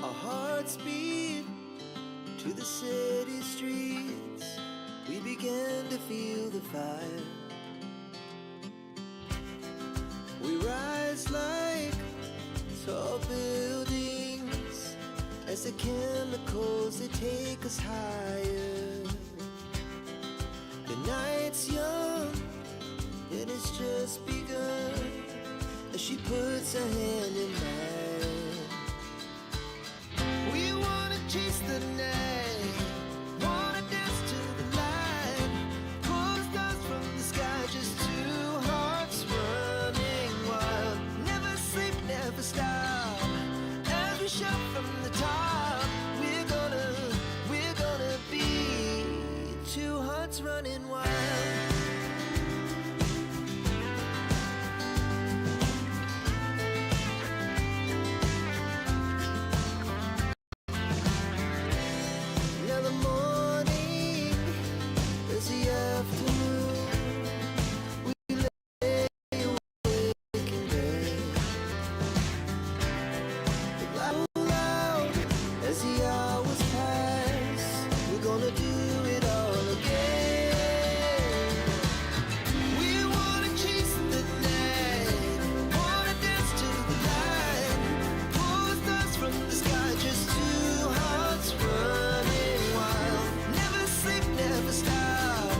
Our hearts beat to the city streets. We began to feel the fire. We rise like tall buildings as the chemicals, they take us higher. The night's young and it's just begun as she puts her hand in mine. We wanna chase the night, wanna dance to the light, pull stars from the sky, just two hearts running wild. Never sleep, never stop, as we shout from the top. We're gonna be two hearts running wild. Now the morning is the afternoon. We lay awake in bed. Loud as the hours pass, we're gonna do it all again. We wanna chase the night, wanna dance to the light, pull stars from the sky, just two hearts running wild. Never sleep, never stop,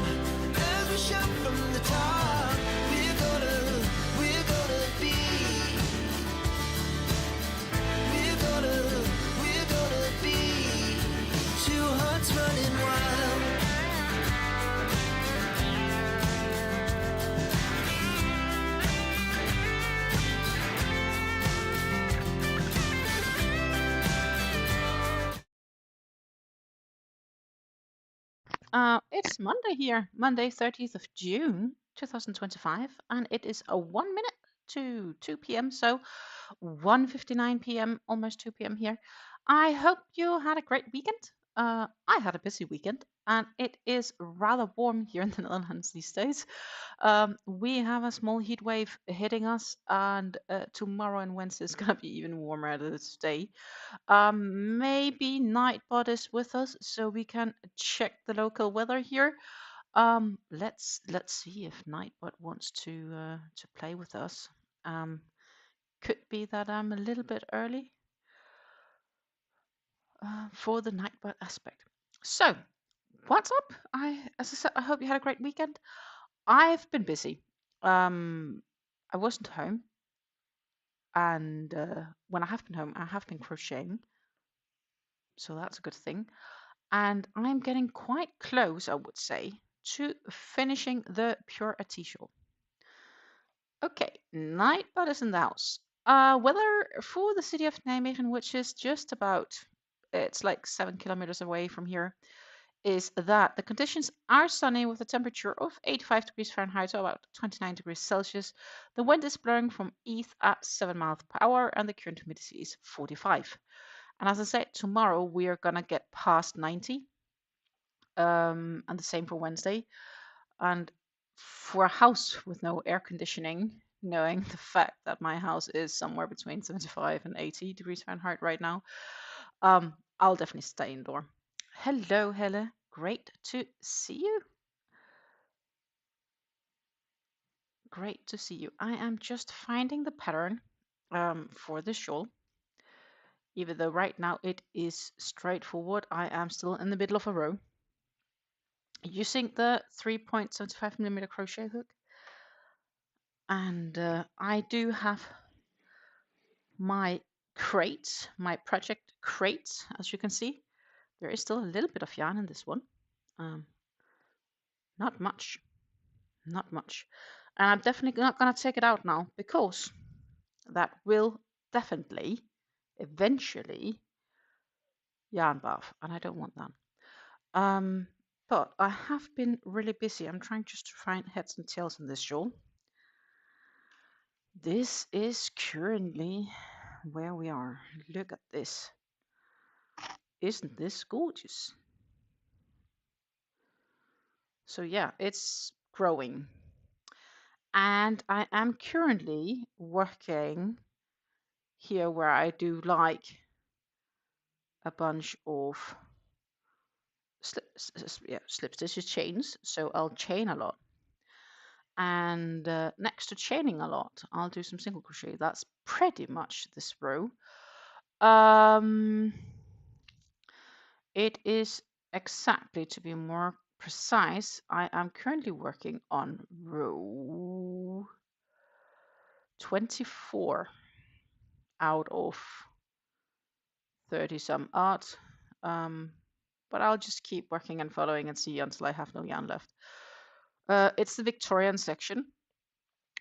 as we shout from the top. We're gonna be, we're gonna be two hearts running wild. It's Monday here, Monday 30th of June 2025, and it is a 1 minute to 2 p.m. So 1:59 p.m., almost 2 p.m. here. I hope you had a great weekend. I had a busy weekend, and it is rather warm here in the Netherlands these days. We have a small heat wave hitting us, and tomorrow and Wednesday is going to be even warmer than today. Maybe Nightbot is with us, so we can check the local weather here. Let's see if Nightbot wants to play with us. Could be that I'm a little bit early for the Nightbot aspect. So, what's up? As I said, I hope you had a great weekend. I've been busy. I wasn't home, and when I have been home, I have been crocheting, so that's a good thing. And I'm getting quite close, I would say, to finishing the PuErhTea shawl. Okay, Nightbot is in the house. Weather for the city of Nijmegen, which is just about, it's like 7 kilometers away from here, is that the conditions are sunny with a temperature of 85 degrees Fahrenheit, so about 29 degrees Celsius. The wind is blowing from east at 7 miles per hour, and the current humidity is 45. And as I said, tomorrow we are gonna get past 90, and the same for Wednesday. And for a house with no air conditioning, knowing the fact that my house is somewhere between 75 and 80 degrees Fahrenheit right now, I'll definitely stay indoor. Hello, Helle. Great to see you. Great to see you. I am just finding the pattern for the shawl. Even though right now it is straightforward, I am still in the middle of a row using the 3.75mm crochet hook. And I do have my crates, my project crates, as you can see. There is still a little bit of yarn in this one. Not much. Not much. And I'm definitely not going to take it out now because that will definitely, eventually, yarn bath. And I don't want that. But I have been really busy. I'm trying just to find heads and tails in this shawl. This is currently where we are. Look at this. Isn't this gorgeous? So yeah, it's growing. And I am currently working here where I do like a bunch of slip stitches, chains. So I'll chain a lot. And next to chaining a lot, I'll do some single crochet. That's pretty much this row. It is exactly, to be more precise, I am currently working on row 24 out of 30 some odd. But I'll just keep working and following and see until I have no yarn left. It's the Victorian section.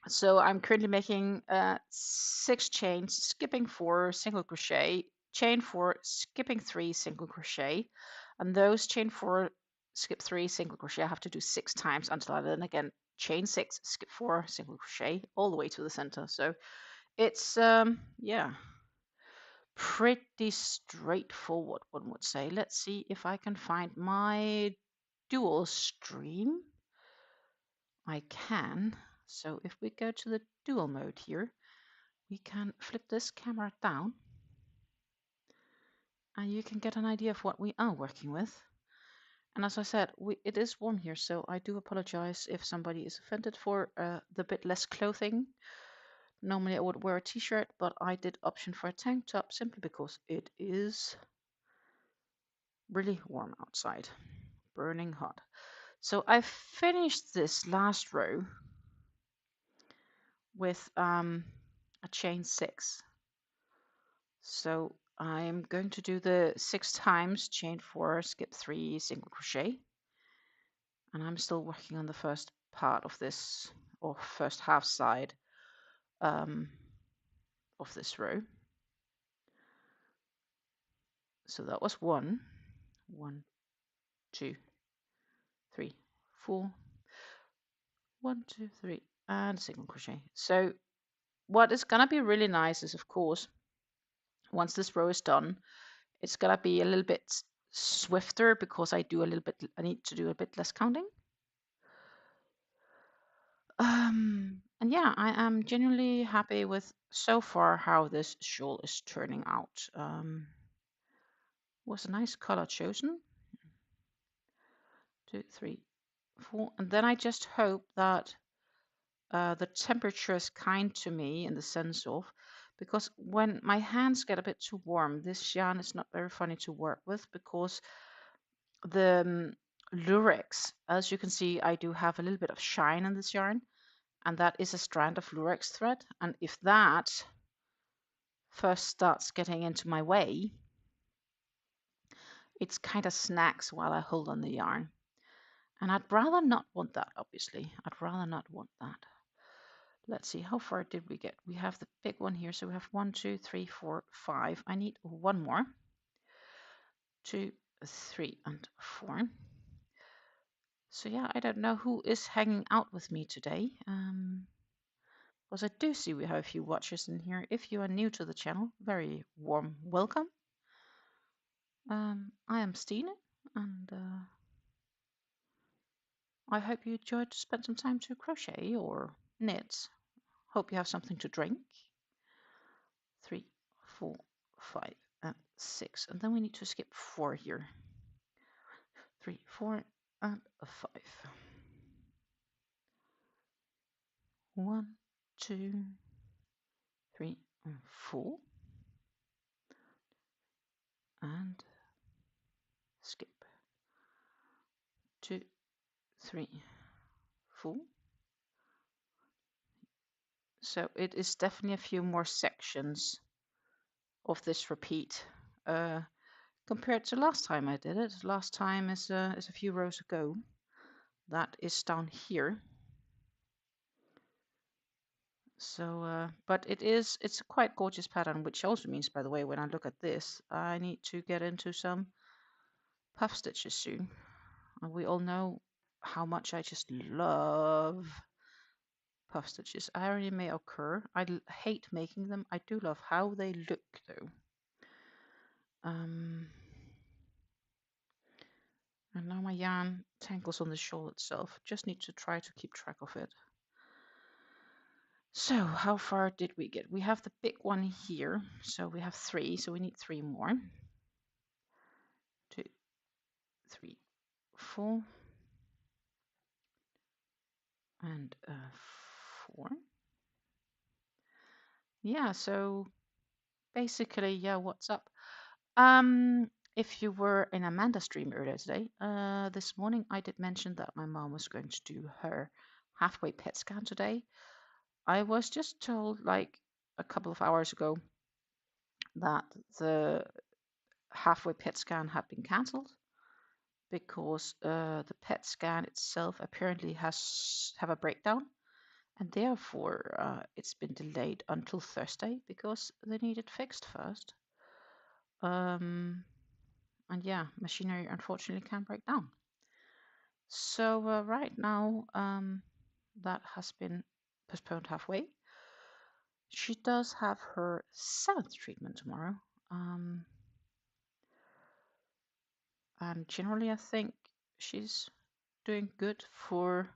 So I'm currently making 6 chains, skipping 4 single crochet, chain 4, skipping 3 single crochet, and those chain 4, skip 3 single crochet I have to do 6 times until I then again chain 6, skip 4 single crochet all the way to the center. So it's yeah, pretty straightforward, one would say. Let's see if I can find my dual stream. I can. So if we go to the dual mode here, we can flip this camera down and you can get an idea of what we are working with. And as I said, it is warm here, so I do apologize if somebody is offended for the bit less clothing. Normally I would wear a t-shirt, but I did option for a tank top simply because it is really warm outside, burning hot. So I finished this last row with a chain 6. So I'm going to do the 6 times chain 4, skip 3 single crochet, and I'm still working on the first part of this, or first half side of this row. So that was 1, 2, 3, 4, 1, 2, 3, and single crochet. So what is gonna be really nice is, of course, once this row is done, it's gonna be a little bit swifter because I need to do a bit less counting. And yeah, I am genuinely happy with so far how this shawl is turning out. Was a nice color chosen. 2, 3, 4, and then I just hope that the temperature is kind to me in the sense of, because when my hands get a bit too warm, this yarn is not very funny to work with because the lurex, as you can see, I do have a little bit of shine in this yarn, and that is a strand of lurex thread. And if that first starts getting into my way, it's kind of snags while I hold on the yarn. And I'd rather not want that, obviously. I'd rather not want that. Let's see, how far did we get? We have the big one here, so we have 1, 2, 3, 4, 5. I need one more. 2, 3, and 4. So yeah, I don't know who is hanging out with me today. Because I do see we have a few watchers in here. If you are new to the channel, very warm welcome. I am Stine, and I hope you enjoyed to spend some time to crochet or knit. Hope you have something to drink. 3, 4, 5, and 6. And then we need to skip 4 here. 3, 4, and a 5. 1, 2, 3, and 4. And skip. 2, 3, 4. So it is definitely a few more sections of this repeat compared to last time I did it. Last time is a few rows ago. That is down here. So, but it's a quite gorgeous pattern, which also means, by the way, when I look at this, I need to get into some puff stitches soon. And we all know how much I just love puff stitches. Irony may occur. I hate making them. I do love how they look, though. And now my yarn tangles on the shawl itself. Just need to try to keep track of it. So how far did we get? We have the big one here. So we have 3. So we need 3 more. 3, 4, and 4. Yeah, so basically, yeah, what's up? If you were in Amanda's stream earlier today, this morning I did mention that my mom was going to do her halfway PET scan today. I was just told like a couple of hours ago that the halfway PET scan had been cancelled because the PET scan itself apparently have a breakdown, and therefore it's been delayed until Thursday because they need it fixed first. And yeah, machinery unfortunately can break down. So right now that has been postponed halfway. She does have her 7th treatment tomorrow. And generally I think she's doing good for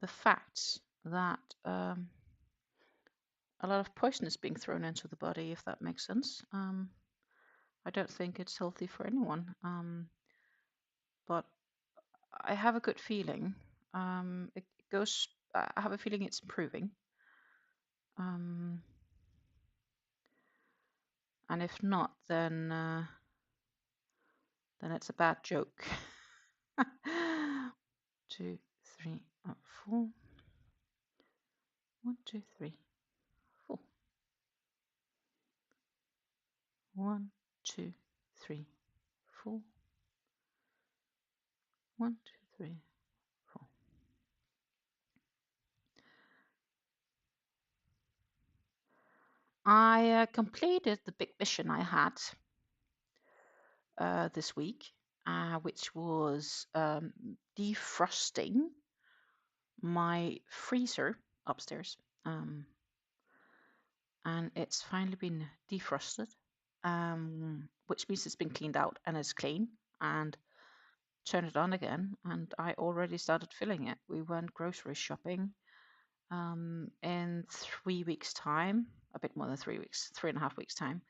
the facts that a lot of poison is being thrown into the body, if that makes sense. I don't think it's healthy for anyone, but I have a good feeling. It goes. I have a feeling it's improving. And if not, then it's a bad joke. 2, 3, 4. 1, 2, 3, 4. 1, 2, 3, 4. 1, 2, 3, 4. I completed the big mission I had this week, which was defrosting my freezer upstairs. And it's finally been defrosted, which means it's been cleaned out and it's clean. And turn it on again, and I already started filling it. We went grocery shopping in 3 weeks' time, a bit more than 3 weeks, 3.5 weeks' time.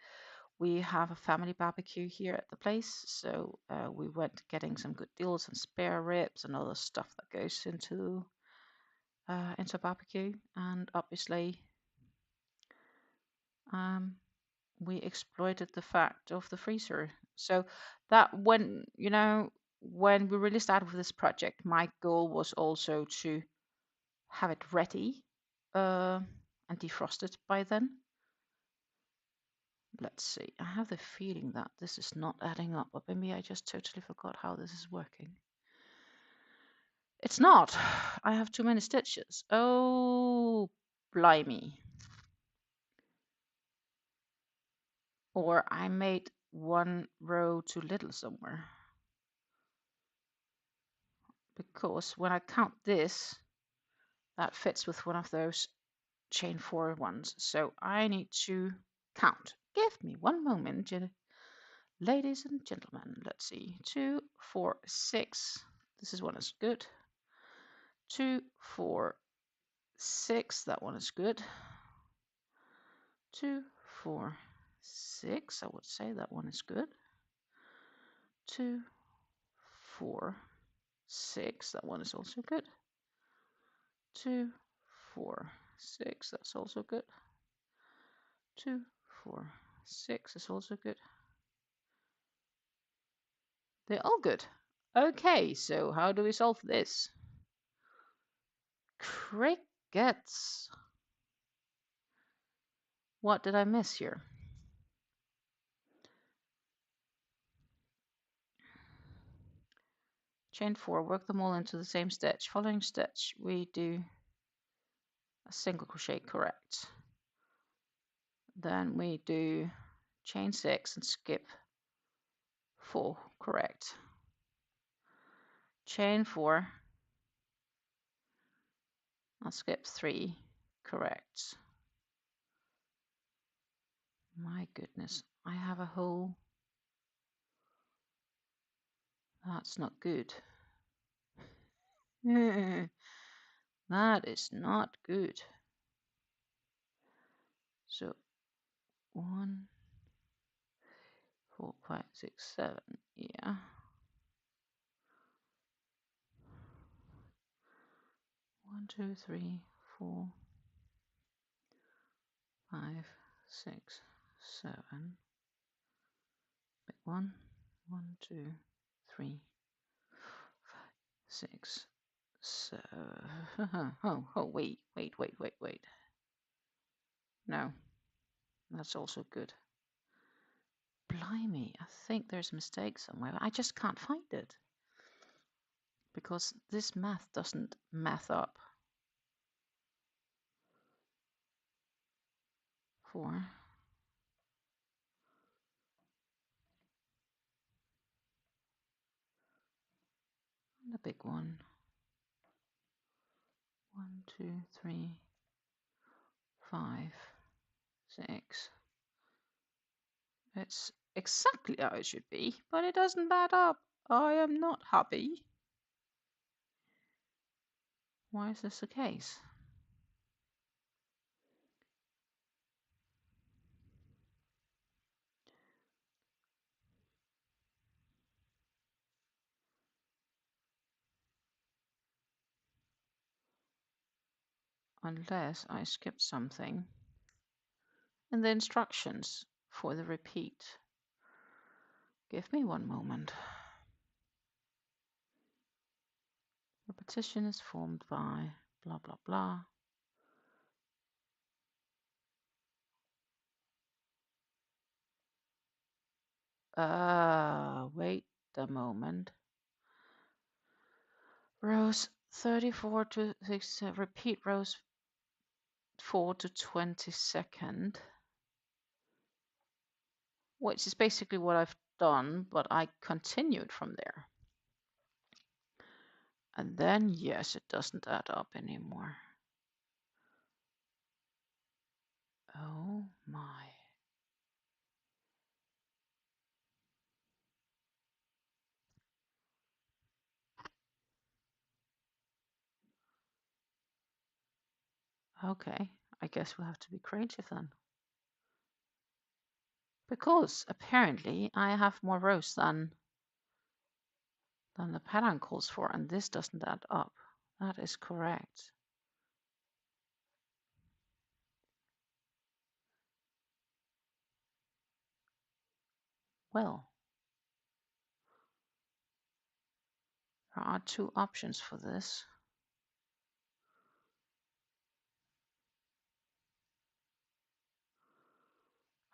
We have a family barbecue here at the place, so we went getting some good deals and spare ribs and other stuff that goes into barbecue. And obviously, we exploited the fact of the freezer. So that when we really started with this project, my goal was also to have it ready and defrosted by then. Let's see. I have the feeling that this is not adding up, but maybe I just totally forgot how this is working. It's not. I have too many stitches. Oh, blimey. Or I made one row too little somewhere. Because when I count this, that fits with one of those chain 4 ones. So I need to count. Give me one moment, ladies and gentlemen. Let's see. 2, 4, 6. This is one is good. 2, 4, 6. That one is good. 2, 4, 6. I would say that one is good. 2, 4, 6. That one is also good. 2, 4, 6. That's also good. 2, 4, 6 is also good. They're all good. Okay, so how do we solve this? Crickets. What did I miss here? Chain 4, work them all into the same stitch. Following stitch, we do a single crochet, correct. Then we do chain 6 and skip 4, correct. Chain 4, I'll skip 3, correct. My goodness, I have a hole. That's not good. That is not good. So 1, 4, 5, 6, 7. Yeah. 1, 2, 3, 4, 5, 6, 7. Big one. 1, 2, 3, 6, 7. Oh, wait. No, that's also good. Blimey, I think there's a mistake somewhere. I just can't find it. Because this math doesn't math up. 4. The big one. 1, 2, 3, 5, 6. It's exactly how it should be, but it doesn't add up. I am not happy. Why is this the case? Unless I skipped something in the instructions for the repeat. Give me one moment. Repetition is formed by blah blah blah. Wait a moment. Rows 34 to 6, repeat rows 4 to 22nd, which is basically what I've done, but I continued from there. And then, yes, it doesn't add up anymore. Oh my. Okay, I guess we'll have to be creative then. Because apparently I have more rows than the pattern calls for, and this doesn't add up. That is correct. Well, there are two options for this.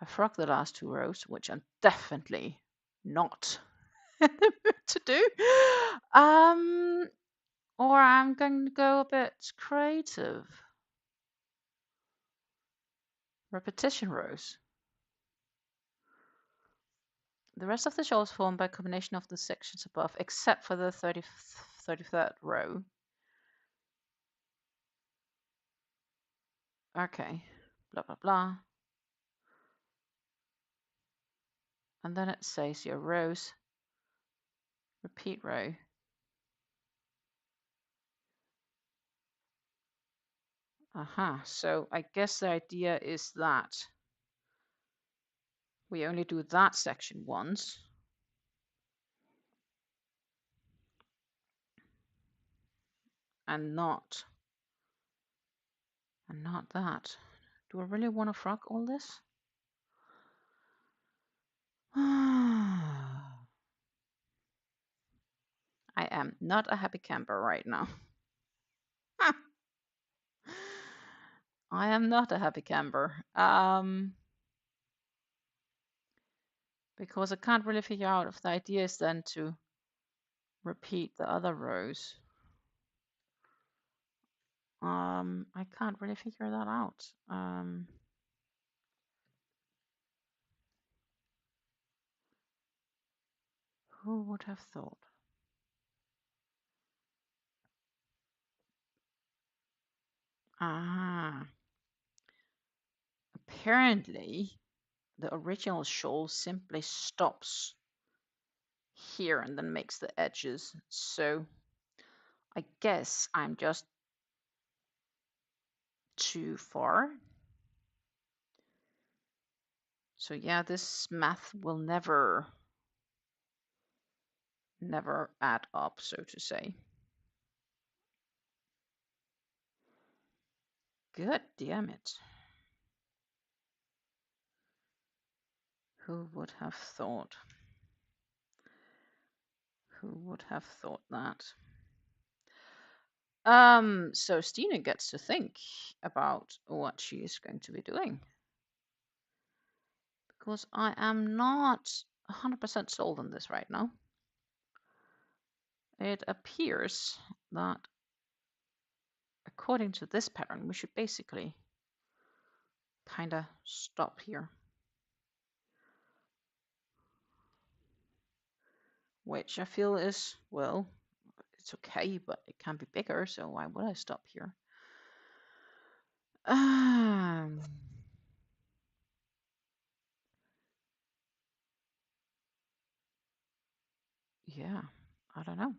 I forgot the last 2 rows, which I'm definitely not in the mood to do. Or I'm going to go a bit creative. Repetition rows. The rest of the shawl is formed by a combination of the sections above, except for the 33rd row. Okay, blah, blah, blah. And then it says your rows, repeat row. So I guess the idea is that we only do that section once. And not that. Do I really want to frog all this? I am not a happy camper right now. I am not a happy camper. Because I can't really figure out if the idea is then to repeat the other rows. I can't really figure that out. Who would have thought? Apparently the original shawl simply stops here and then makes the edges. So I guess I'm just too far. So yeah, this math will never add up, so to say. God damn it. Who would have thought? Who would have thought that? So Stina gets to think about what she is going to be doing. Because I am not 100% sold on this right now. It appears that according to this pattern, we should basically kind of stop here. Which I feel is, well, it's okay, but it can be bigger, so why would I stop here? Yeah, I don't know.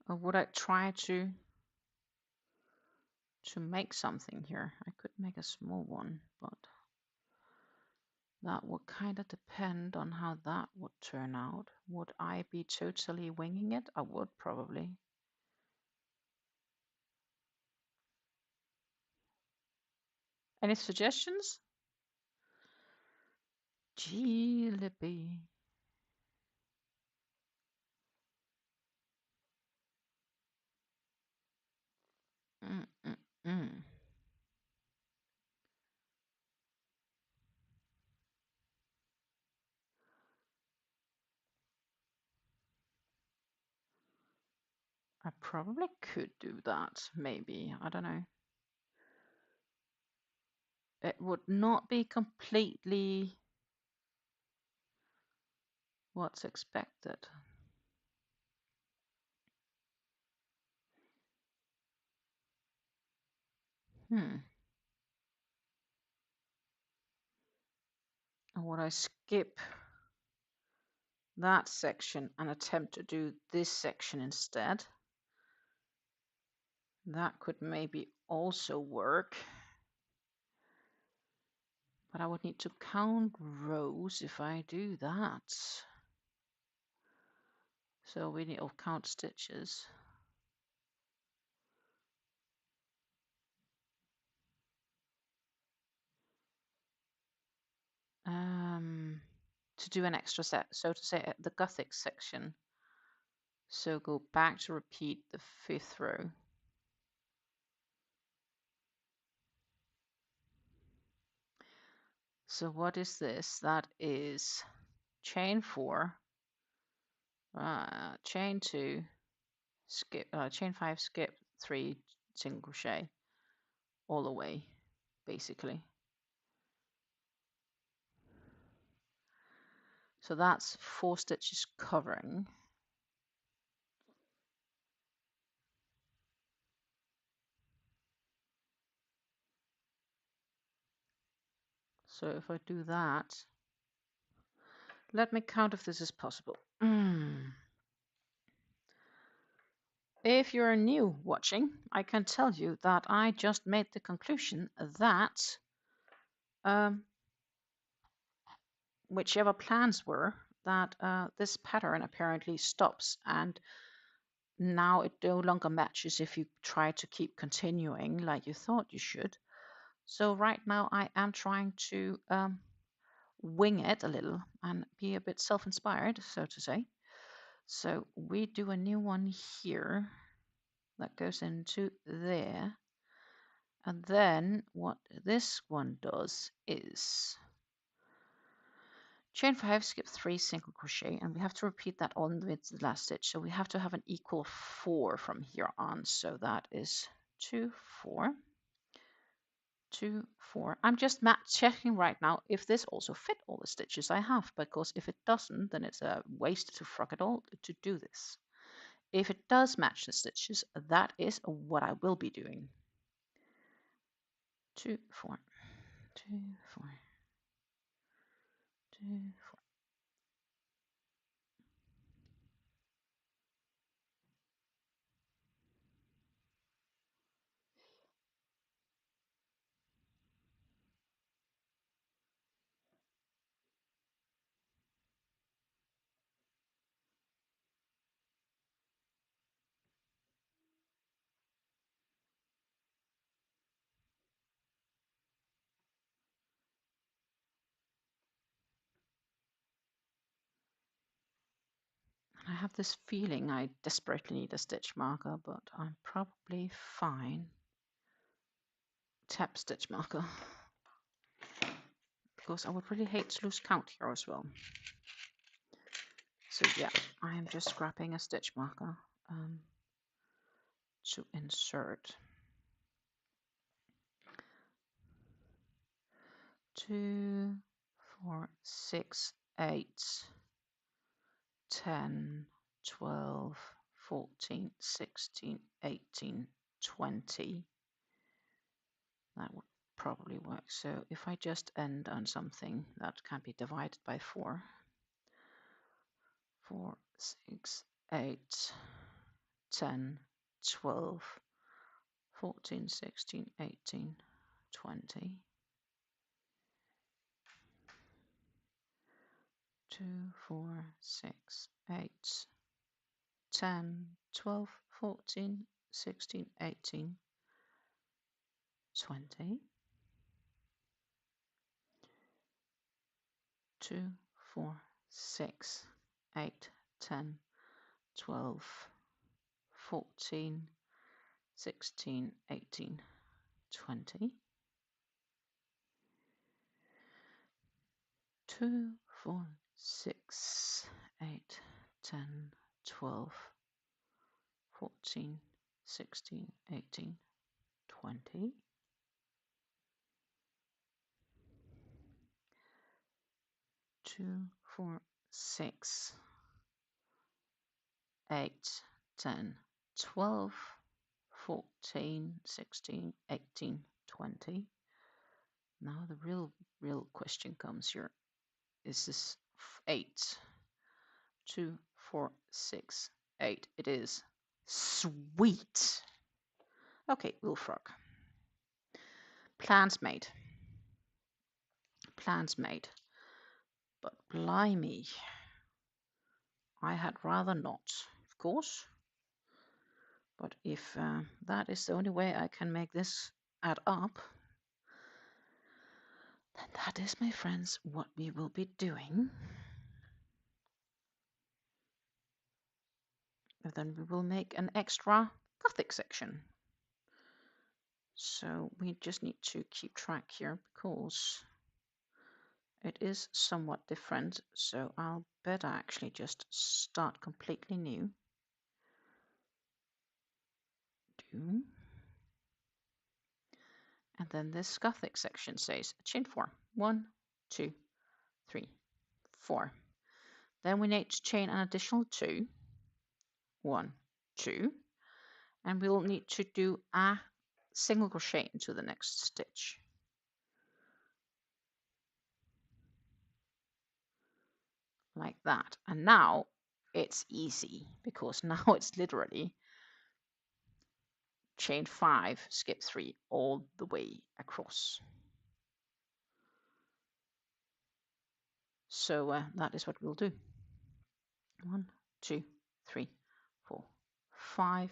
Or would I try to make something here? I could make a small one, but that would kind of depend on how that would turn out. Would I be totally winging it? I would probably. Any suggestions? Gee, Libby. Mm-mm-mm. I probably could do that, maybe. I don't know. It would not be completely what's expected. Or would I skip that section and attempt to do this section instead? That could maybe also work. But I would need to count rows if I do that. So we need to count stitches. To do an extra set, so to say the Gothic section. So go back to repeat the 5th row. So what is this? That is chain 4, chain 2, skip, chain 5, skip 3, single crochet all the way, basically. So that's 4 stitches covering. So if I do that, let me count if this is possible. If you're new watching, I can tell you that I just made the conclusion that whichever plans were, that this pattern apparently stops, and now it no longer matches if you try to keep continuing like you thought you should. So right now I am trying to wing it a little and be a bit self-inspired, so to say. So we do a new one here that goes into there. And then what this one does is chain 5, skip 3, single crochet, and we have to repeat that on with the last stitch. So we have to have an equal 4 from here on. So that is 2, 4, 2, 4. I'm just checking right now if this also fit all the stitches I have, because if it doesn't, then it's a waste to frog it all to do this. If it does match the stitches, that is what I will be doing. 2, 4, 2, 4, 2, 4. I have this feeling I desperately need a stitch marker, but I'm probably fine. Tap stitch marker. Because I would really hate to lose count here as well. So yeah, I am just grabbing a stitch marker to insert. 2, 4, 6, 8, 10, 12, 14, 16, 18, 20. That would probably work. So if I just end on something that can be divided by 4, 4, 6, 8, 10, 12, 14, 16, 18, 20. 2, 4, 6, 8, 10, 12, 14, 16, 18, 20. 2, 4, 6, 8, 10, 12, 14, 16, 18, 20. 2, 4, 6, 8, 10, 12, 14, 16, 18, 20. 2, 4, 6, 8, 10, 12, 14, 16, 18, 20. Now the real question comes here. Is this 8? 2, 4, 6, 8. It is. Sweet. Okay, little frog. Plans made. Plans made. But blimey, I had rather not, of course. But if that is the only way I can make this add up, then that is, my friends, what we will be doing. And then we will make an extra Gothic section. So we just need to keep track here because it is somewhat different. So I'll better actually just start completely new. Do. And then this Gothic section says chain 4. 1, 2, 3, 4. Then we need to chain an additional 2. 1, 2. And we'll need to do a single crochet into the next stitch. Like that. And now it's easy because now it's literally chain 5, skip 3 all the way across. So that is what we'll do. 1, 2, 3, 4, 5.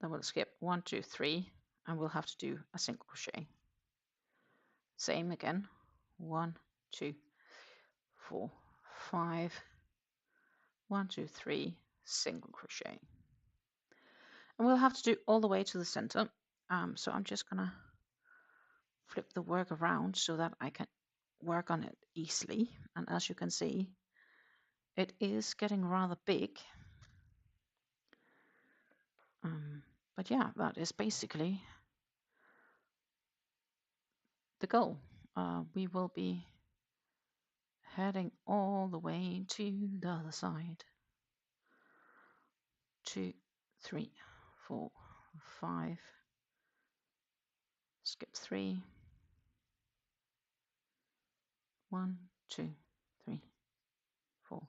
Then we'll skip 1, 2, 3, and we'll have to do a single crochet. Same again. 1, 2, 4, 5. 1, 2, 3, single crochet. And we'll have to do all the way to the center. So I'm just gonna flip the work around so that I can work on it easily. And as you can see, it is getting rather big. But yeah, that is basically the goal. We will be heading all the way to the other side. 2, 3, 4, 5. Skip 3. 1, 2, 3, 4,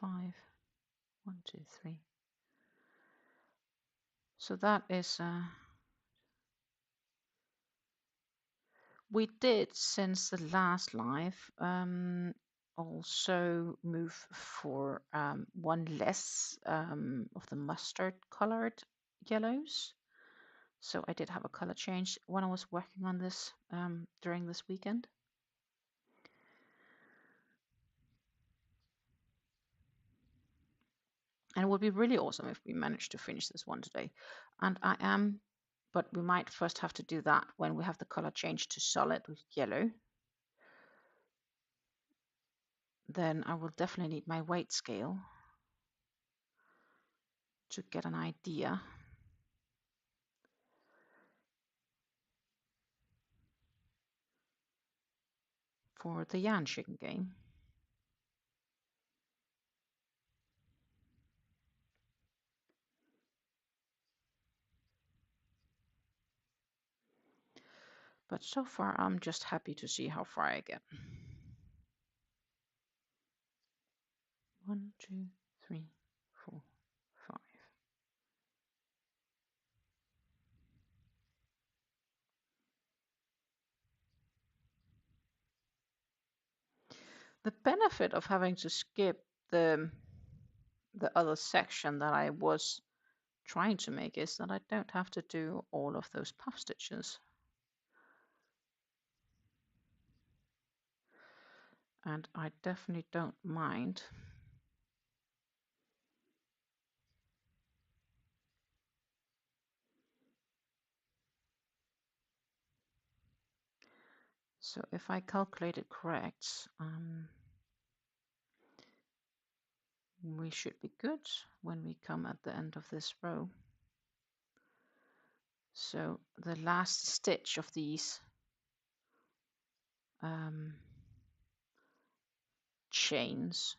5. 1, 2, 3. So that is. We did since the last live also move for one less of the mustard colored yellows. So I did have a color change when I was working on this during this weekend. And it would be really awesome if we managed to finish this one today. And I am, but we might first have to do that when we have the color changed to solid with yellow. Then I will definitely need my weight scale to get an idea. For the yarn chicken game. But so far, I'm just happy to see how far I get. 1, 2, 3, 4, 5. The benefit of having to skip the other section that I was trying to make is that I don't have to do all of those puff stitches. And I definitely don't mind. So if I calculate it correct, we should be good when we come at the end of this row. So the last stitch of these chains,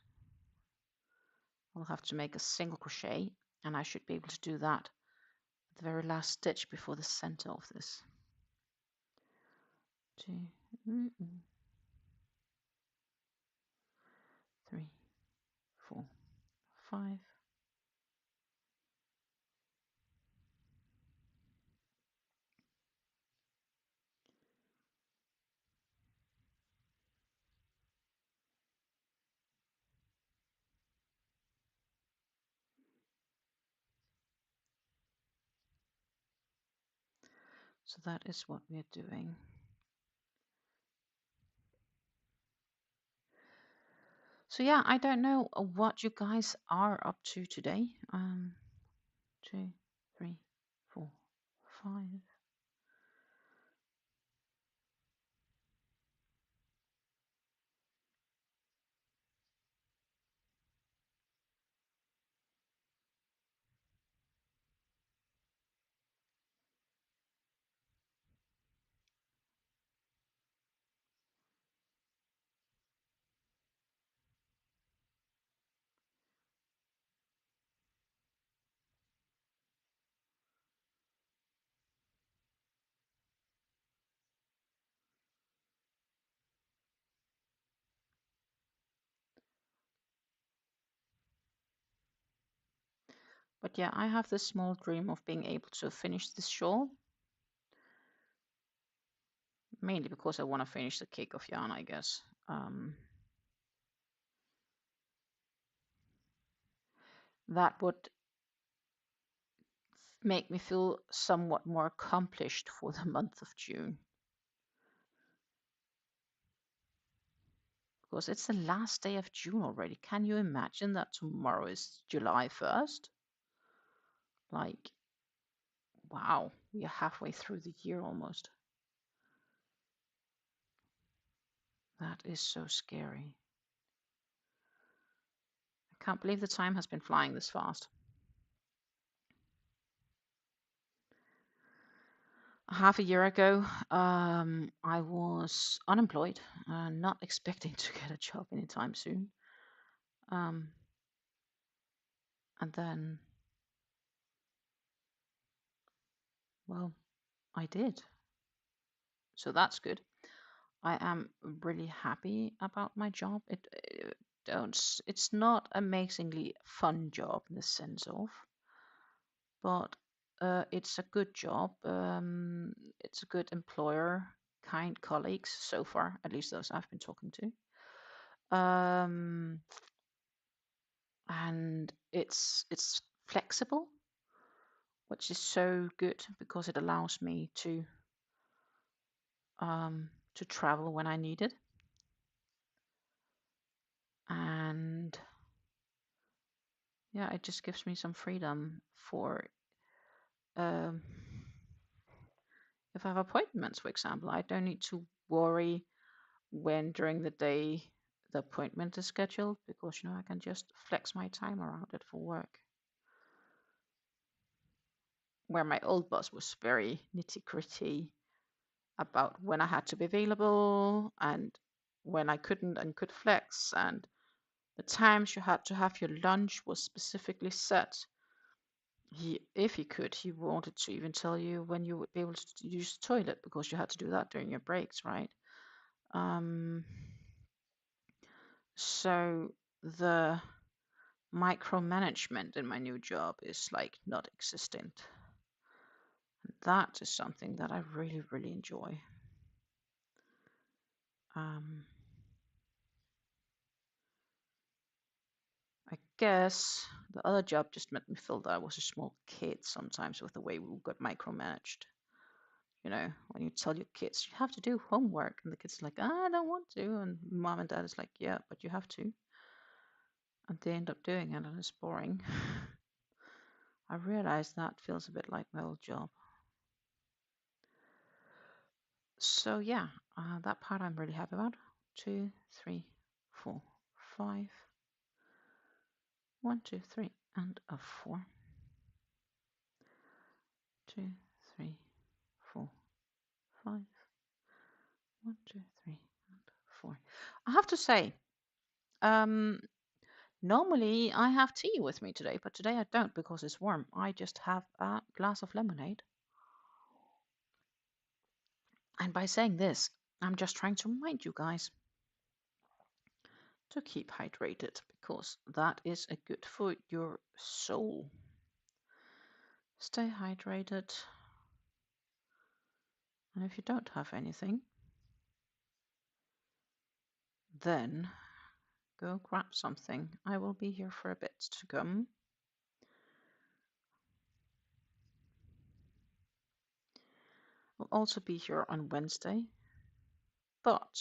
I'll have to make a single crochet, and I should be able to do that at the very last stitch before the center of this. 2, 3, 4, 5. So that is what we're doing. So yeah, I don't know what you guys are up to today. 2, 3, 4, 5. But yeah, I have this small dream of being able to finish this shawl. Mainly because I want to finish the cake of yarn, I guess. That would make me feel somewhat more accomplished for the month of June. Because it's the last day of June already. Can you imagine that tomorrow is July 1st? Like, wow, we are halfway through the year almost. That is so scary. I can't believe the time has been flying this fast. Half a year ago, I was unemployed, not expecting to get a job anytime soon. And then, well, I did. So that's good. I am really happy about my job. It's not amazingly fun job in the sense of, but it's a good job. It's a good employer, kind colleagues so far, at least those I've been talking to. And it's flexible, which is so good because it allows me to travel when I need it. And yeah, it just gives me some freedom for um, if I have appointments, for example. I don't need to worry when during the day the appointment is scheduled, because I can just flex my time around it for work. Where my old boss was very nitty-gritty about when I had to be available and when I couldn't and could flex, and the times you had to have your lunch was specifically set. If he could, he wanted to even tell you when you would be able to use the toilet, because you had to do that during your breaks, right? Um, so the micromanagement in my new job is like not existent. And that is something that I really, really enjoy. I guess the other job just made me feel that I was a small kid sometimes with the way we got micromanaged. When you tell your kids you have to do homework, and the kids are like, I don't want to, and mom and dad is like, yeah, but you have to, and they end up doing it, and it's boring. I realize that feels a bit like my old job. So yeah, that part I'm really happy about. 2, 3, 4, 5. 1, 2, 3, and a 4. 2, 3, 4, 5. 1, 2, 3, and 4. I have to say, normally I have tea with me today, but today I don't because it's warm. I just have a glass of lemonade. And by saying this, I'm just trying to remind you guys to keep hydrated, because that is good for your soul. Stay hydrated. And if you don't have anything, then go grab something. I will be here for a bit to come. I'll also be here on Wednesday, but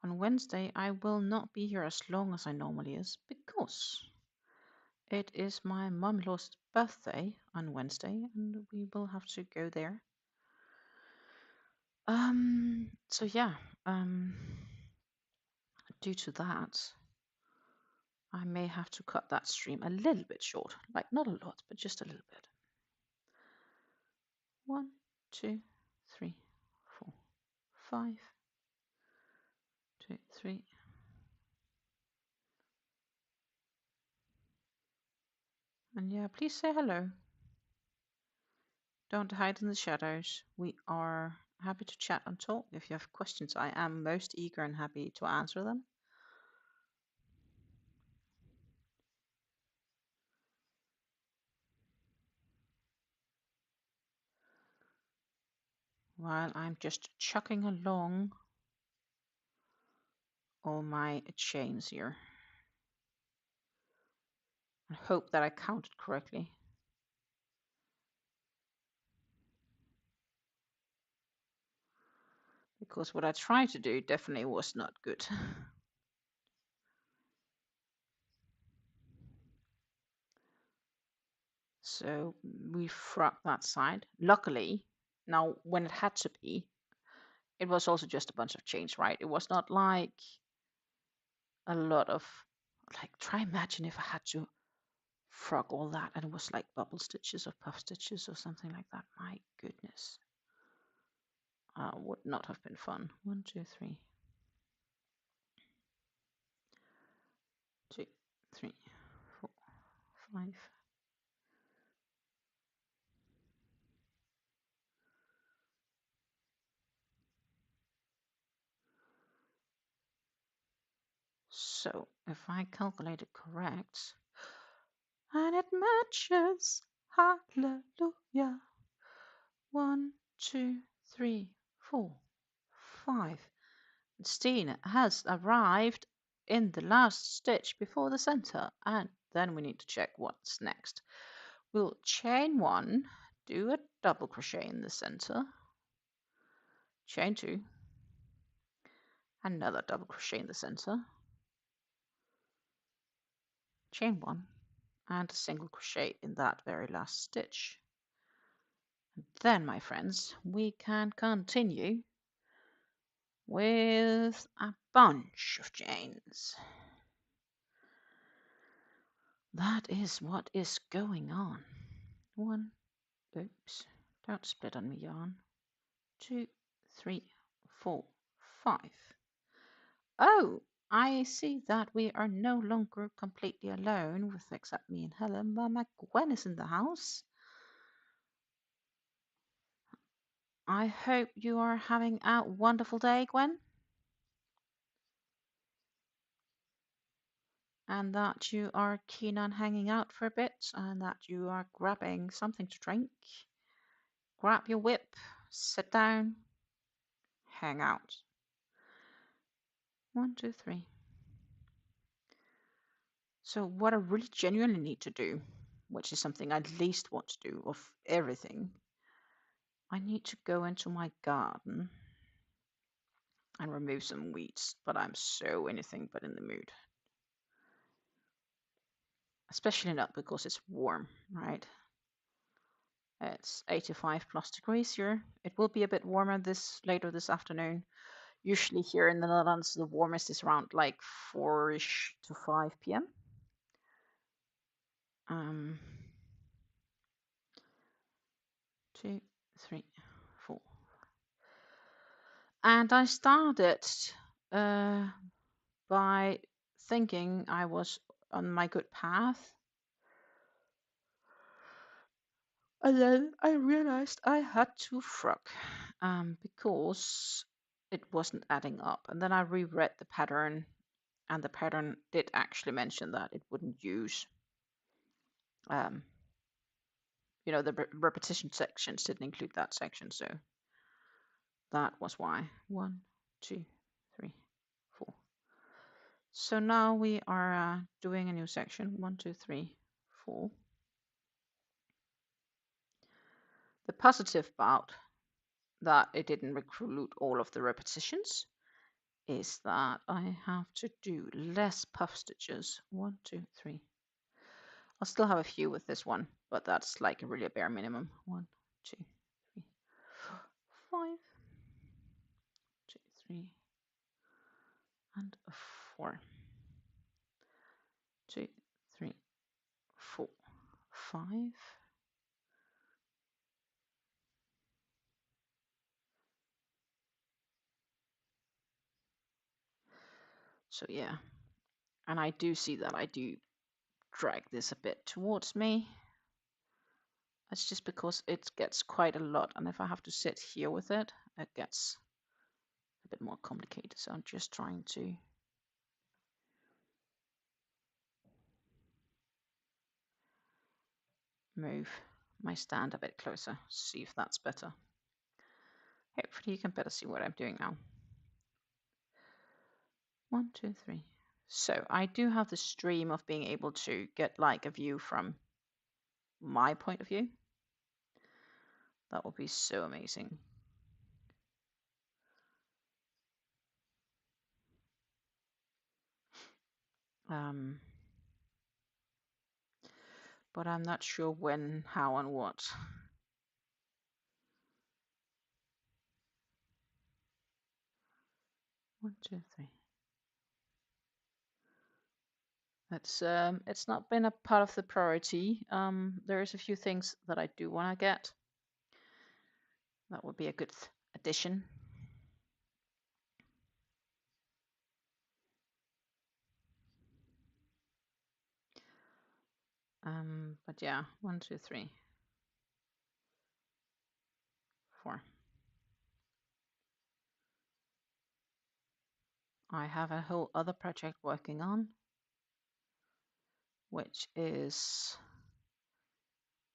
on Wednesday I will not be here as long as I normally is, because it is my mum-in-law's birthday on Wednesday, and we will have to go there. So yeah, due to that, I may have to cut that stream a little bit short. Like, not a lot, but just a little bit. 1, 2, 3, 4, 5, 2, 3. And yeah, please say hello. Don't hide in the shadows. We are happy to chat and talk. If you have questions, I am most eager and happy to answer them. While I'm just chucking along all my chains here. I hope that I counted correctly. Because what I tried to do definitely was not good. So we frogged that side. Luckily, now when it had to be, it was also just a bunch of chains, right? It was not like a lot of, like, try imagine if I had to frog all that and it was like bubble stitches or puff stitches or something like that. My goodness. Would not have been fun. 1, 2, 3. 2, 3, 4, 5. So if I calculate it correct, and it matches, hallelujah. 1, 2, 3, 4, 5. Steen has arrived in the last stitch before the center, and then we need to check what's next. We'll chain 1, do a double crochet in the center, chain 2, another double crochet in the center, chain 1, and a single crochet in that very last stitch. And then, my friends, we can continue with a bunch of chains. That is what is going on. 1, oops, don't split on me, yarn. 2, 3, 4, 5. Oh, I see that we are no longer completely alone, with except me and Helen. Mama Gwen is in the house. I hope you are having a wonderful day, Gwen, and that you are keen on hanging out for a bit, and that you are grabbing something to drink. Grab your whip, sit down, hang out. 1, 2, 3. So what I really genuinely need to do, which is something I least want to do of everything, I need to go into my garden and remove some weeds, but I'm so anything but in the mood. Especially not because it's warm, right? It's 85 plus degrees here. It will be a bit warmer later this afternoon. Usually here in the Netherlands, the warmest is around like 4-ish to 5 p.m. 2, 3, 4. And I started by thinking I was on my good path. And then I realized I had to frog because it wasn't adding up. And then I reread the pattern, and the pattern did actually mention that it wouldn't use, the repetition sections didn't include that section. So that was why. 1, 2, 3, 4. So now we are doing a new section. 1, 2, 3, 4. The positive part that it didn't include all of the repetitions is that I have to do less puff stitches. 1, 2, 3. I'll still have a few with this one, but that's like really a bare minimum. 1, 2, 3, 4, 5, 2, 3, and 4. 2, 3, 4, 5. So yeah, and I do see that I do drag this a bit towards me. That's just because it gets quite a lot, and if I have to sit here with it, it gets a bit more complicated. So I'm just trying to move my stand a bit closer, see if that's better. Hopefully you can better see what I'm doing now. 1, 2, 3. So I do have the stream of being able to get like a view from my point of view. That would be so amazing. But I'm not sure when, how, and what. One, two, three. It's not been a part of the priority. There's a few things that I do want to get. That would be a good addition. But yeah, 1, 2, 3, 4. I have a whole other project working on, which is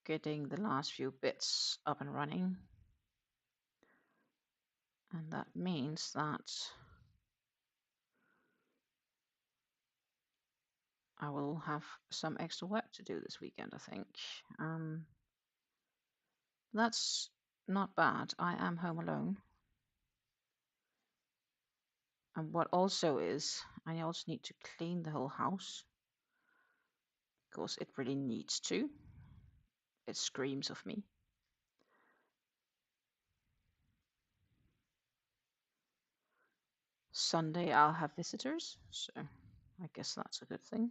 getting the last few bits up and running. And that means that I will have some extra work to do this weekend, I think. That's not bad. I am home alone. And what also is, I also need to clean the whole house. because it really needs to. It screams of me. Sunday I'll have visitors, so I guess that's a good thing.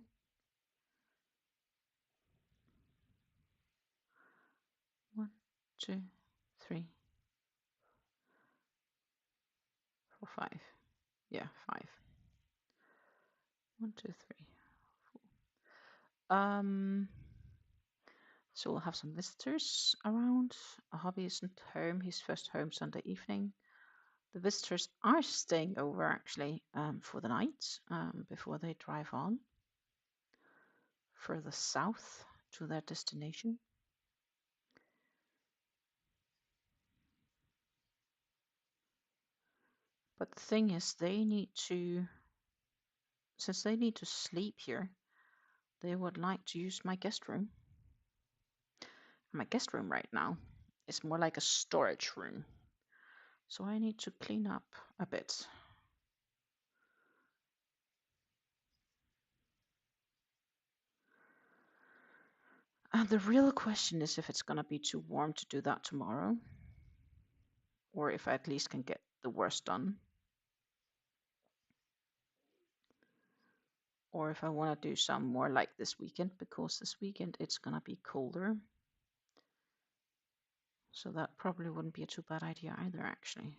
One, two, three, 4, 5. Yeah, 5. 1, 2, 3, 4. So we'll have some visitors around. A hubby isn't home. He's first home Sunday evening. The visitors are staying over actually for the night before they drive on further south to their destination. But the thing is, they need to, since they need to sleep here, they would like to use my guest room. My guest room right now is more like a storage room. So I need to clean up a bit. The real question is if it's going to be too warm to do that tomorrow, or if I at least can get the worst done, or if I want to do some more like this weekend, because this weekend it's going to be colder. So that probably wouldn't be a too bad idea either, actually.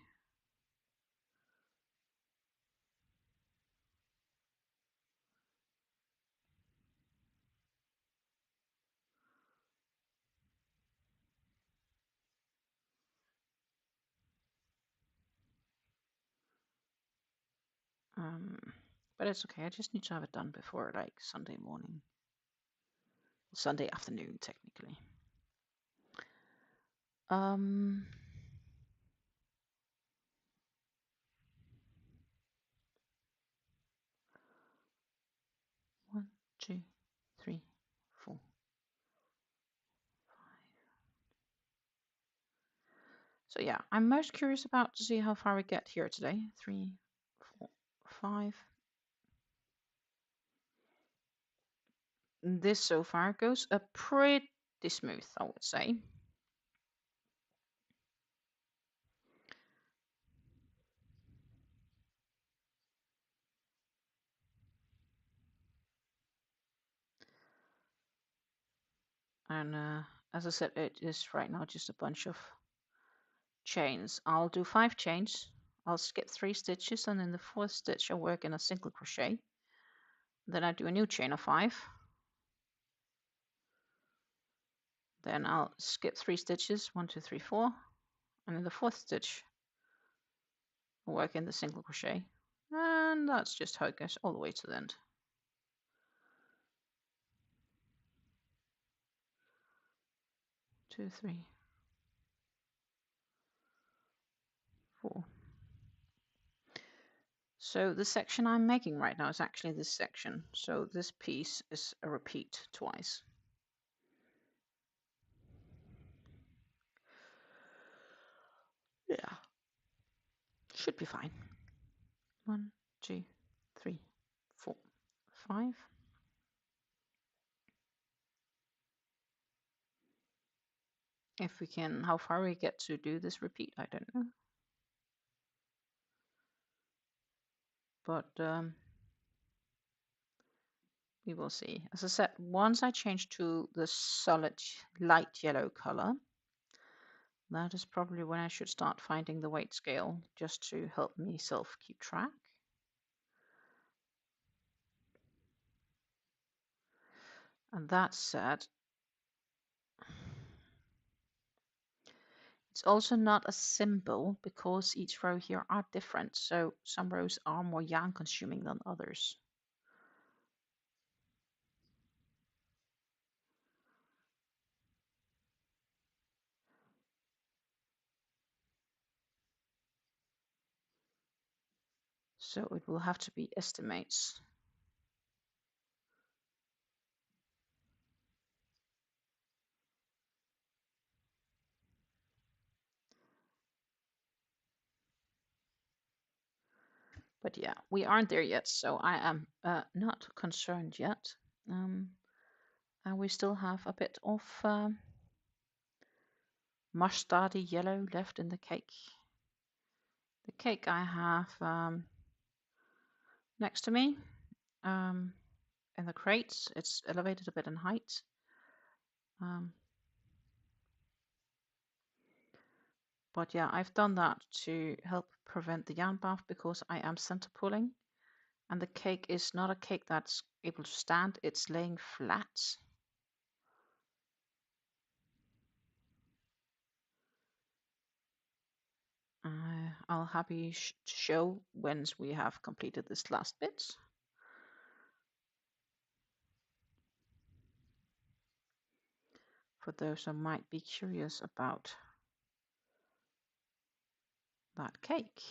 But it's okay. I just need to have it done before like Sunday morning, Sunday afternoon, technically. 1, 2, 3, 4, 5. So yeah, I'm most curious about to see how far we get here today. 3, 4, 5. This so far goes pretty smooth, I would say. And as I said, it is right now just a bunch of chains. I'll do 5 chains. I'll skip 3 stitches, and in the 4th stitch I work in a single crochet. Then I do a new chain of 5. Then I'll skip 3 stitches, 1, 2, 3, 4, and in the 4th stitch I'll work in the single crochet, and that's just how it goes all the way to the end. Two, 3, 4. So the section I'm making right now is actually this section. So this piece is a repeat twice. Yeah, should be fine. 1, 2, 3, 4, 5. If we can, how far we get to do this repeat, I don't know. But we will see. As I said, once I change to the solid light yellow color, that is probably when I should start finding the weight scale, just to help myself keep track. And that said, it's also not a symbol because each row here are different. So some rows are more yarn consuming than others. So it will have to be estimates. But yeah, we aren't there yet, so I am not concerned yet. And we still have a bit of mustardy yellow left in the cake. The cake I have next to me in the crates. It's elevated a bit in height. But yeah, I've done that to help prevent the yarn bath because I am center pulling. And the cake is not a cake that's able to stand, it's laying flat. I'll happy to show once we have completed this last bit. For those who might be curious about that cake.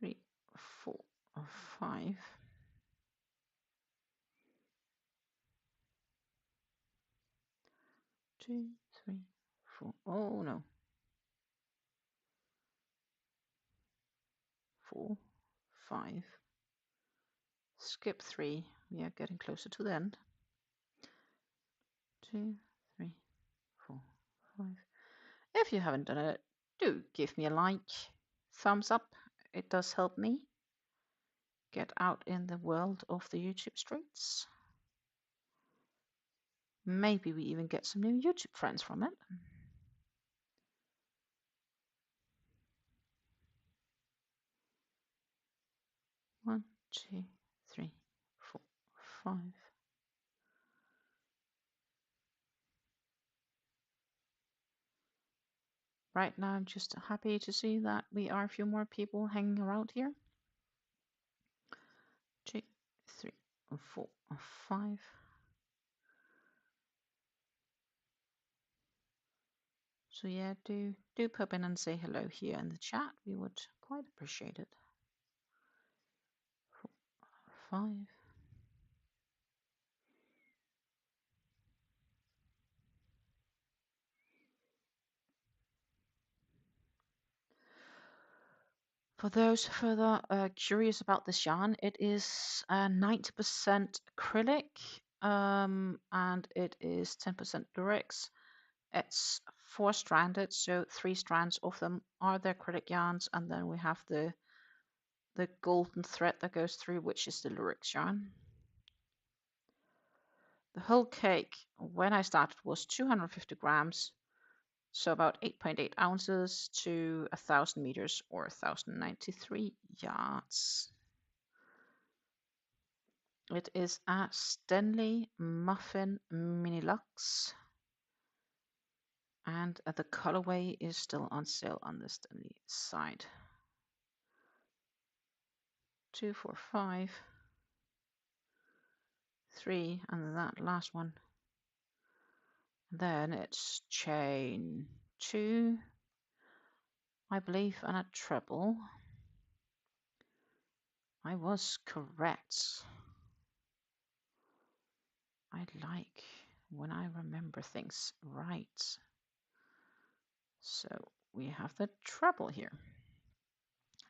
3, 4, 5. Two, 3, 4. Oh no. 4, 5. Skip 3. We are getting closer to the end. 2, 3, 4, 5. If you haven't done it, do give me a like, thumbs up. It does help me get out in the world of the YouTube streets. Maybe we even get some new YouTube friends from it. One, two, 3, 4, 5. Right now, I'm just happy to see that we are a few more people hanging around here. 2, 3, 4, 5. So yeah, do pop in and say hello here in the chat. We would quite appreciate it. 4, 5. For those further curious about this yarn, it is 90% acrylic and it is 10% lurex. It's 4-stranded, so 3 strands of them are the acrylic yarns, and then we have the golden thread that goes through, which is the lurex yarn. The whole cake, when I started, was 250 grams. So about 8.8 ounces to 1,000 meters or 1,093 yards. It is a Stanley Muffin Mini Luxe. And the colorway is still on sale on the Stanley side. 2, 4, 5, 3, and that last one. Then it's chain 2, I believe, and a treble. I was correct. I like when I remember things right. So we have the treble here.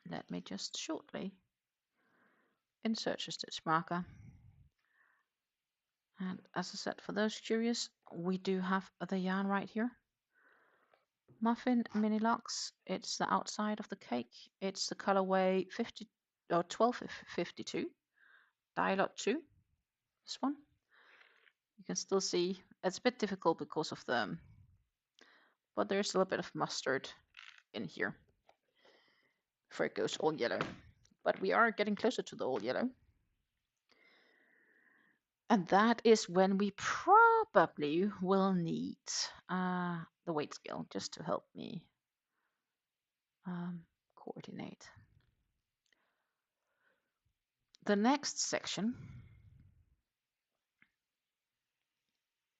Let me just shortly insert a stitch marker. And as I said, for those curious, we do have the yarn right here. Muffin Mini Luxe. It's the outside of the cake. It's the colorway 1252. Dialog 2. This one. You can still see it's a bit difficult because of the, but there's still a bit of mustard in here before it goes all yellow. But we are getting closer to the all yellow. And that is when we probably will need the weight scale just to help me coordinate. The next section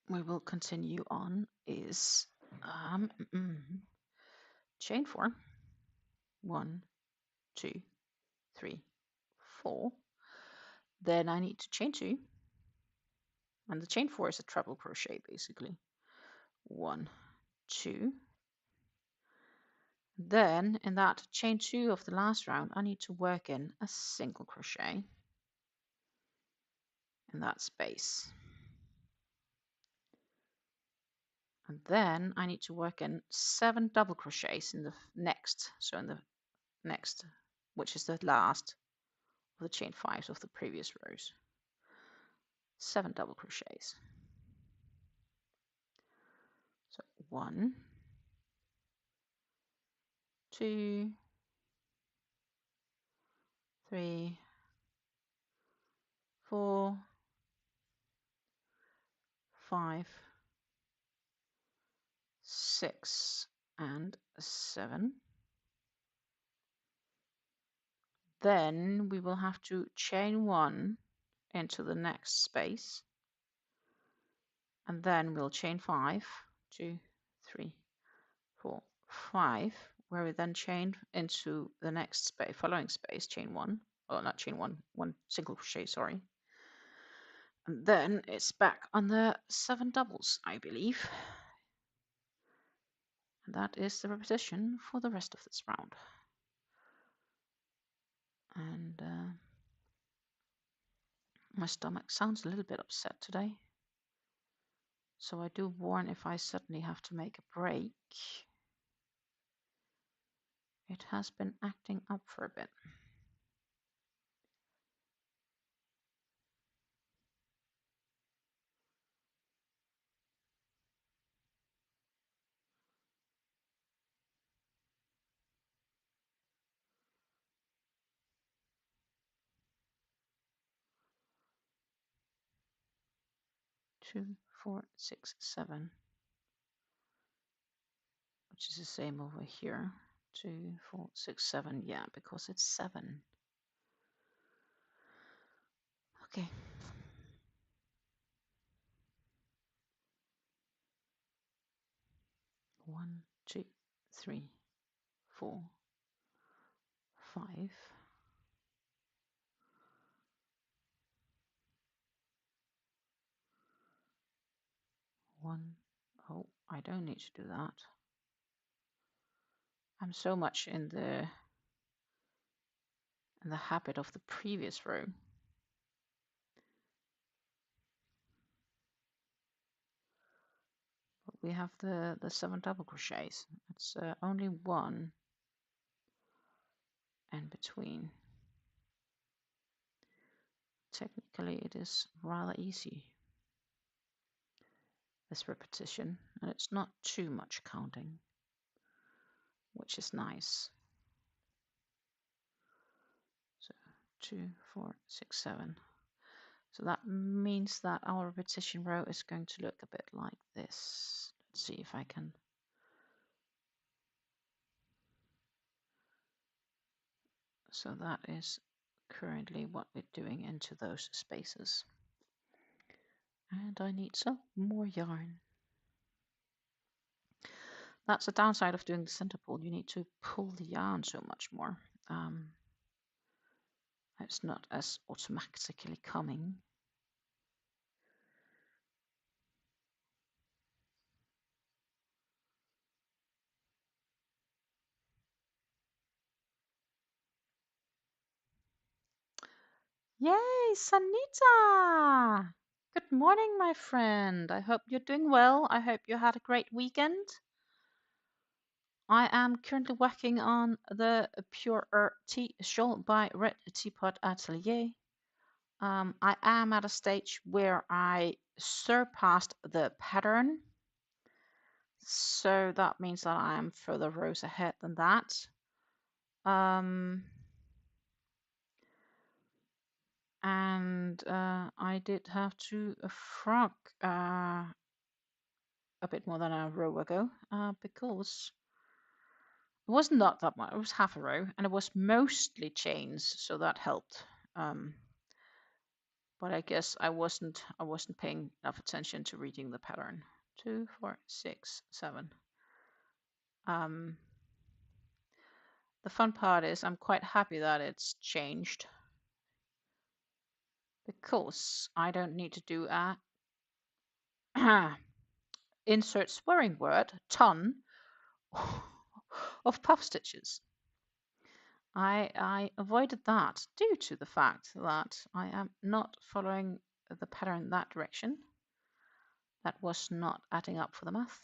we will continue on is chain 4. 1, 2, 3, 4. Then I need to chain 2. And the chain 4 is a treble crochet basically. 1, 2. Then in that chain 2 of the last round, I need to work in a single crochet in that space. And then I need to work in 7 double crochets in the next, so in the next, which is the last of the chain 5s of the previous rows. 7 double crochets. So 1, 2, 3, 4, 5, 6, and 7. Then we will have to chain 1 into the next space, and then we'll chain 5, 2, 3, 4, 5, where we then chain into the next space, following space, chain 1, oh, not chain 1, 1 single crochet, sorry. And then it's back on the 7 doubles, I believe. And that is the repetition for the rest of this round. And my stomach sounds a little bit upset today. So I do warn if I suddenly have to make a break. It has been acting up for a bit. Two, 4, 6, 7, which is the same over here. 2, 4, 6, 7. Yeah, because it's 7. Okay. One, 2, 3, 4, 5. 1. Oh, I don't need to do that. I'm so much in the habit of the previous row. But we have the 7 double crochets. It's only 1 in between. Technically, it is rather easy, this repetition, and it's not too much counting, which is nice. So 2, 4, 6, 7. So that means that our repetition row is going to look a bit like this. Let's see if I can. So that is currently what we're doing into those spaces. And I need some more yarn. That's the downside of doing the center pull. You need to pull the yarn so much more. It's not as automatically coming. Yay, Sanita! Good morning, my friend. I hope you're doing well. I hope you had a great weekend. I am currently working on the PuErhTea shawl by Red Teapot Atelier. I am at a stage where I surpassed the pattern. So that means that I am further rows ahead than that. And I did have to frog a bit more than a row ago because it was not that much. It was half a row, and it was mostly chains, so that helped. But I guess I wasn't paying enough attention to reading the pattern. 2, 4, 6, 7. The fun part is I'm quite happy that it's changed, because I don't need to do a insert swearing word ton of puff stitches. I avoided that due to the fact that I am not following the pattern that direction. That was not adding up for the math.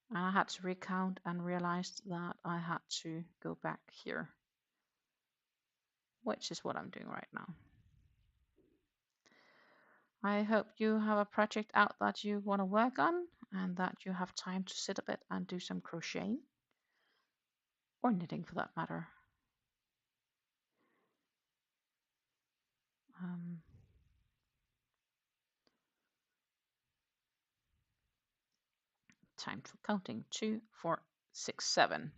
And I had to recount and realized that I had to go back here, which is what I'm doing right now. I hope you have a project out that you want to work on and that you have time to sit a bit and do some crocheting or knitting for that matter. Time for counting 2, 4, 6, 7.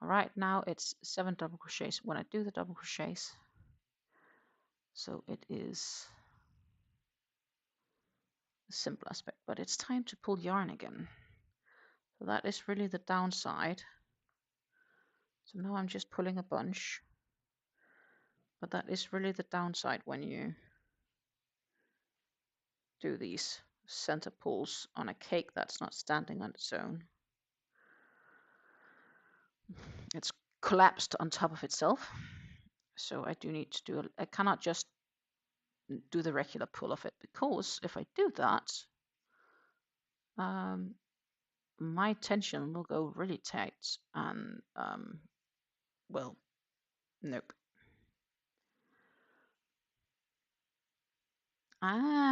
Right now it's 7 double crochets when I do the double crochets, so it is the simple aspect, but it's time to pull yarn again. So that is really the downside. So now I'm just pulling a bunch, but that is really the downside when you do these center pulls on a cake that's not standing on its own. It's collapsed on top of itself. So I do need to do, I cannot just do the regular pull of it, because if I do that, my tension will go really tight and, well, nope.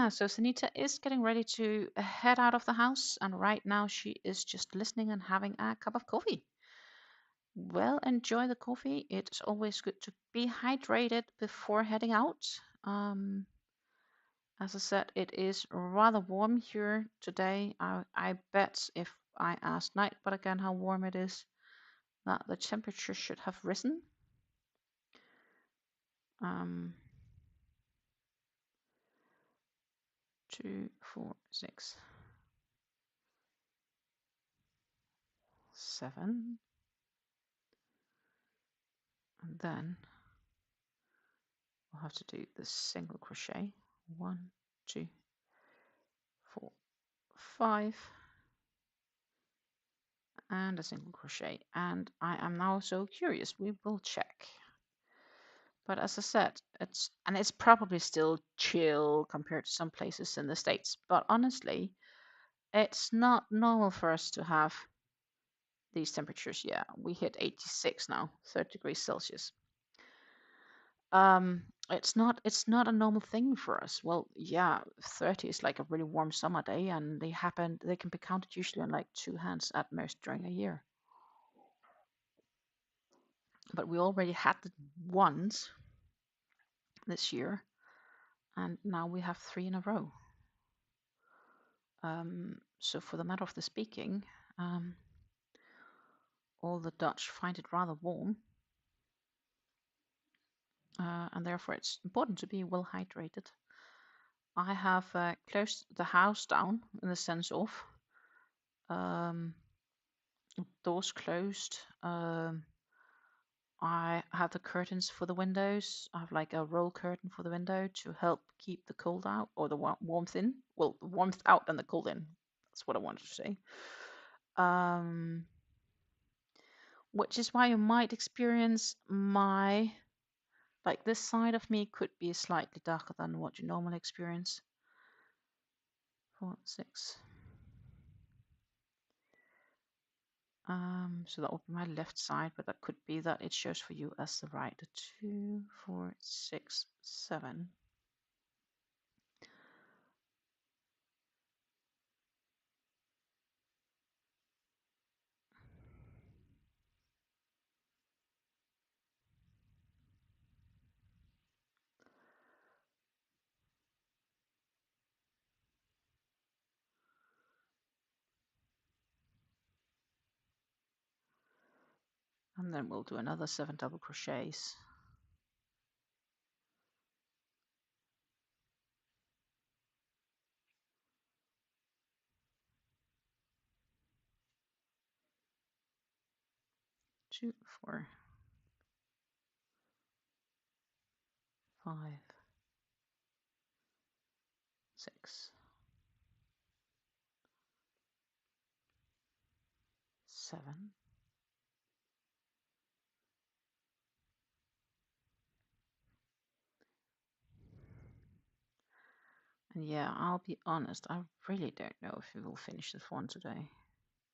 So Sanita is getting ready to head out of the house, and right now she is just listening and having a cup of coffee. Well, enjoy the coffee. It's always good to be hydrated before heading out. As I said, it is rather warm here today. I bet if I asked Nightbot again how warm it is, that the temperature should have risen. 2, 4, 6, 7, and then we'll have to do the single crochet. 1, 2, 4, 5, and a single crochet. And I am now so curious. We will check. But as I said, it's probably still chill compared to some places in the States. But honestly, it's not normal for us to have these temperatures. Yeah, we hit 86 now, 30 degrees Celsius. It's not a normal thing for us. Well, yeah, 30 is like a really warm summer day, and they can be counted usually on like 2 hands at most during a year. But we already had the ones this year, and now we have 3 in a row. So for the matter of the speaking, all the Dutch find it rather warm, and therefore it's important to be well hydrated. I have closed the house down in the sense of doors closed. I have the curtains for the windows. I have like a roll curtain for the window to help keep the cold out, or the warmth in. Well, the warmth out and the cold in. That's what I wanted to say. Which is why you might experience like this side of me could be slightly darker than what you normally experience. 4, 6. So that would be my left side, but that could be that it shows for you as the right. 2, 4, 6, 7. And then we'll do another 7 double crochets. Two, 4, 5, 6, 7. And yeah, I'll be honest, I really don't know if we will finish this one today.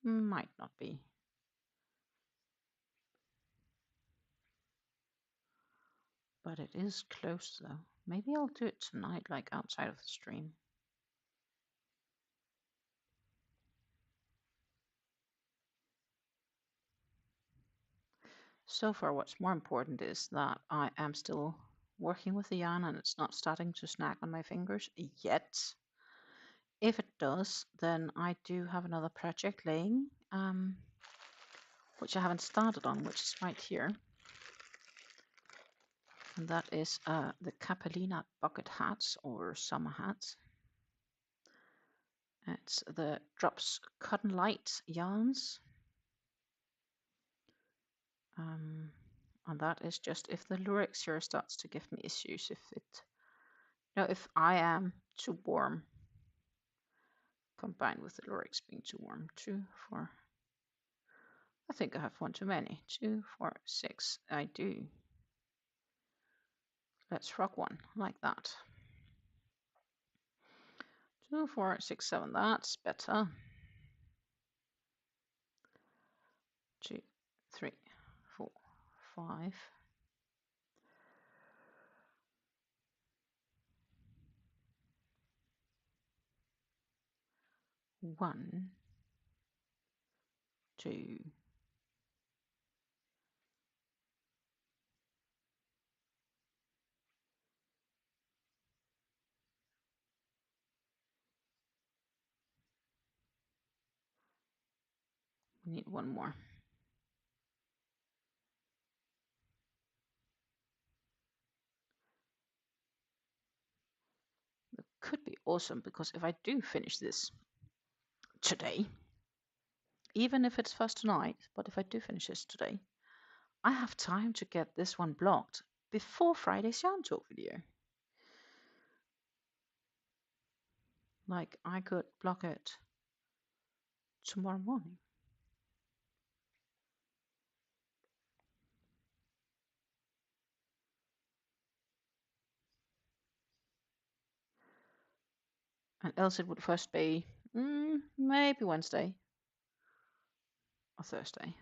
Might not be. But it is close though. Maybe I'll do it tonight, like outside of the stream. So far, what's more important is that I am still working with the yarn and it's not starting to snag on my fingers yet. If it does, then I do have another project laying, which I haven't started on, which is right here. And that is the Capellina bucket hats or summer hats. It's the Drops Cotton Light yarns. And that is just if the Lurex here starts to give me issues, if I am too warm, combined with the Lurex being too warm. 2, 4. I think I have one too many. 2, 4, 6. I do. Let's rock one like that. 2, 4, 6, 7. That's better. 2, 3, 4, 5. 1, 2. We need one more. It could be awesome because if I do finish this today, even if it's first tonight, but if I do finish this today, I have time to get this one blocked before Friday's Yarn Talk video. Like, I could block it tomorrow morning. And else it would first be maybe Wednesday or Thursday.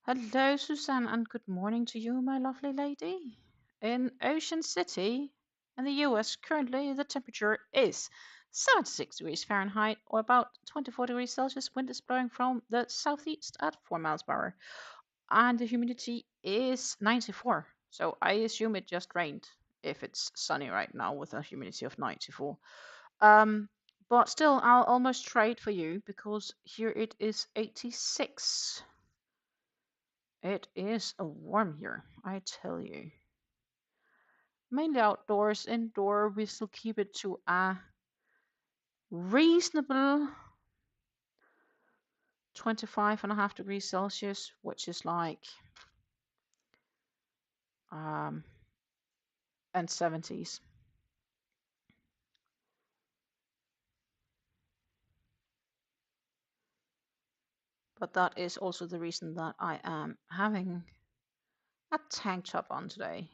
Hello, Suzanne, and good morning to you, my lovely lady. In Ocean City, in the US, currently the temperature is 76 degrees Fahrenheit or about 24 degrees Celsius. Wind is blowing from the southeast at 4 miles per hour. And the humidity is 94. So I assume it just rained if it's sunny right now with a humidity of 94. But still, I'll almost trade for you because here it is 86. It is a warm here, I tell you. Mainly outdoors. Indoor, we still keep it to a reasonable 25.5 degrees Celsius, which is like and 70s. But that is also the reason that I am having a tank top on today.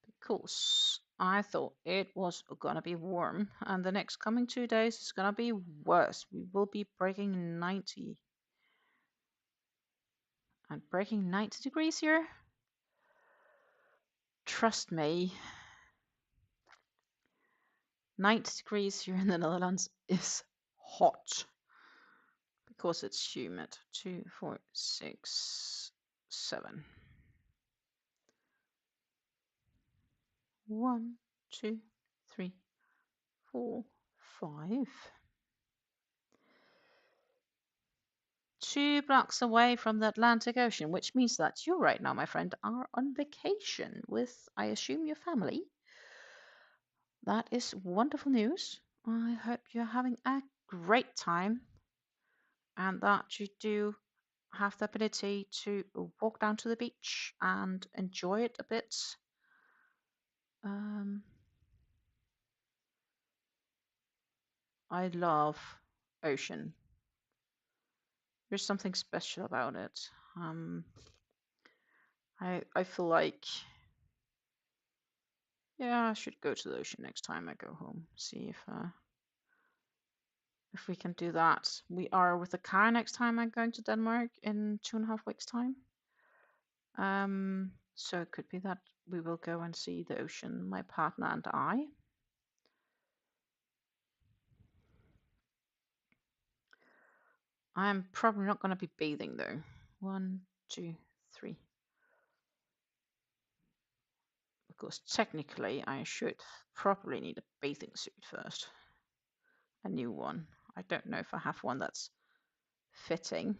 Because I thought it was gonna be warm, and the next coming 2 days is gonna be worse. We will be breaking 90. And breaking 90 degrees here? Trust me, 90 degrees here in the Netherlands is hot. Because it's humid. 2, 4, 6, 7. 1, 2, 3, 4, 5. 2 blocks away from the Atlantic Ocean, which means that you right now, my friend, are on vacation with, I assume, your family. That is wonderful news. I hope you're having a great time and that you do have the ability to walk down to the beach and enjoy it a bit. I love ocean. There's something special about it. I feel like Yeah, I should go to the ocean next time I go home. See if we can do that. We are with the car next time I'm going to Denmark in 2.5 weeks' time. So it could be that we will go and see the ocean, my partner and I. I'm probably not going to be bathing though. 1, 2, 3. Because technically I should probably need a bathing suit first. A new one. I don't know if I have one that's fitting.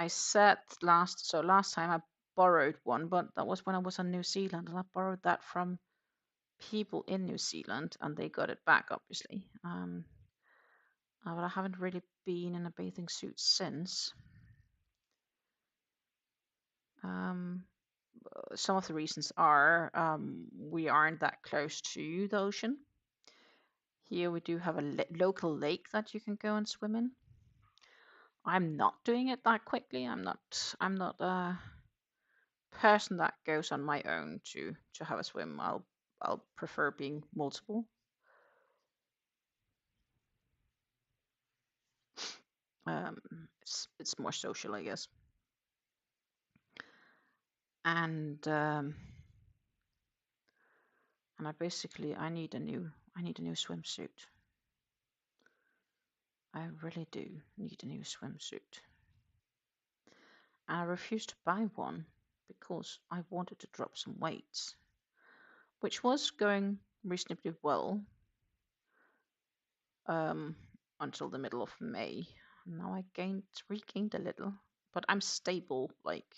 I said last time I borrowed one, but that was when I was in New Zealand, and I borrowed that from people in New Zealand, and they got it back, obviously. But I haven't really been in a bathing suit since. Some of the reasons are we aren't that close to the ocean. Here we do have a local lake that you can go and swim in. I'm not doing it that quickly. I'm not a person that goes on my own to have a swim. I'll prefer being multiple. It's more social, I guess. And I need a new swimsuit. I really do need a new swimsuit. And I refused to buy one because I wanted to drop some weight, which was going reasonably well until the middle of May. Now I regained a little, but I'm stable, like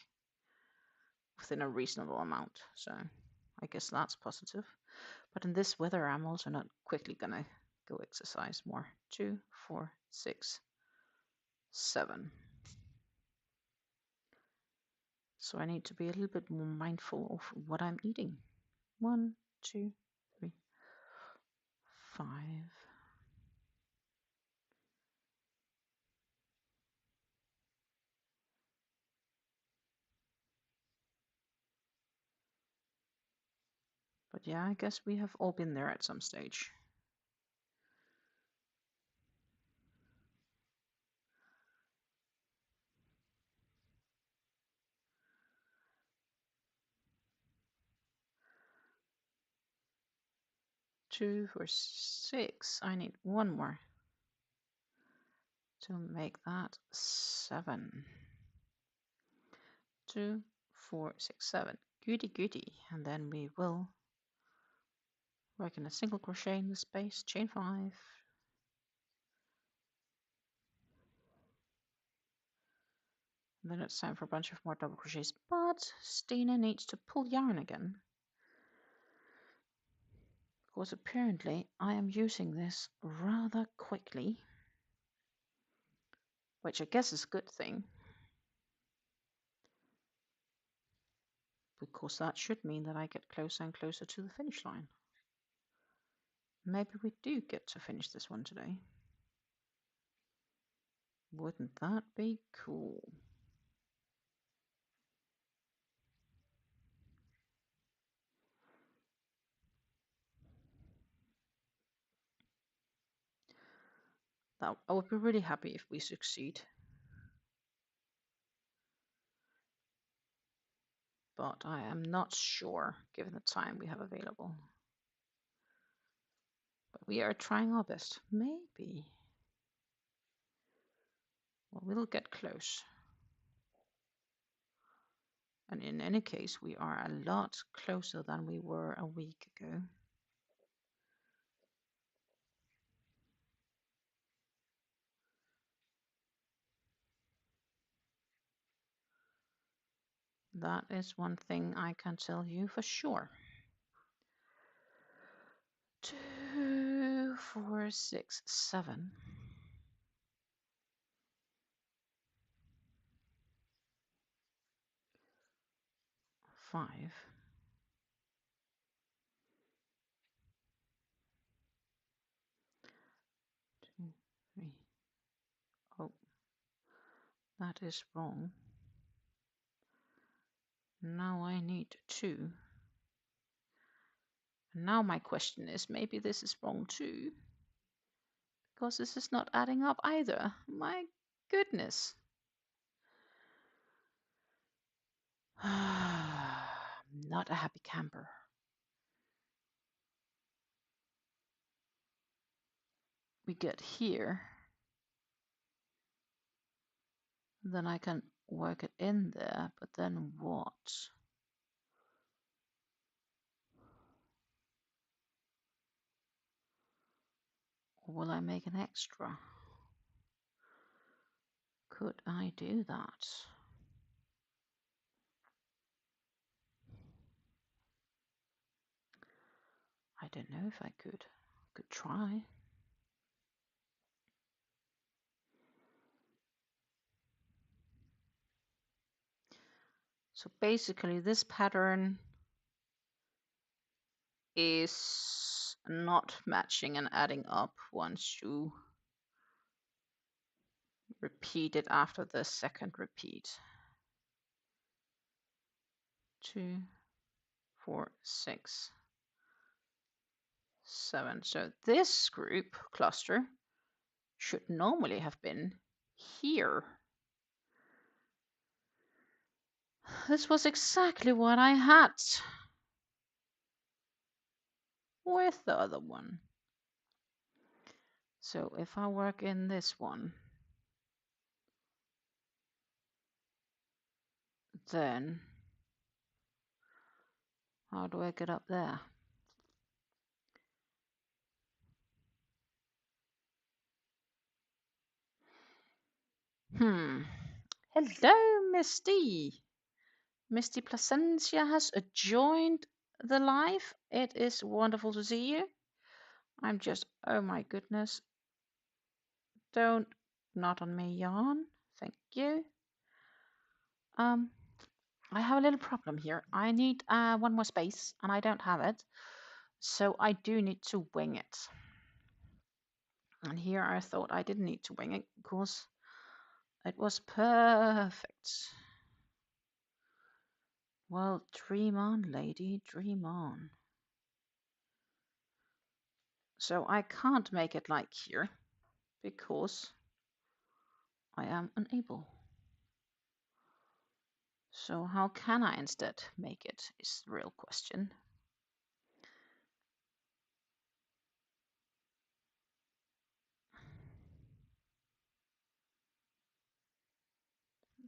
within a reasonable amount. So I guess that's positive. But in this weather, I'm also not quickly gonna go exercise more. 2, 4, 6, 7. So I need to be a little bit more mindful of what I'm eating. 1, 2, 3, 5. But yeah, I guess we have all been there at some stage. Two for 6. I need one more to make that 7. 2, 4, 6, 7. Goody goody. And then we will work in a single crochet in the space, chain 5. And then it's time for a bunch of more double crochets, but Stina needs to pull yarn again. Because apparently I am using this rather quickly, which I guess is a good thing, because that should mean that I get closer and closer to the finish line. Maybe we do get to finish this one today. Wouldn't that be cool? I would be really happy if we succeed. But I am not sure given the time we have available. But we are trying our best. Maybe. Well, we'll get close. And in any case, we are a lot closer than we were a week ago. That is one thing I can tell you for sure. 2, 4, 6, 7. 5. 2, 3. Oh, that is wrong. Now I need 2. And now my question is, maybe this is wrong too, because this is not adding up either. My goodness. Not a happy camper. We get here. Then I can work it in there, but then what? Or will I make an extra? Could I do that? I don't know if I could. Could try. So basically this pattern is not matching and adding up once you repeat it after the second repeat. 2, 4, 6, 7. So this group cluster should normally have been here. This was exactly what I had with the other one. So if I work in this one, then how do I get up there? Hello, Misty. Misty Placencia has joined the live. It is wonderful to see you. I'm just, oh my goodness. Don't, not on me, yarn. Thank you. I have a little problem here. I need one more space and I don't have it. So I do need to wing it. And here I thought I didn't need to wing it because it was perfect. Well, dream on, lady, dream on. So I can't make it like here because I am unable. So how can I instead make it is the real question.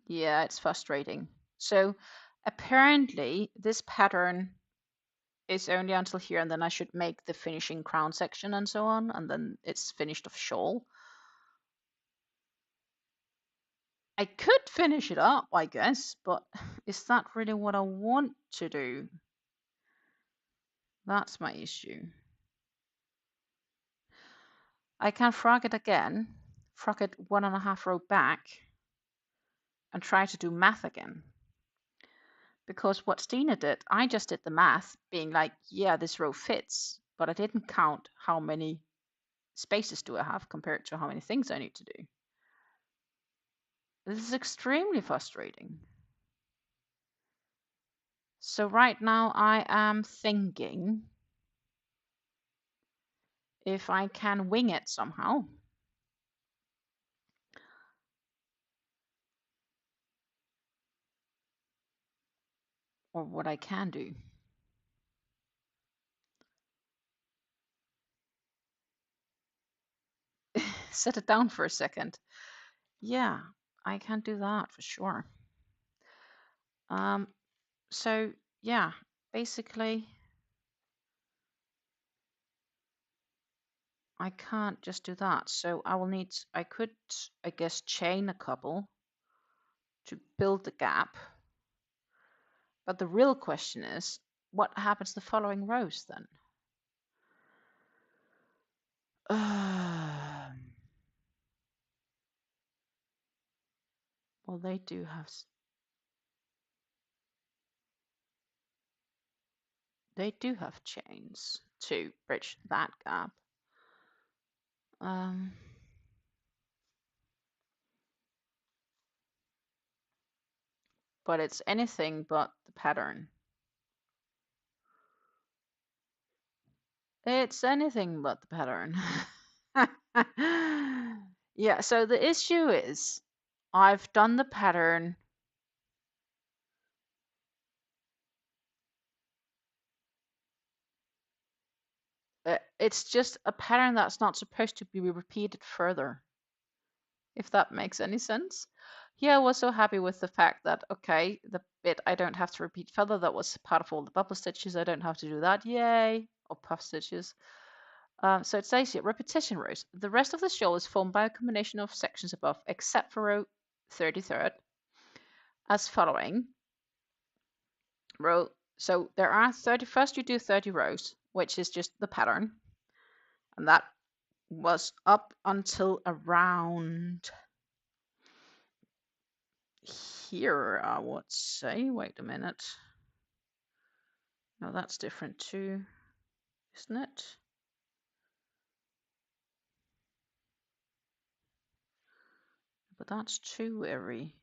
Yeah, it's frustrating. So apparently this pattern is only until here, and then I should make the finishing crown section and so on, and then it's finished of shawl. I could finish it up, I guess, but is that really what I want to do? That's my issue. I can frog it again, frog it 1.5 row back, and try to do math again. Because what Stina did, I just did the math, being like, yeah, this row fits, but I didn't count how many spaces do I have compared to how many things I need to do. This is extremely frustrating. So right now I am thinking if I can wing it somehow. Or what I can do. Set it down for a second. Yeah, I can do that for sure. So yeah, basically I can't just do that. So I will need, I could, I guess, chain a couple to build the gap. But the real question is, what happens the following rows then? Well, they do have chains to bridge that gap. but it's anything but the pattern. It's anything but the pattern. Yeah, so the issue is I've done the pattern. It's just a pattern that's not supposed to be repeated further, if that makes any sense. Yeah, I was so happy with the fact that, okay, the bit I don't have to repeat further, that was part of all the bubble stitches. I don't have to do that. Yay! Or puff stitches. So it says here, repetition rows. The rest of the shawl is formed by a combination of sections above, except for row 33rd, as following. So there are 30, first you do 30 rows, which is just the pattern. And that was up until around here, I would say. Wait a minute. No, that's different too, isn't it? But that's too airy.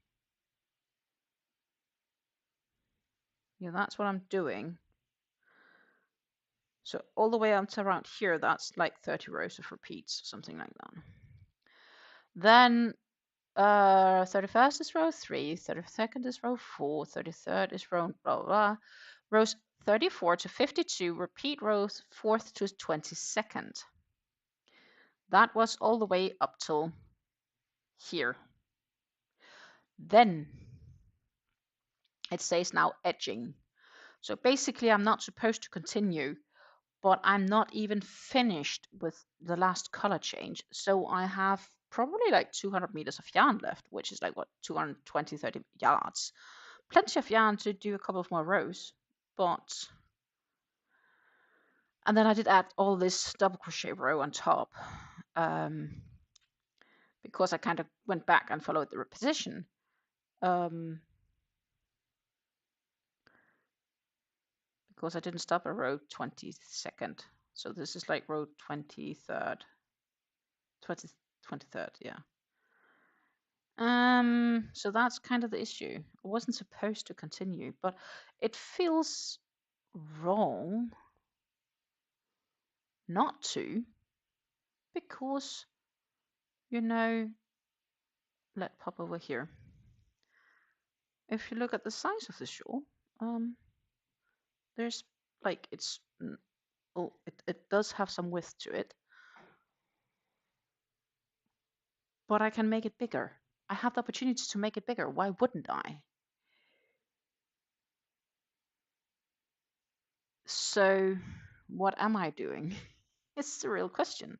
Yeah, that's what I'm doing. So all the way up to around here, that's like 30 rows of repeats, something like that. Then 31st is row 3, 32nd is row 4, 33rd is row blah, blah, blah. Rows 34 to 52 repeat rows 4th to 22nd. That was all the way up till here. Then it says now edging. So basically I'm not supposed to continue, but I'm not even finished with the last color change. So I have probably like 200 meters of yarn left, which is like what, 220, 30 yards. Plenty of yarn to do a couple of more rows, but, and then I did add all this double crochet row on top, because I kind of went back and followed the repetition. Because I didn't stop at row 22nd. So this is like row 23rd. 23rd, yeah. So that's kind of the issue. I wasn't supposed to continue, but it feels wrong not to, because, you know, let's pop over here. If you look at the size of the shawl, there's like, it's, oh, it does have some width to it, but I can make it bigger. I have the opportunity to make it bigger. Why wouldn't I? So what am I doing? It's the real question.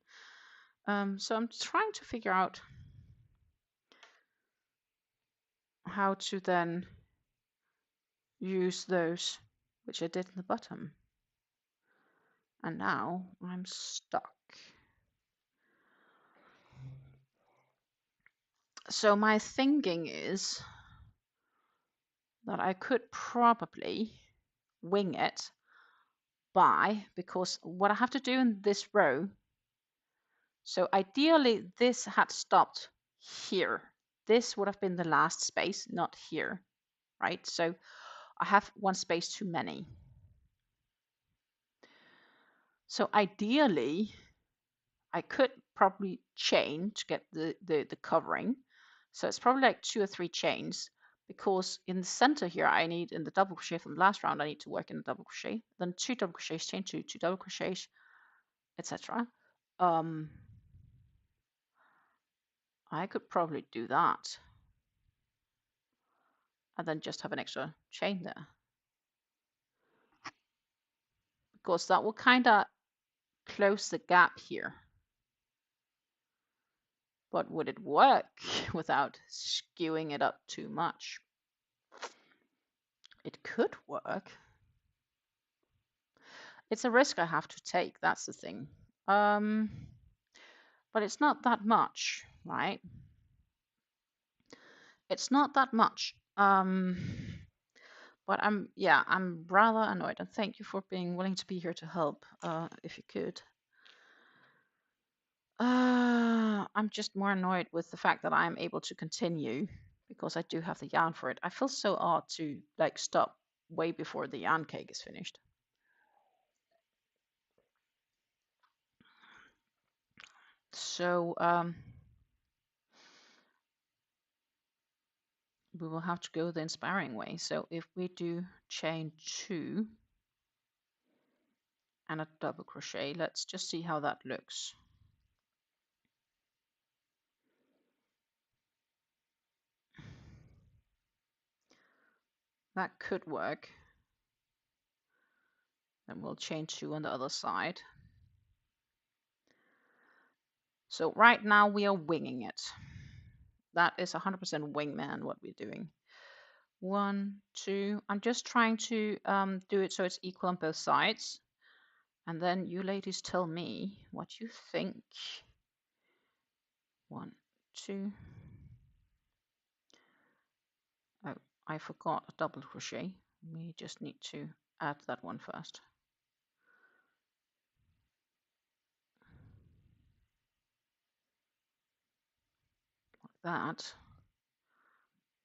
So I'm trying to figure out how to then use those, which I did in the bottom. And now I'm stuck. So my thinking is that I could probably wing it because what I have to do in this row, so ideally this had stopped here. This would have been the last space, not here, right? So I have one space too many. So ideally, I could probably chain to get the covering. So it's probably like 2 or 3 chains, because in the center here, I need, in the double crochet from the last round, I need to work in the double crochet, then 2 double crochets, chain 2, 2 double crochets, etc. I could probably do that, and then just have an extra chain there, because that will kind of close the gap here. But would it work without skewing it up too much? It could work. It's a risk I have to take, that's the thing. But it's not that much, right? It's not that much. But I'm rather annoyed, and thank you for being willing to be here to help, if you could. I'm just more annoyed with the fact that I'm able to continue, because I do have the yarn for it. I feel so odd to like stop way before the yarn cake is finished. So we will have to go the inspiring way. So if we do chain 2 and a double crochet, let's just see how that looks. That could work. Then we'll chain 2 on the other side. So right now we are winging it. That is 100% wingman what we're doing. 1, 2. I'm just trying to do it so it's equal on both sides. And then you ladies tell me what you think. 1, 2. Oh, I forgot a double crochet. We just need to add that one first. Like that.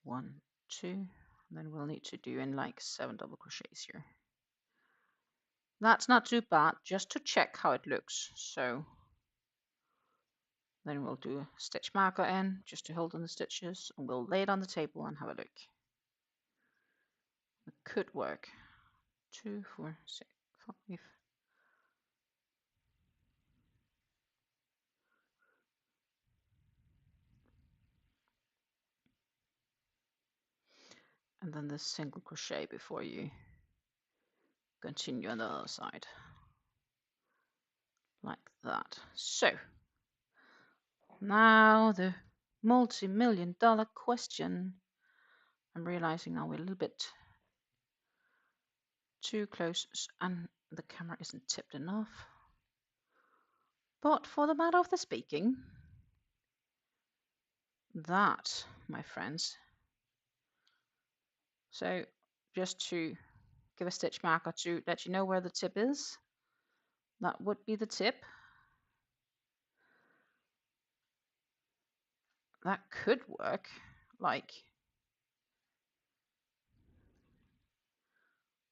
1, 2. And then we'll need to do in like 7 double crochets here. That's not too bad, just to check how it looks. So then we'll do a stitch marker in just to hold on the stitches, and we'll lay it on the table and have a look. It could work. 2, 4, 6, 5. And then the single crochet before you continue on the other side. Like that. So now the multi-million-dollar question. I'm realizing now we're a little bit too close and the camera isn't tipped enough. But for the matter of the speaking, that, my friends. So just to give a stitch marker to let you know where the tip is, that would be the tip. That could work, like,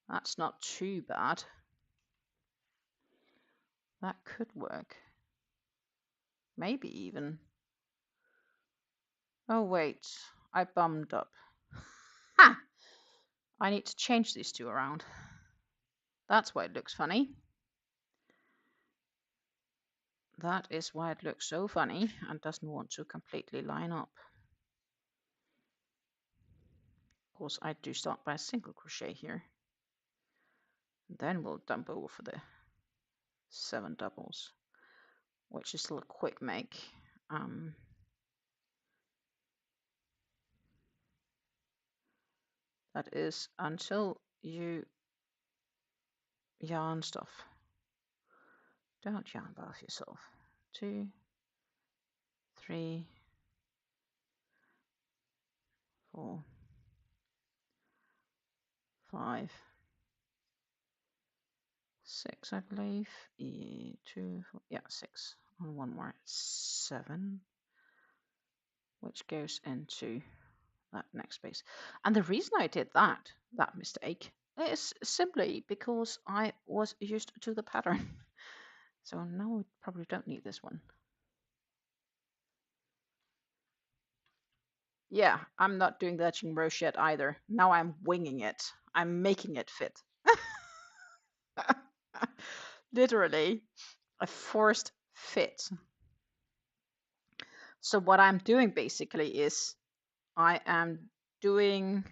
that's not too bad. That could work. Maybe even. Oh wait, I bummed up. Ha! I need to change these two around. That's why it looks funny. That is why it looks so funny and doesn't want to completely line up. Of course, I do start by a single crochet here. Then we'll dump over for the 7 doubles, which is still a quick make. That is until you yarn stuff. Don't yarn bath yourself. 2, 3, 4, 5, 6, I believe. 2, 4, yeah, 6. And one more, 7, which goes into that next space. And the reason I did that mistake is simply because I was used to the pattern. So now we probably don't need this one. Yeah, I'm not doing the etching roche yet either. Now I'm winging it. I'm making it fit. Literally a forced fit. So what I'm doing basically is I am doing,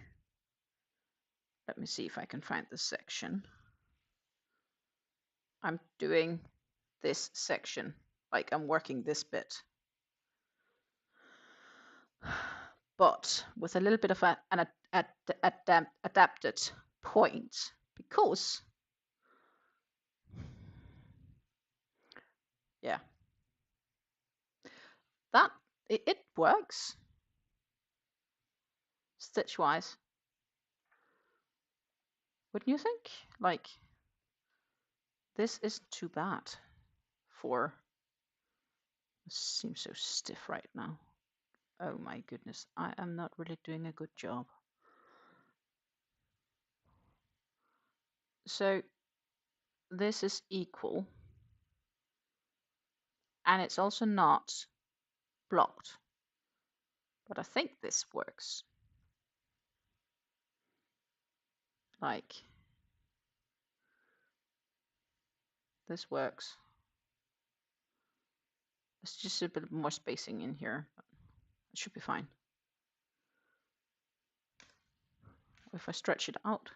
let me see if I can find this section. I'm doing this section, like I'm working this bit, but with a little bit of an adapted point, because yeah, that it works stitch wise, wouldn't you think? Like, this isn't too bad for, it seems so stiff right now. Oh my goodness, I am not really doing a good job. So this is equal, and it's also not blocked, but I think this works. Like, this works. It's just a bit more spacing in here. It should be fine. If I stretch it out,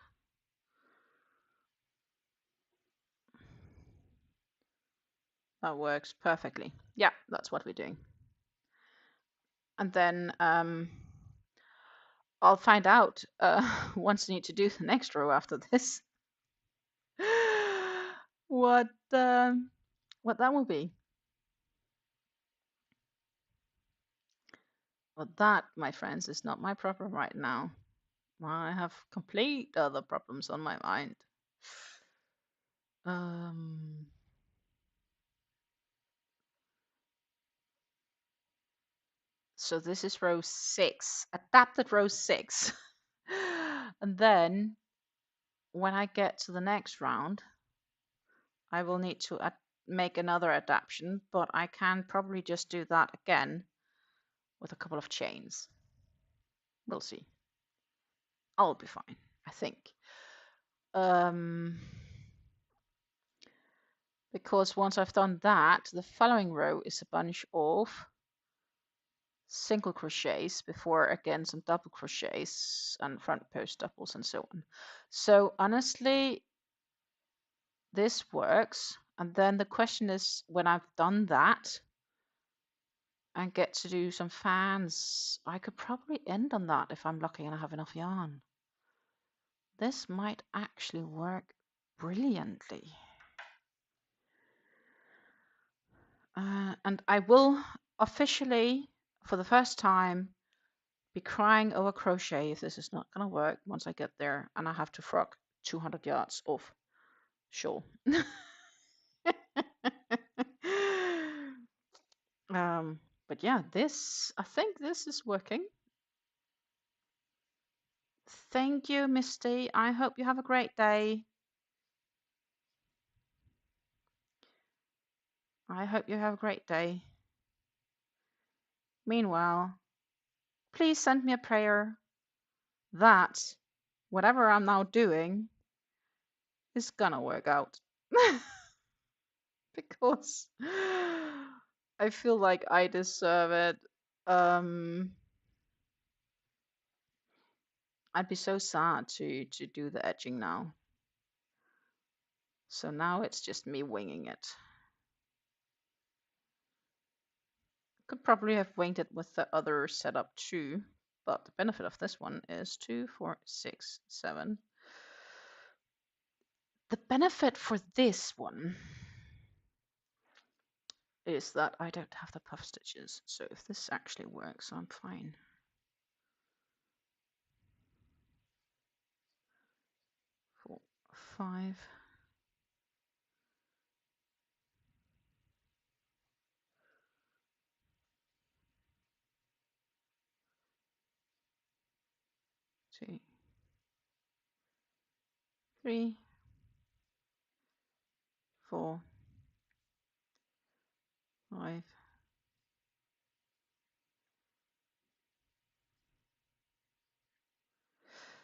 that works perfectly. Yeah, that's what we're doing. And then I'll find out once I need to do the next row after this what that will be. But that, my friends, is not my problem right now. I have complete other problems on my mind. So this is row 6, adapted row 6. And then when I get to the next round, I will need to make another adaptation, but I can probably just do that again with a couple of chains. We'll see. I'll be fine, I think. Because once I've done that, the following row is a bunch of single crochets before again some double crochets and front post doubles and so on. So honestly, this works. And then the question is, when I've done that and get to do some fans, I could probably end on that if I'm lucky and I have enough yarn. This might actually work brilliantly. And I will officially, for the first time, be crying over crochet if this is not going to work once I get there and I have to frog 200 yards of shawl. But yeah, I think this is working. Thank you, Misty. I hope you have a great day. I hope you have a great day. Meanwhile, please send me a prayer that whatever I'm now doing is gonna work out. Because I feel like I deserve it. I'd be so sad to do the edging now. So now it's just me winging it. Could probably have winged it with the other setup too, but the benefit of this one is 2, 4, 6, 7. The benefit for this one is that I don't have the puff stitches. So if this actually works, I'm fine. 4, 5. Two, 3, 4, 5.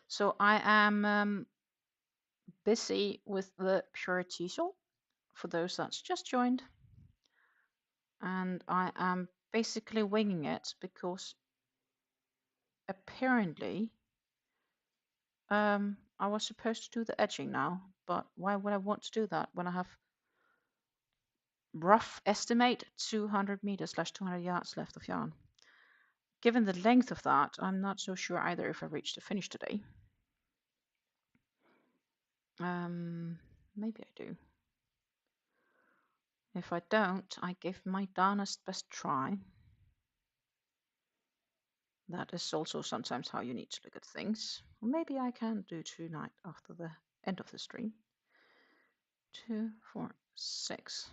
So I am busy with the PuErhTea shawl for those that's just joined, and I am basically winging it because apparently I was supposed to do the edging now, but why would I want to do that when I have rough estimate 200 meters / 200 yards left of yarn? Given the length of that, I'm not so sure either if I reach the finish today. Maybe I do. If I don't, I give my darnest best try. That is also sometimes how you need to look at things. Or maybe I can do tonight after the end of the stream. 2, 4, 6.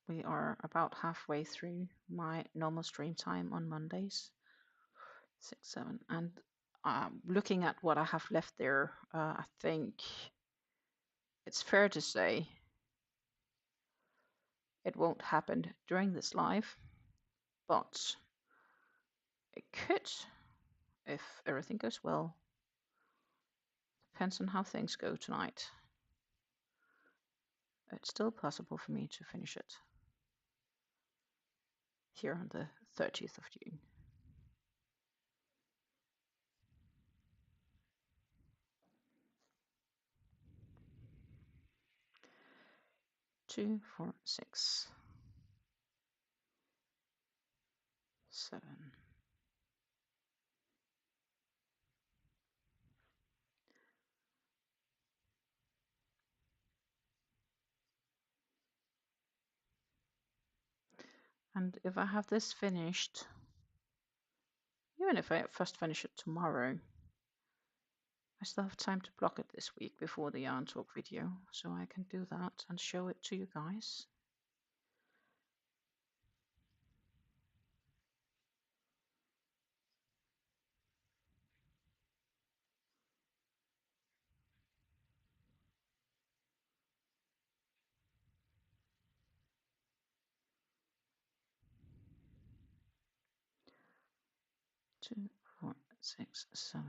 We are about halfway through my normal stream time on Mondays. 6, 7, and looking at what I have left there, I think it's fair to say it won't happen during this live, but it could if everything goes well. Depends on how things go tonight. It's still possible for me to finish it here on the 30th of June. Two, 4, 6, 7. And if I have this finished, even if I first finish it tomorrow, I still have time to block it this week before the yarn talk video, so I can do that and show it to you guys. Two, 4, 6, 7.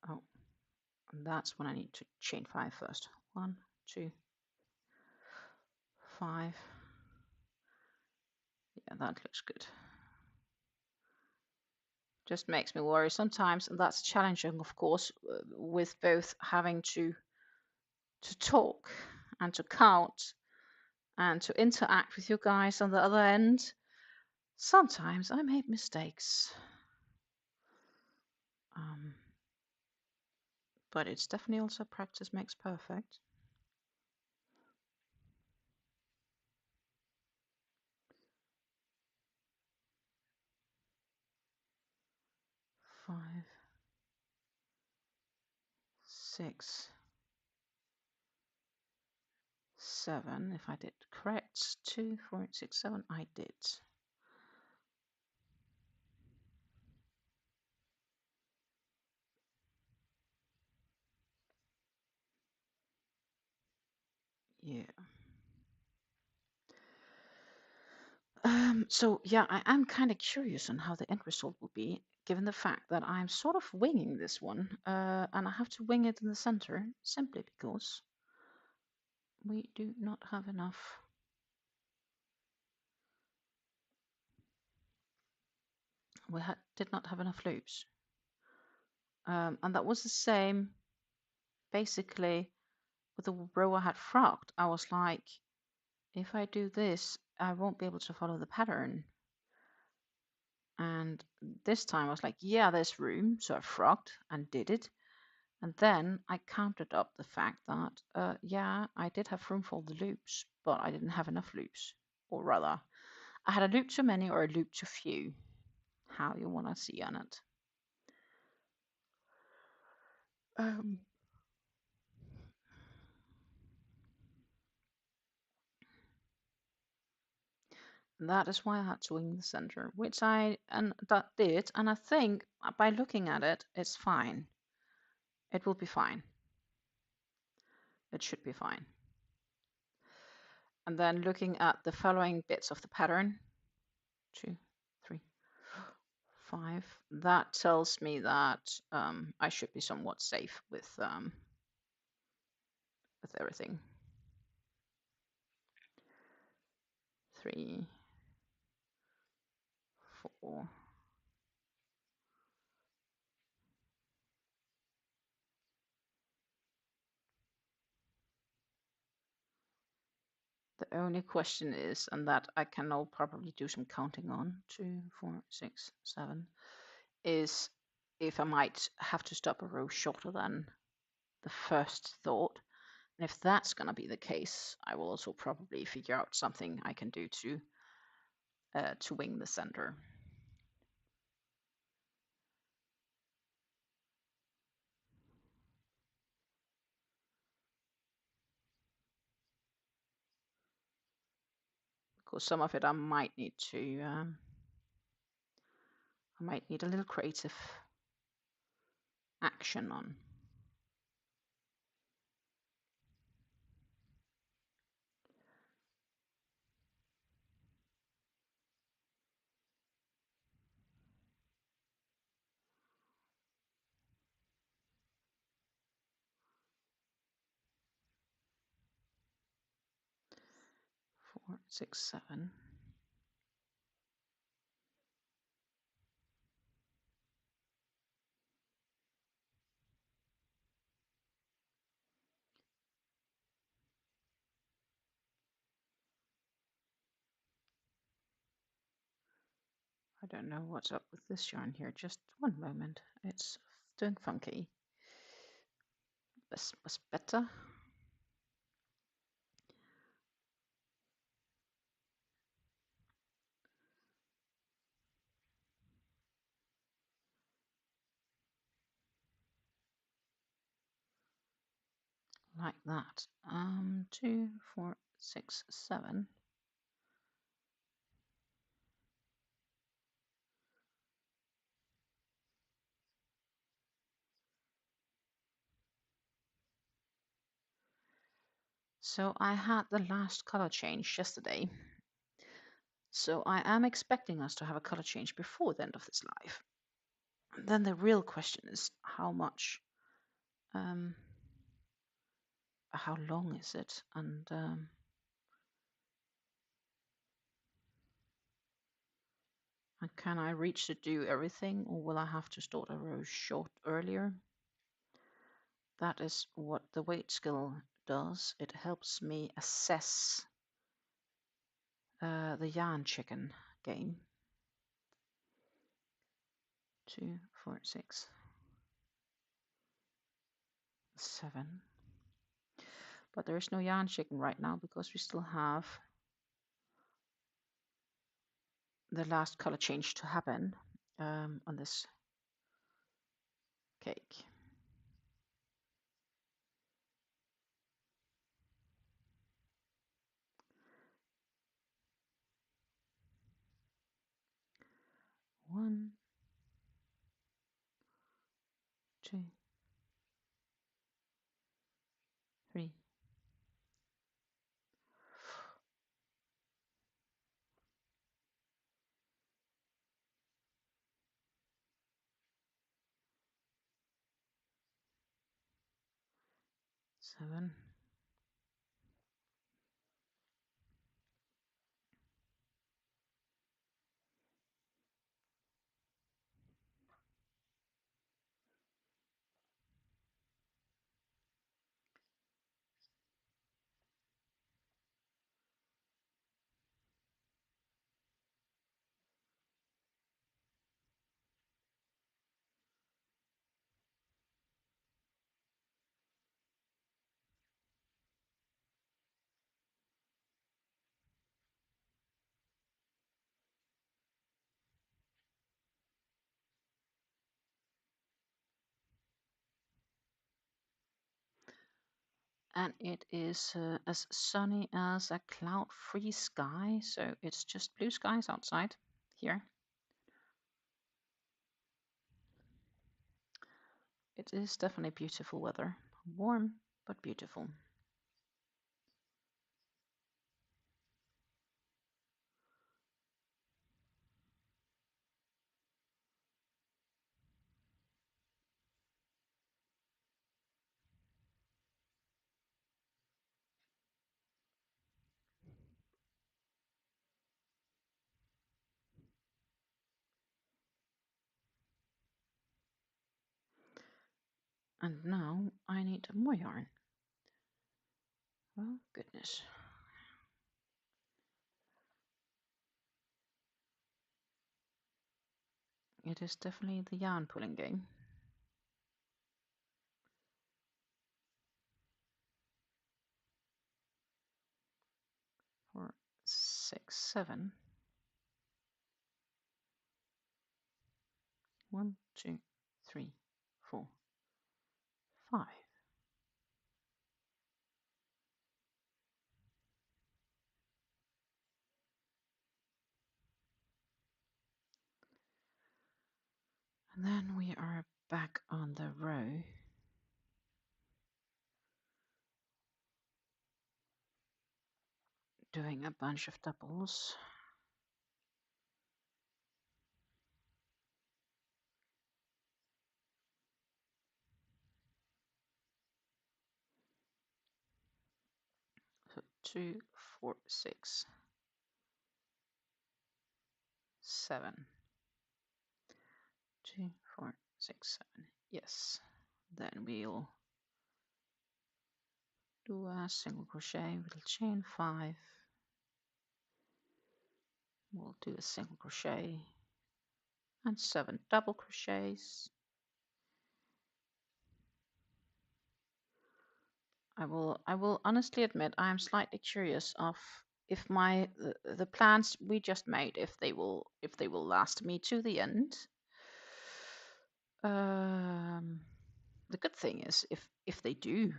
Oh, and that's when I need to chain 5 first. 1, 2, 5. Yeah, that looks good. Just makes me worry sometimes, and that's challenging, of course, with both having to talk and to count and to interact with you guys on the other end. Sometimes I make mistakes. But it's definitely also practice makes perfect. Five, 6, 7. If I did correct, 2, 4, 6, 7. I did. Yeah. So yeah, I am kind of curious on how the end result will be, given the fact that I'm sort of winging this one, and I have to wing it in the center simply because we do not have enough. We did not have enough loops, and that was the same, basically, with the row I had frogged. I was like, if I do this, I won't be able to follow the pattern. And this time I was like, yeah, there's room. So I frogged and did it. And then I counted up the fact that, yeah, I did have room for the loops, but I didn't have enough loops. Or rather, I had a loop too many or a loop too few. How you want to see on it. That is why I had to wing the center, which I did, and I think by looking at it, it's fine. It will be fine. It should be fine. And then looking at the following bits of the pattern, 2, 3, 5, that tells me that I should be somewhat safe with everything. 3, 4. The only question is, and that I can now probably do some counting on, 2, 4, 6, 7, is if I might have to stop a row shorter than the first thought. And if that's going to be the case, I will also probably figure out something I can do to wing the center. course, some of it I might need to, I might need a little creative action on. Four, six, seven. I don't know what's up with this yarn here. Just one moment. It's doing funky. This was better. Like that. 2, 4, 6, 7. So I had the last color change yesterday. So I am expecting us to have a color change before the end of this live. And then the real question is how much, how long is it? And can I reach to do everything, or will I have to start a row short earlier? That is what the weight skill does. It helps me assess the yarn chicken game. 2, 4, 6, 7. But there is no yarn chicken right now because we still have the last color change to happen on this cake. One, 2, 3, 7. And it is as sunny as a cloud-free sky, so it's just blue skies outside here. It is definitely beautiful weather. Warm, but beautiful. And now I need more yarn. Oh, goodness. It is definitely the yarn pulling game. 4, 6, 7. 1, 2, 3, 4, 5. Then we are back on the row. Doing a bunch of doubles. So 2, 4, 6, 7. 2, 4, 6, 7. Yes. Then we'll do a single crochet, little chain 5. We'll do a single crochet and 7 double crochets. I will honestly admit I am slightly curious of if the plans we just made, if they will last me to the end. The good thing is if they do,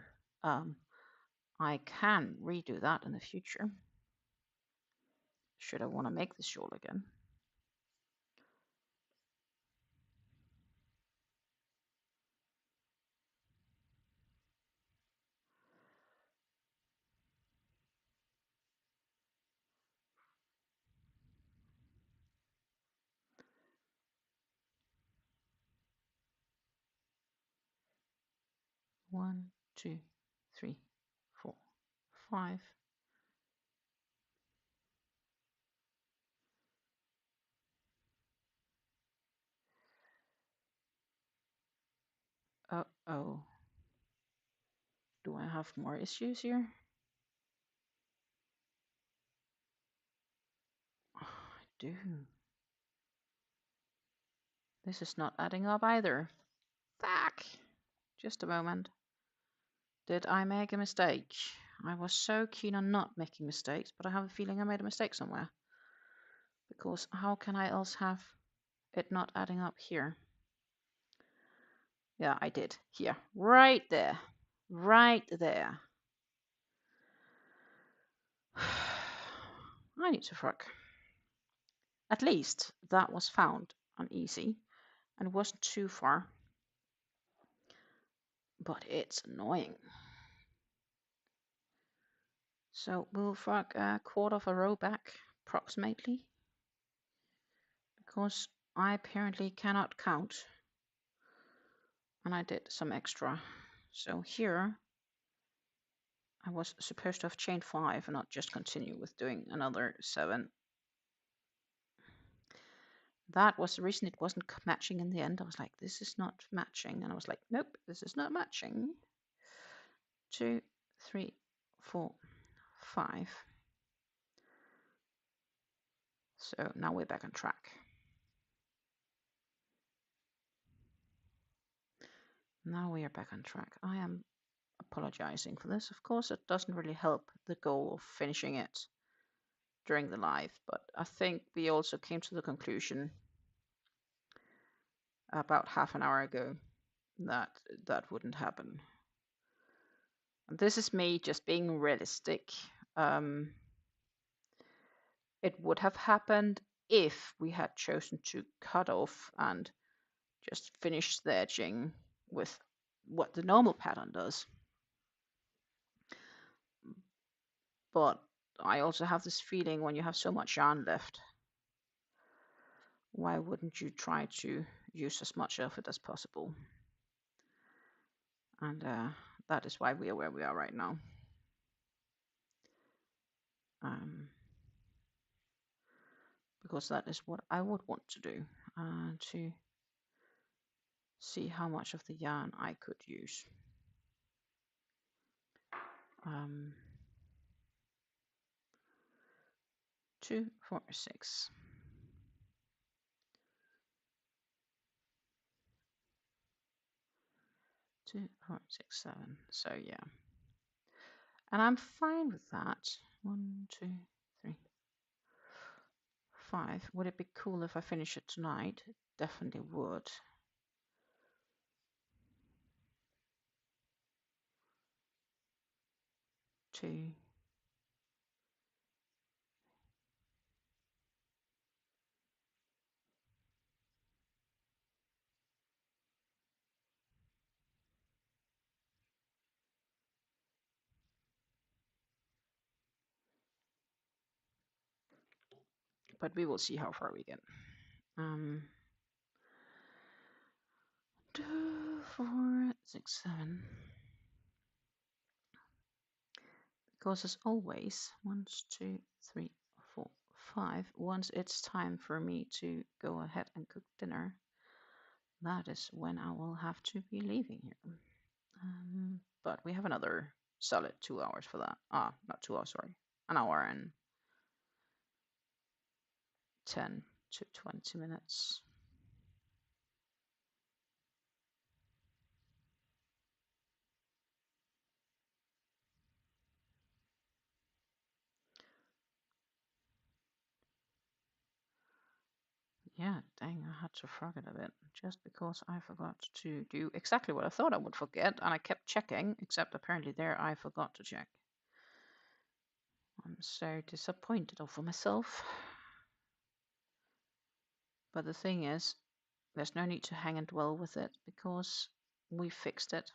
I can redo that in the future. Should I want to make this shawl again? One, 2, 3, 4, 5. Uh-oh. Do I have more issues here? Oh, I do. This is not adding up either. Fuck. Just a moment. Did I make a mistake? I was so keen on not making mistakes, but I have a feeling I made a mistake somewhere. Because how can I else have it not adding up here? Yeah, I did. Here. Right there. Right there. I need to frog. At least that was found on easy and wasn't too far. But it's annoying. So we'll frog a quarter of a row back, approximately. Because I apparently cannot count. And I did some extra. So here I was supposed to have chained 5 and not just continue with doing another 7. That was the reason it wasn't matching in the end. I was like, this is not matching. And I was like, nope, this is not matching. 2, 3, 4, 5. So now we're back on track. Now we are back on track. I am apologizing for this. Of course, it doesn't really help the goal of finishing it during the live, but I think we also came to the conclusion about half an hour ago that that wouldn't happen. And this is me just being realistic. It would have happened if we had chosen to cut off and just finish the edging with what the normal pattern does. But I also have this feeling when you have so much yarn left, why wouldn't you try to use as much of it as possible? And that is why we are where we are right now. Because that is what I would want to do, to see how much of the yarn I could use. 2, 4, 6. 2, 4, 6, 7. So yeah, and I'm fine with that. 1, 2, 3, 5. Would it be cool if I finish it tonight? It definitely would. Two. but we will see how far we get. 2, 4, 6, 7. Because as always, 1, 2, 3, 4, 5. Once it's time for me to go ahead and cook dinner, that is when I will have to be leaving here. But we have another solid 2 hours for that. Not 2 hours, sorry. An hour and 10 to 20 minutes. Yeah, dang, I had to forget a bit just because I forgot to do exactly what I thought I would forget, and I kept checking, except apparently there I forgot to check. I'm so disappointed over myself. But the thing is, there's no need to hang and dwell with it because we fixed it.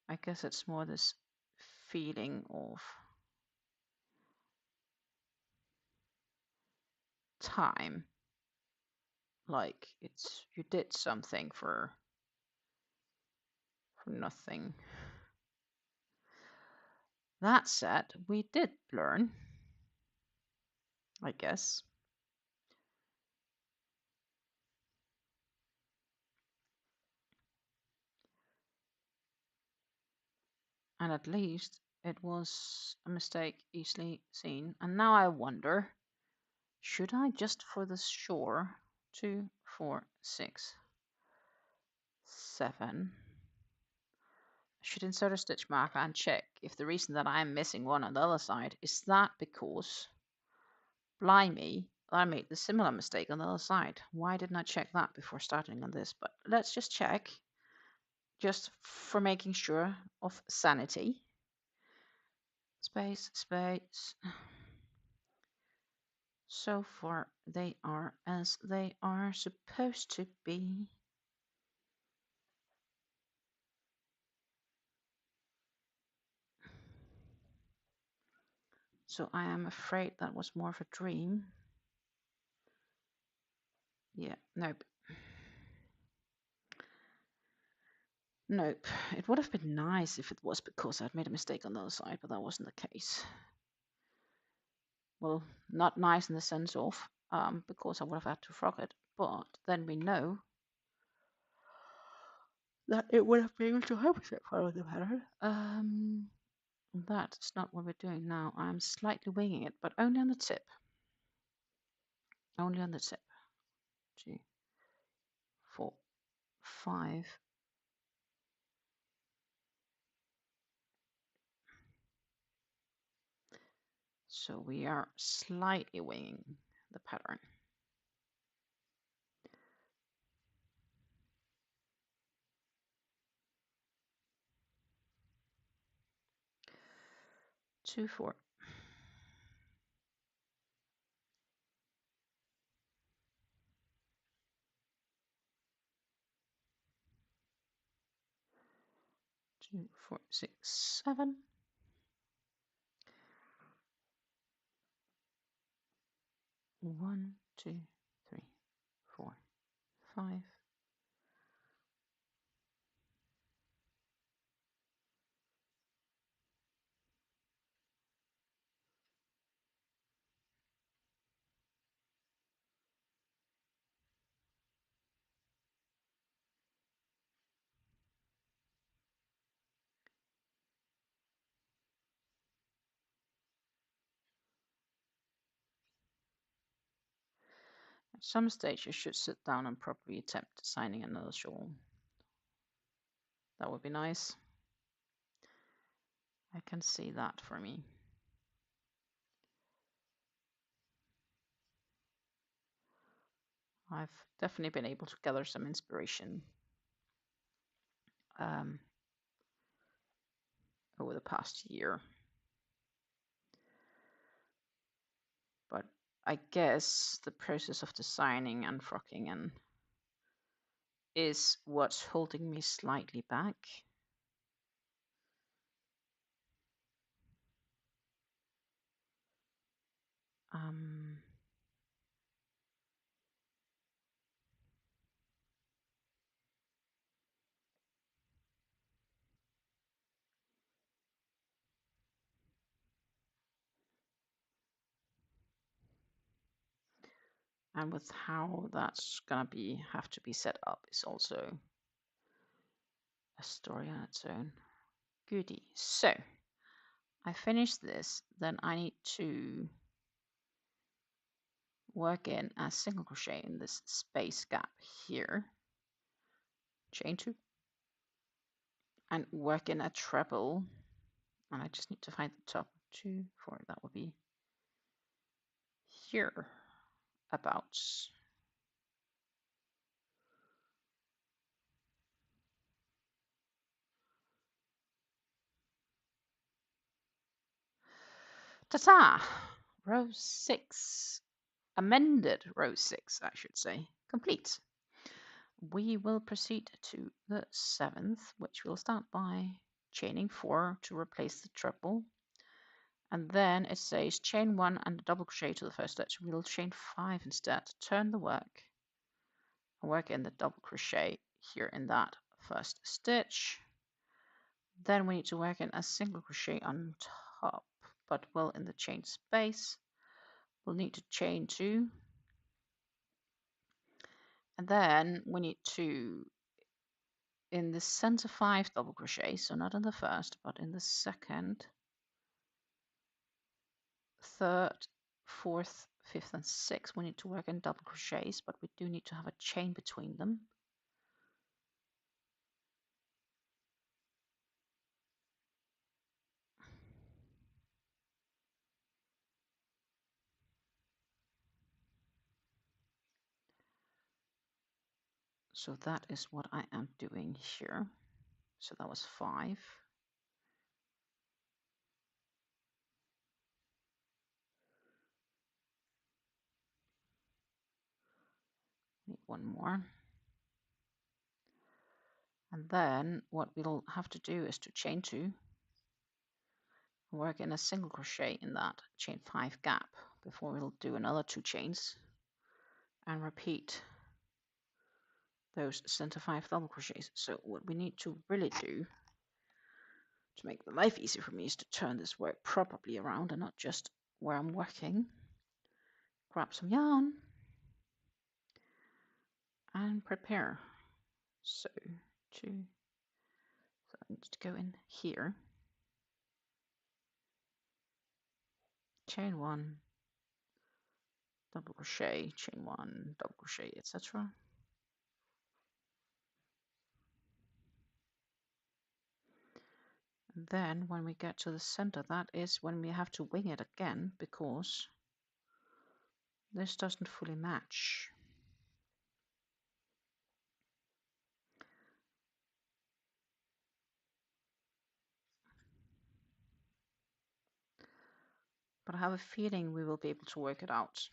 I guess it's more this feeling of time. Like it's you did something for nothing. That said, we did learn, I guess. And at least it was a mistake easily seen. And now I wonder, should I just for the sure 2, 4, 6, 7 should insert a stitch marker and check if the reason that I'm missing one on the other side is that because blimey, I made the similar mistake on the other side. Why didn't I check that before starting on this? But let's just check, just for making sure of sanity. Space, space. So far they are as they are supposed to be. So I am afraid that was more of a dream. Yeah, nope. Nope. It would have been nice if it was because I'd made a mistake on the other side, but that wasn't the case. Well, not nice in the sense of because I would have had to frog it, but then we know that it would have been able to help us follow the pattern. That's not what we're doing now. I'm slightly winging it, but only on the tip. Only on the tip. 2, 4, 5. So we are slightly winging the pattern. Two, 4. 2, 4, 6, 7. 1, 2, 3, 4, 5. At some stage, you should sit down and properly attempt designing another shawl. That would be nice. I can see that for me. I've definitely been able to gather some inspiration over the past year. But I guess the process of designing and frocking and is what's holding me slightly back. and with how that's gonna have to be set up is also a story on its own. Goody. So I finished this, then I need to work in a single crochet in this space gap here, chain 2, and work in a treble, and I just need to find the top 2 for it. That will be here about. Ta-ta! Row 6. Amended row 6, I should say. Complete. We will proceed to the 7th, which we'll start by chaining 4 to replace the treble. And then it says chain 1 and double crochet to the first stitch. We'll chain 5 instead. Turn the work and work in the double crochet here in that first stitch. Then we need to work in a single crochet on top, but well in the chain space. We'll need to chain 2. And then we need to, in the center 5 double crochet, so not in the first, but in the second, third, fourth, fifth, and sixth, we need to work in double crochets, but we do need to have a chain between them. So that is what I am doing here. So that was 5. Need one more. And then what we'll have to do is to chain 2, work in a single crochet in that chain 5 gap before we'll do another 2 chains and repeat those center 5 double crochets. So what we need to really do to make the life easy for me is to turn this work properly around and not just where I'm working. Grab some yarn and prepare. So I need to go in here, chain 1, double crochet, chain 1, double crochet, etc. And then when we get to the center, that is when we have to wing it again because this doesn't fully match. But I have a feeling we will be able to work it out.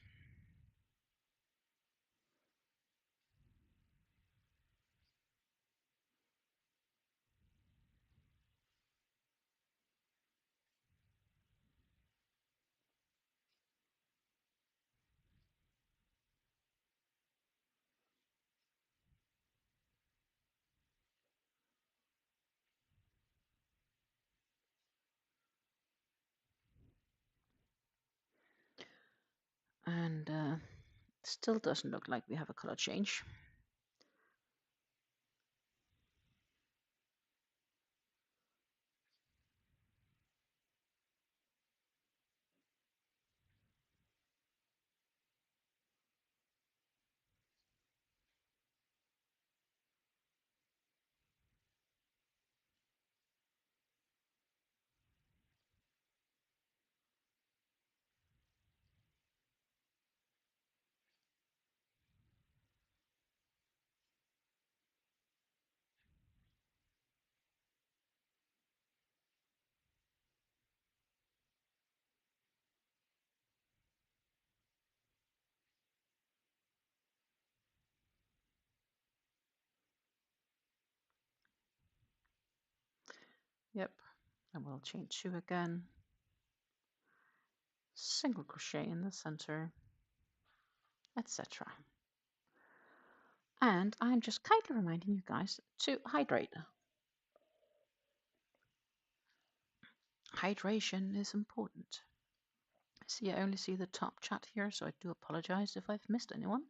And still doesn't look like we have a color change. Yep, and we'll chain 2 again. single crochet in the center, etc. And I'm just kindly reminding you guys to hydrate. Hydration is important. See, I only see the top chat here, so I do apologize if I've missed anyone.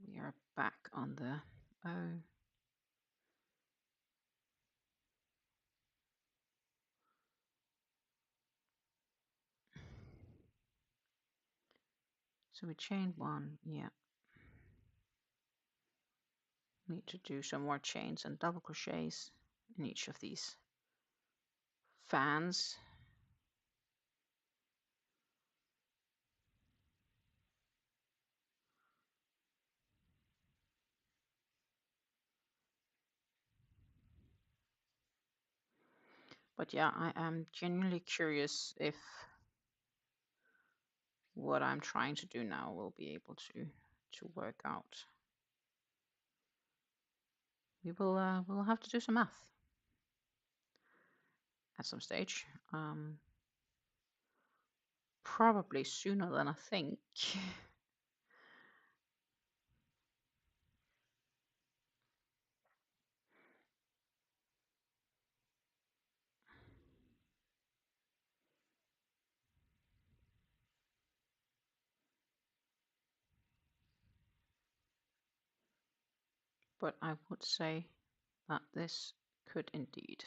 We are back on the so we chained one, yeah. Need to do some more chains and double crochets in each of these fans. But yeah, I am genuinely curious if what I'm trying to do now will be able to work out. We'll have to do some math at some stage. Probably sooner than I think. But I would say that this could indeed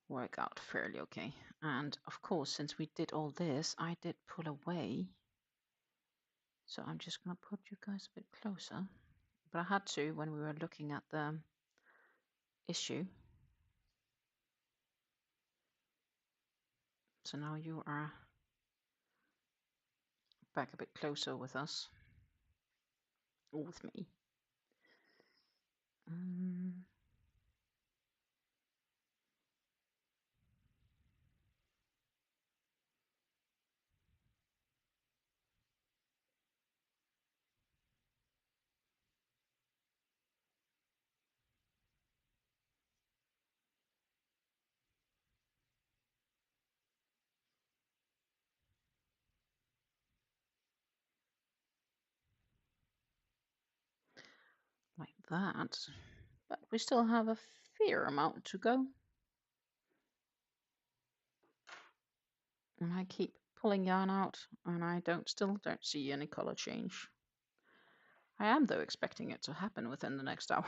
work out fairly okay. And of course, since we did all this, I did pull away. So I'm just going to put you guys a bit closer. But I had to when we were looking at the issue. So now you are back a bit closer with us, or with me. Like that. But we still have a fair amount to go. And I keep pulling yarn out, and I still don't see any color change. I am, though, expecting it to happen within the next hour.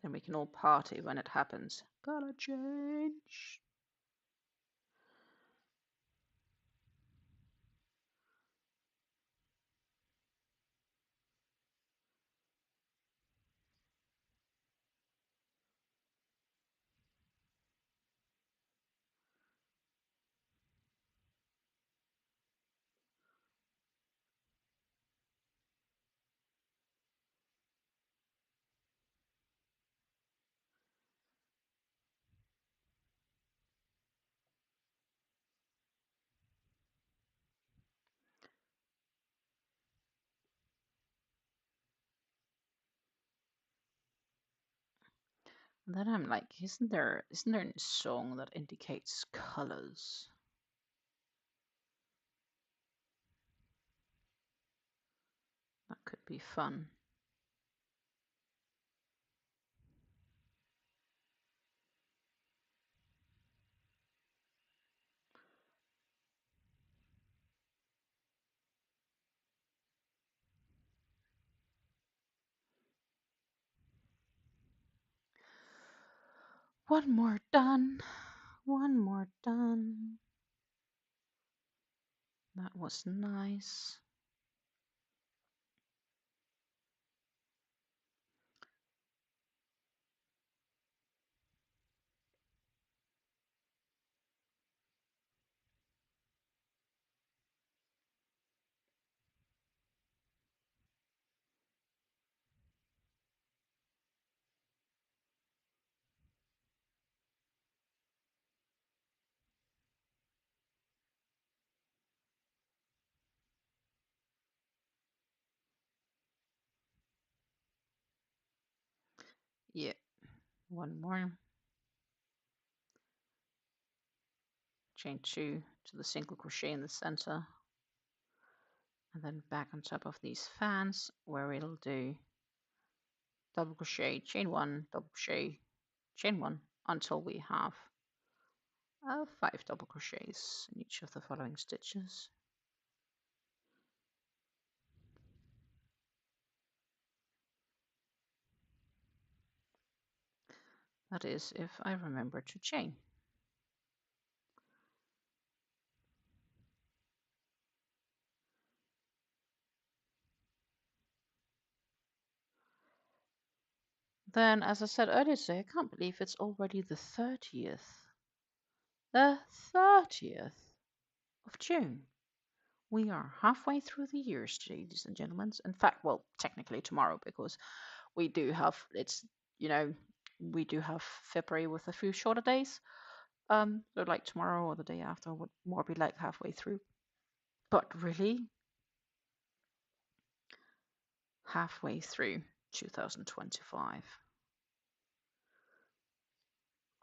Then we can all party when it happens. Color change. And then I'm like, isn't there a song that indicates colors? That could be fun. One more done. One more done. That was nice. Yeah, one more. Chain 2 to the single crochet in the center, and then back on top of these fans where it'll do double crochet, chain 1, double crochet, chain 1 until we have 5 double crochets in each of the following stitches. That is if I remember to chain. Then, as I said earlier today, I can't believe it's already the 30th. The 30th of June. We are halfway through the year, ladies and gentlemen. In fact, well, technically tomorrow, because we do have, we do have February with a few shorter days. So like tomorrow or the day after would more be like halfway through. But really, halfway through 2025.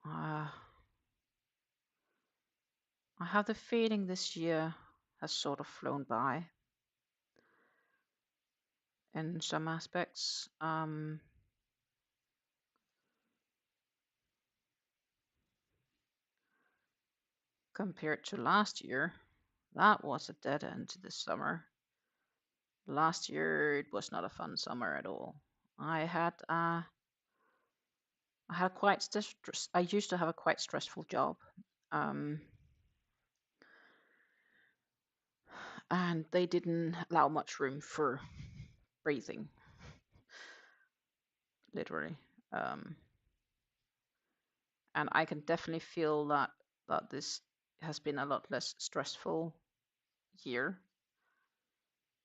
I have the feeling this year has sort of flown by in some aspects. Compared to last year, that was a dead end this summer. Last year it was not a fun summer at all. I had quite I used to have a quite stressful job, and they didn't allow much room for breathing, literally. And I can definitely feel that this has been a lot less stressful year,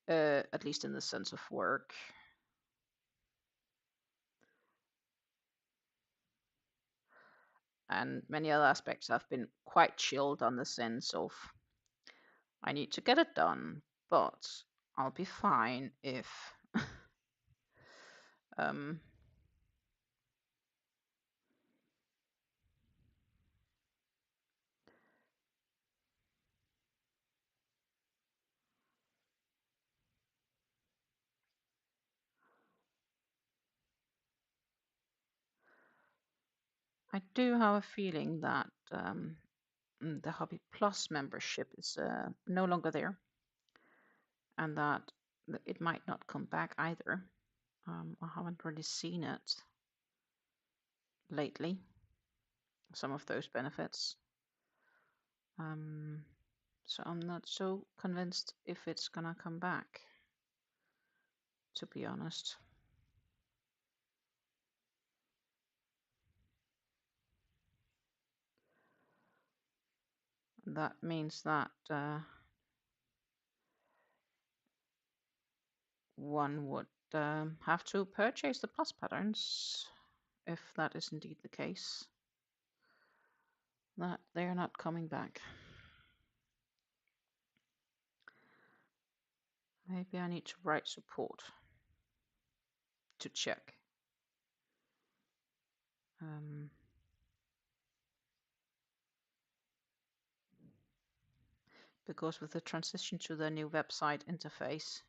at least in the sense of work. And many other aspects have been quite chilled on the sense of I need to get it done, but I'll be fine if I do have a feeling that the Hobby Plus membership is no longer there, and that it might not come back either. I haven't really seen it lately, some of those benefits. So I'm not so convinced if it's gonna come back, to be honest. That means that one would have to purchase the plus patterns if that is indeed the case, that they're not coming back. Maybe I need to write support to check. Because with the transition to the new website interface,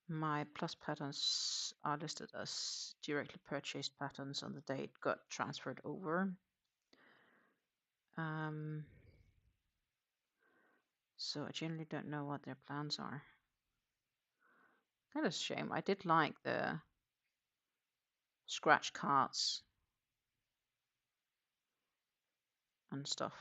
my plus patterns are listed as directly purchased patterns on the day it got transferred over. So I generally don't know what their plans are. Kind of a shame. I did like the scratch cards and stuff.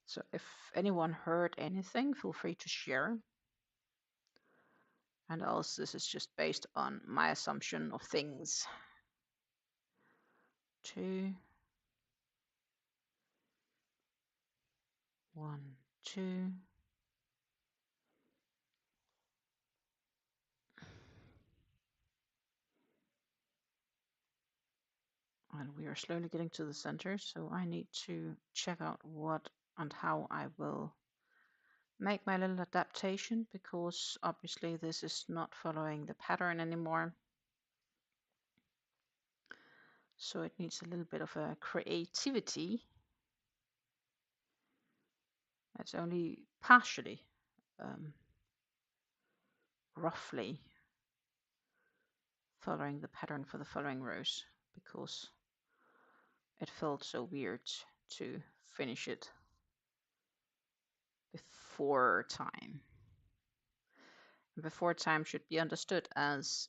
So if anyone heard anything, feel free to share. And else this is just based on my assumption of things. 2, 1, 2, And we are slowly getting to the center, so I need to check out what and how I will make my little adaptation, because obviously this is not following the pattern anymore. So it needs a little bit of a creativity. It's only partially, roughly following the pattern for the following rows, because it felt so weird to finish it before time. Before time should be understood as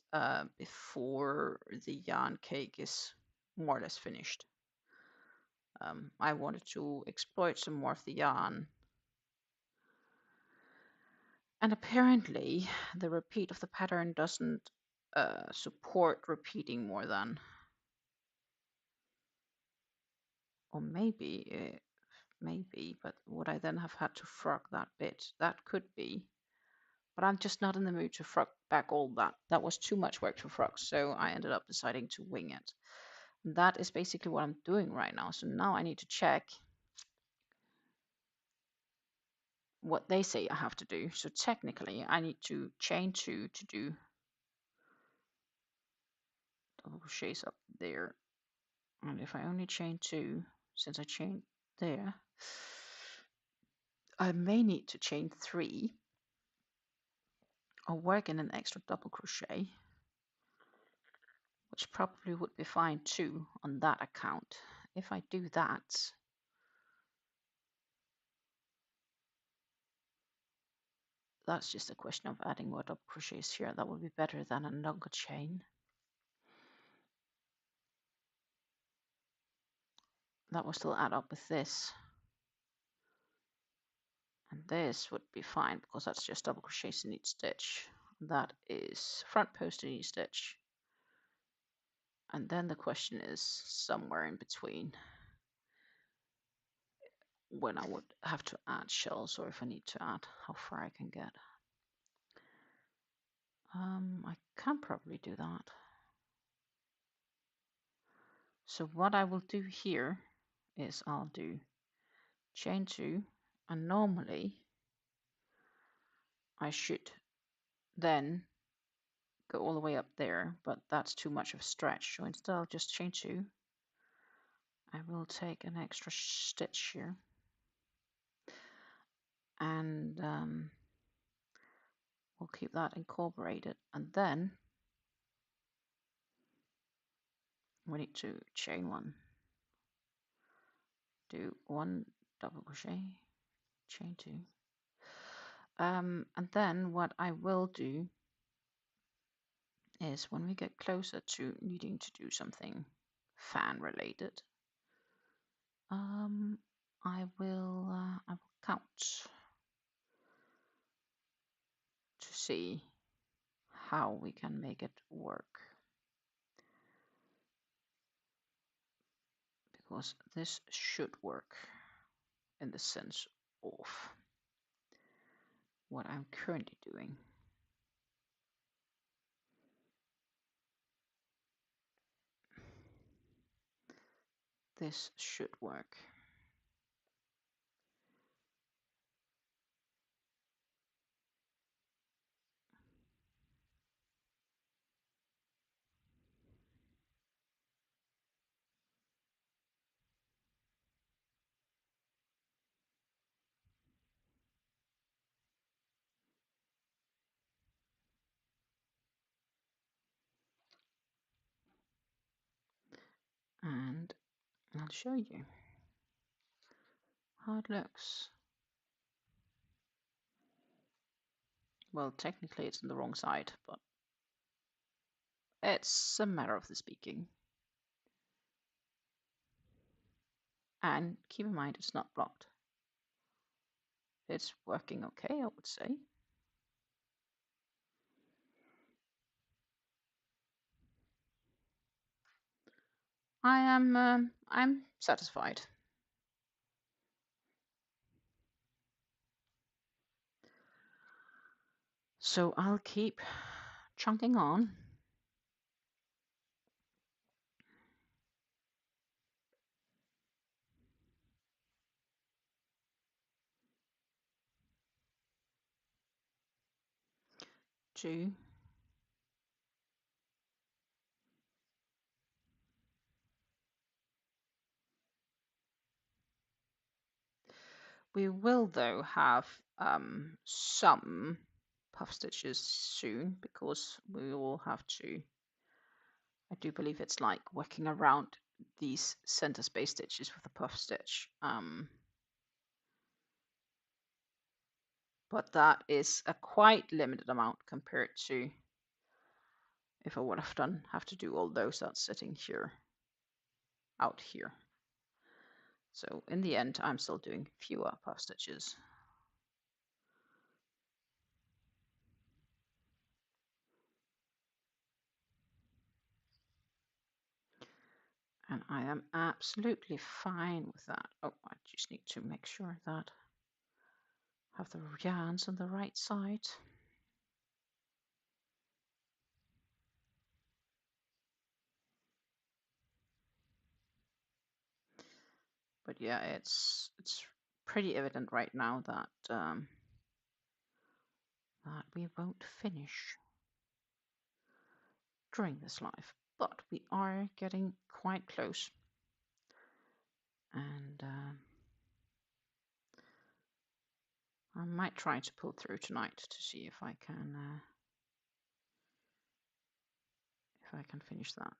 before the yarn cake is more or less finished. I wanted to exploit some more of the yarn, and apparently the repeat of the pattern doesn't support repeating more than, or maybe, but would I then have had to frog that bit? That could be. But I'm just not in the mood to frog back all that. That was too much work to frog, so I ended up deciding to wing it. And that is basically what I'm doing right now. So now I need to check what they say I have to do. So technically, I need to chain 2 to do double crochets up there. And if I only chain 2, since I chained there, I may need to chain 3 or work in an extra double crochet, which probably would be fine too on that account. If I do that, that's just a question of adding more double crochets here. That would be better than a longer chain. That will still add up with this. And this would be fine because that's just double crochets in each stitch. That is front post in each stitch. And then the question is somewhere in between when I would have to add shells, or if I need to add how far I can get. I can probably do that. So what I will do here is I'll do chain 2, and normally I should then go all the way up there, but that's too much of a stretch. So instead I'll just chain 2. I will take an extra stitch here, and we'll keep that incorporated, and then we need to chain 1, do 1 double crochet, chain 2, and then what I will do is when we get closer to needing to do something fan related, I will count to see how we can make it work, because this should work in the sense of what I'm currently doing. This should work. And I'll show you how it looks. Well, technically it's on the wrong side, but it's a matter of the speaking. And keep in mind it's not blocked. It's working okay, I would say. I'm satisfied. So I'll keep chunking on. do we will though have some puff stitches soon, because we will have to, I do believe it's like working around these center space stitches with a puff stitch. But that is a quite limited amount compared to if I would have to do all those that's sitting here, out here. So in the end, I'm still doing fewer puff stitches. And I am absolutely fine with that. Oh, I just need to make sure that I have the yarns on the right side. But yeah, it's pretty evident right now that that we won't finish during this live, but we are getting quite close. And I might try to pull through tonight to see if I can finish that.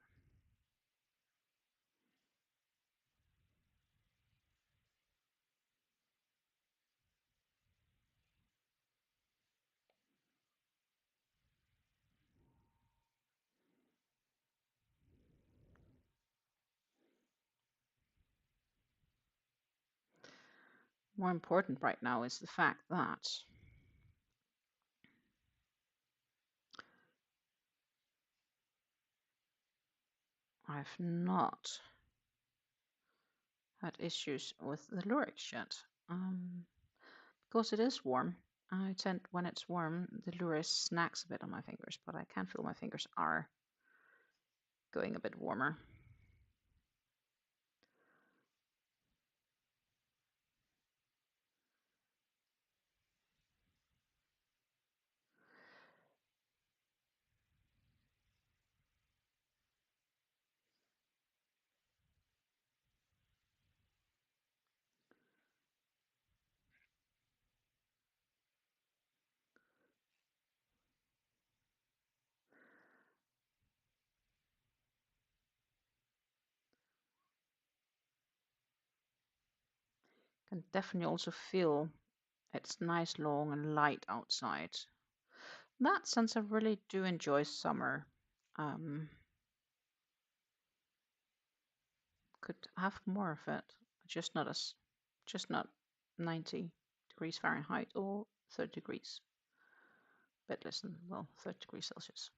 More important right now is the fact that I've not had issues with the Lurex yet. Because it is warm. I tend, when it's warm, the Lurex snacks a bit on my fingers, but I can feel my fingers are going a bit warmer. Can definitely also feel it's nice, long, and light outside. In that sense, I really do enjoy summer. Could have more of it, just not 90 degrees Fahrenheit or 30 degrees. Bit less than, well, 30 degrees Celsius.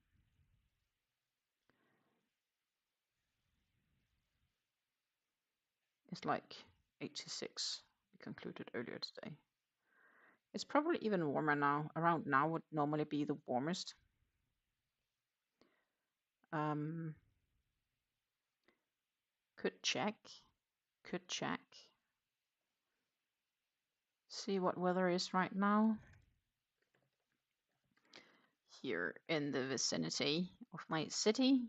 It's like 86, we concluded earlier today. It's probably even warmer now. Around now would normally be the warmest. Could check. See what weather is right now here in the vicinity of my city.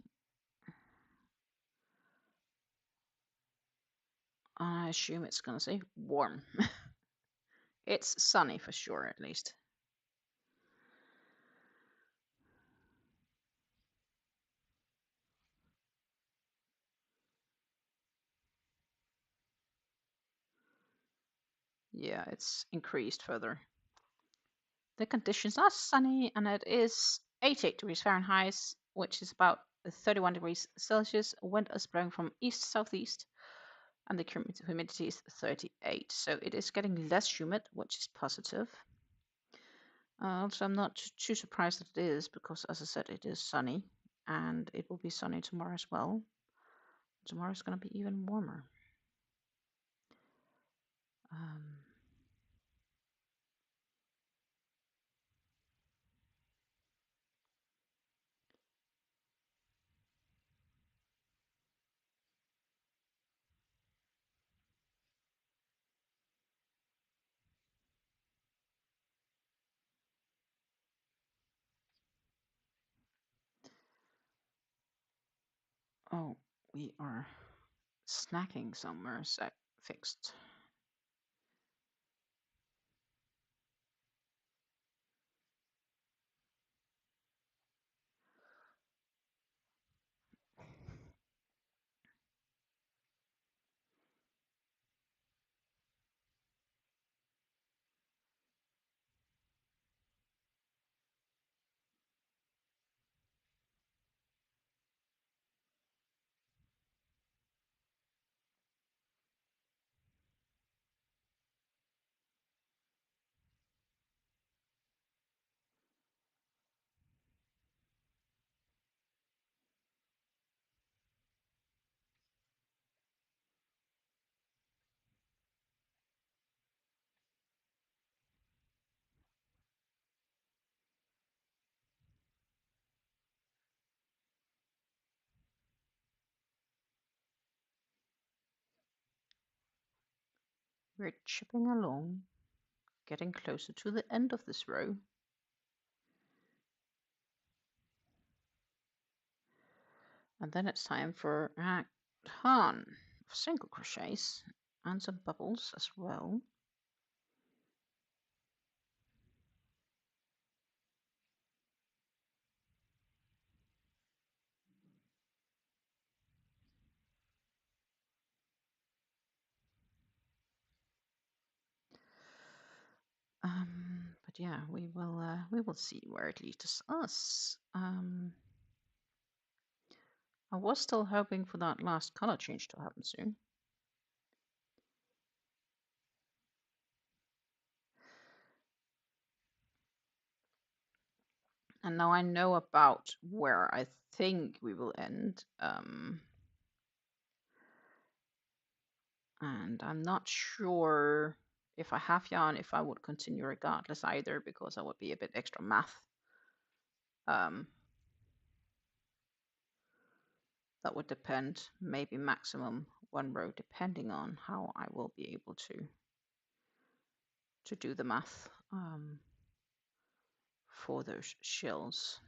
I assume it's gonna say warm. It's sunny for sure, at least. Yeah, it's increased further. The conditions are sunny, and it is 88 degrees Fahrenheit, which is about 31 degrees Celsius. Wind is blowing from east-southeast, and the humidity is 38. So it is getting less humid, which is positive. So I'm not too surprised that it is, because as I said, it is sunny, and it will be sunny tomorrow as well. Tomorrow is going to be even warmer. Oh, we are snacking somewhere. So fixed. We're chipping along, getting closer to the end of this row. And then it's time for a ton of single crochets and some bubbles as well. But yeah, we will see where it leads us. I was still hoping for that last color change to happen soon. And now I know about where I think we will end. And I'm not sure if I have yarn, if I would continue regardless either, because that would be a bit extra math. That would depend, maybe maximum one row, depending on how I will be able to do the math for those shells.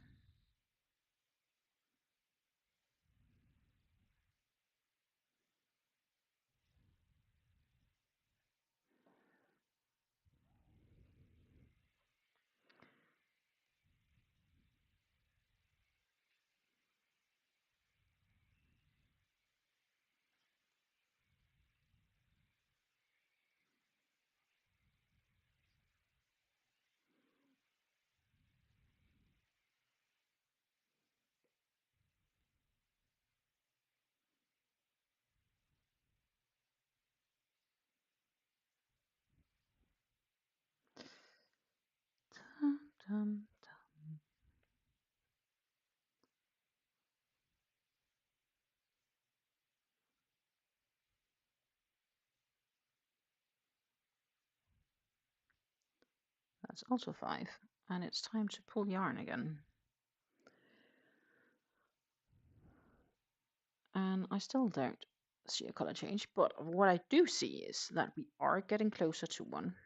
Dum, dum, dum. That's also 5, and it's time to pull yarn again. And I still don't see a color change, but what I do see is that we are getting closer to one,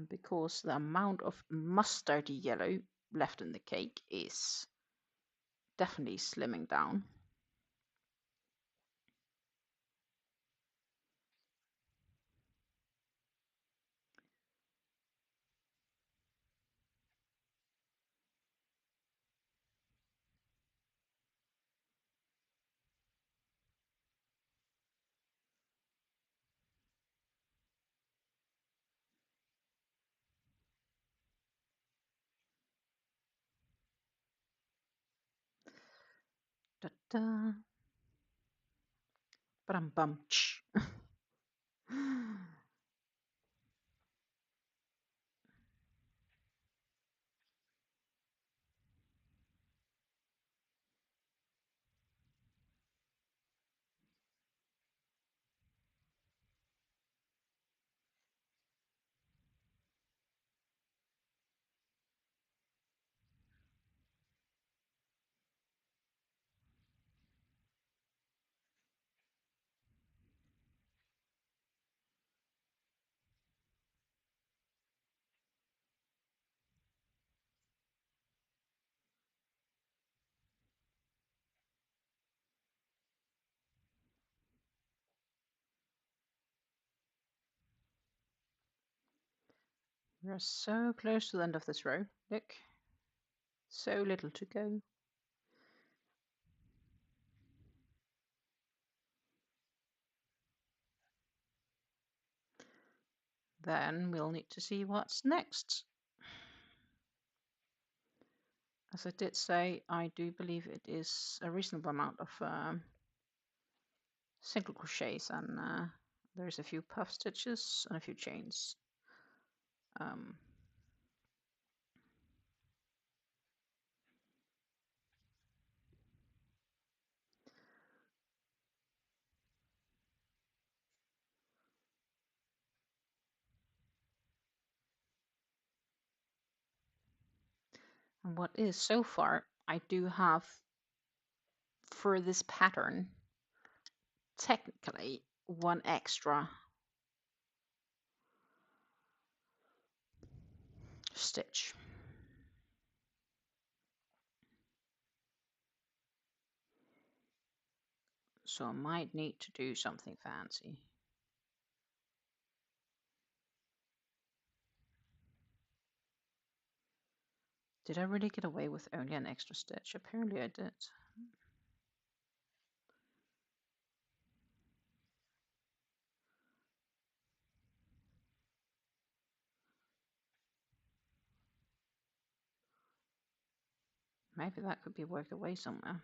because the amount of mustardy yellow left in the cake is definitely slimming down. Da da. Bum bum. We're so close to the end of this row. Look, so little to go. Then we'll need to see what's next. As I did say, I do believe it is a reasonable amount of single crochets, and there's a few puff stitches and a few chains. And what is so far, I do have for this pattern technically one extra stitch. So I might need to do something fancy. Did I really get away with only an extra stitch? Apparently I did. Maybe that could be worked away somewhere.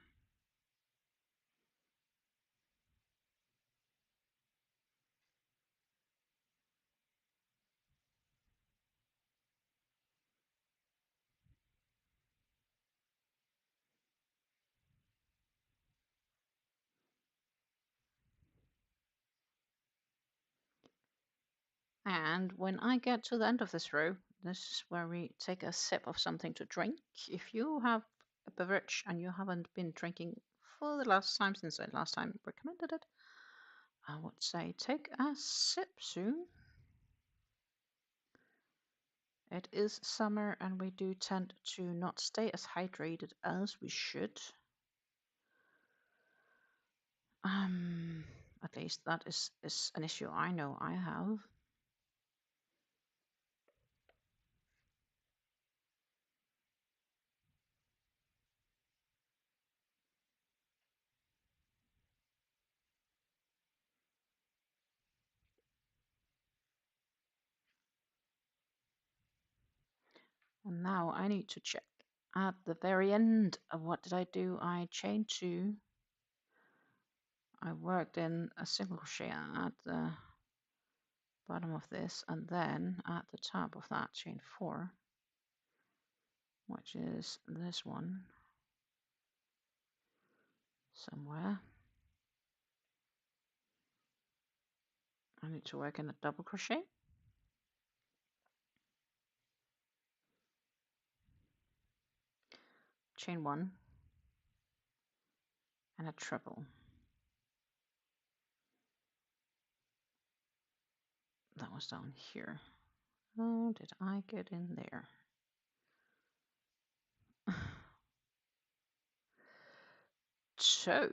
And when I get to the end of this row, this is where we take a sip of something to drink. If you have a beverage and you haven't been drinking for the last time since I last time recommended it, I would say take a sip soon. It is summer and we do tend to not stay as hydrated as we should. At least that is an issue I know I have. And now I need to check. At the very end of what did I do? I chained 2. I worked in a single crochet at the bottom of this, and then at the top of that chain 4, which is this one somewhere. I need to work in a double crochet, chain 1, and a treble. That was down here. Oh, did I get in there? So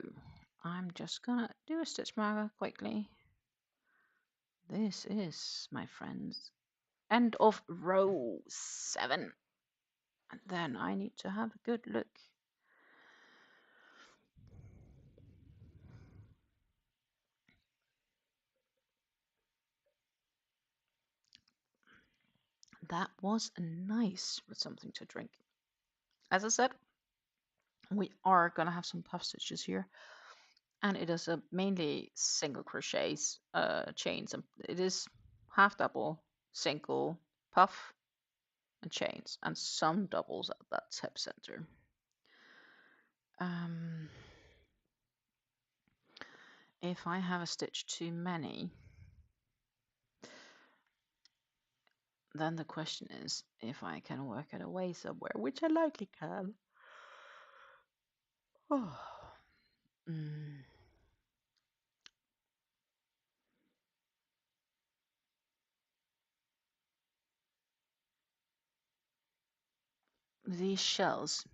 I'm just gonna do a stitch marker quickly. This is, my friends, end of row 7. And then I need to have a good look. That was nice with something to drink. As I said, we are gonna have some puff stitches here, and it is a mainly single crochets chains. It is half double, single, puff, and chains, and some doubles at that tip center. If I have a stitch too many, then the question is if I can work it away somewhere, which I likely can. Oh. These shells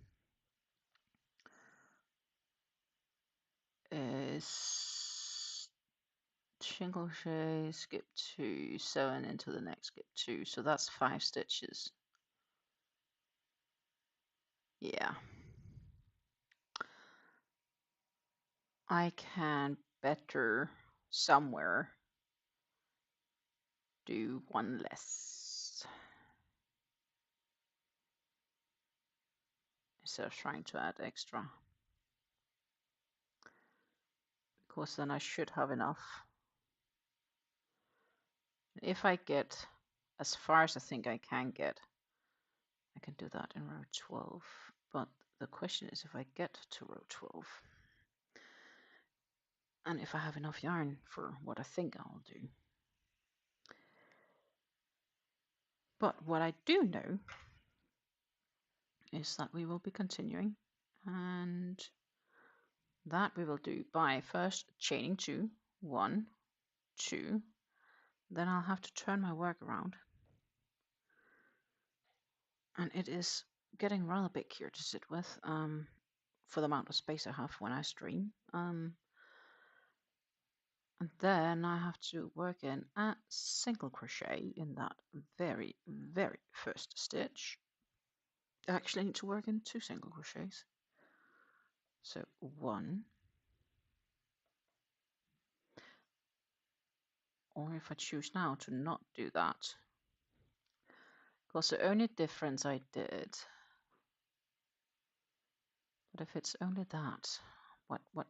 is single crochet, skip 2, sew into the next, skip 2, so that's 5 stitches. Yeah, I can better somewhere do one less instead of trying to add extra, because then I should have enough. If I get as far as I think I can get, I can do that in row 12, but the question is if I get to row 12 and if I have enough yarn for what I think I'll do. But what I do know is that we will be continuing, and that we will do by first chaining 2, 1, 2, then I'll have to turn my work around, and it is getting rather big here to sit with for the amount of space I have when I stream. And then I have to work in a single crochet in that very, very first stitch. I actually need to work in 2 single crochets. So 1, or if I choose now to not do that, because the only difference I did, but if it's only that,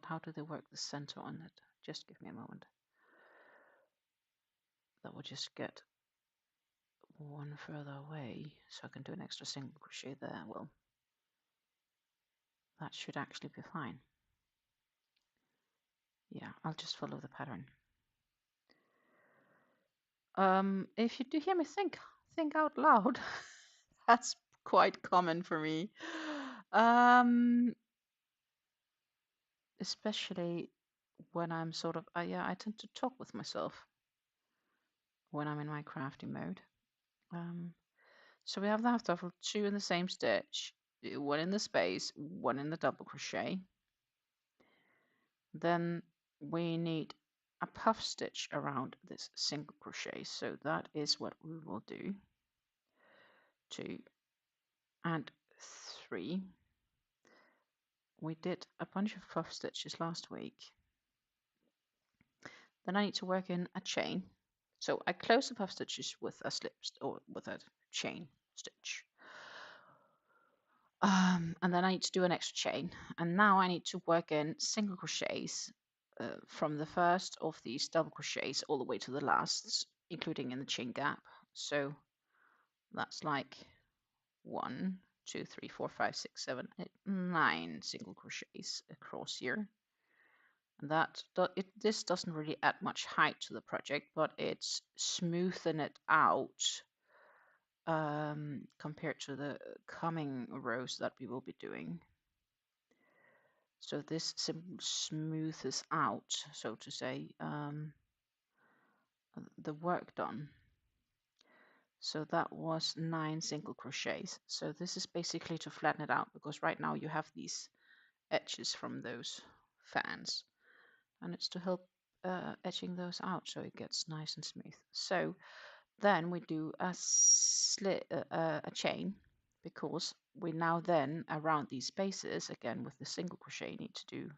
how do they work the center on it? Just give me a moment. That will just get 1 further away, so I can do an extra single crochet there. Well, that should actually be fine. Yeah, I'll just follow the pattern. If you do hear me think out loud, that's quite common for me. Especially when I'm sort of, yeah, I tend to talk with myself when I'm in my crafty mode. So we have the half double, 2 in the same stitch, 1 in the space, 1 in the double crochet. Then we need a puff stitch around this single crochet, so that is what we will do. 2 and 3. We did a bunch of puff stitches last week. Then I need to work in a chain. So I close the puff stitches with a slip or with a chain stitch. And then I need to do an extra chain. And now I need to work in single crochets from the first of these double crochets all the way to the last, including in the chain gap. So that's like 1, 2, 3, 4, 5, 6, 7, 8, 9 single crochets across here. And this doesn't really add much height to the project, but it's smoothing it out compared to the coming rows that we will be doing. So this smoothes out, so to say, the work done. So that was 9 single crochets. So this is basically to flatten it out, because right now you have these edges from those fans, and it's to help edging those out so it gets nice and smooth. So then we do a chain, because we now then around these spaces again with the single crochet need to do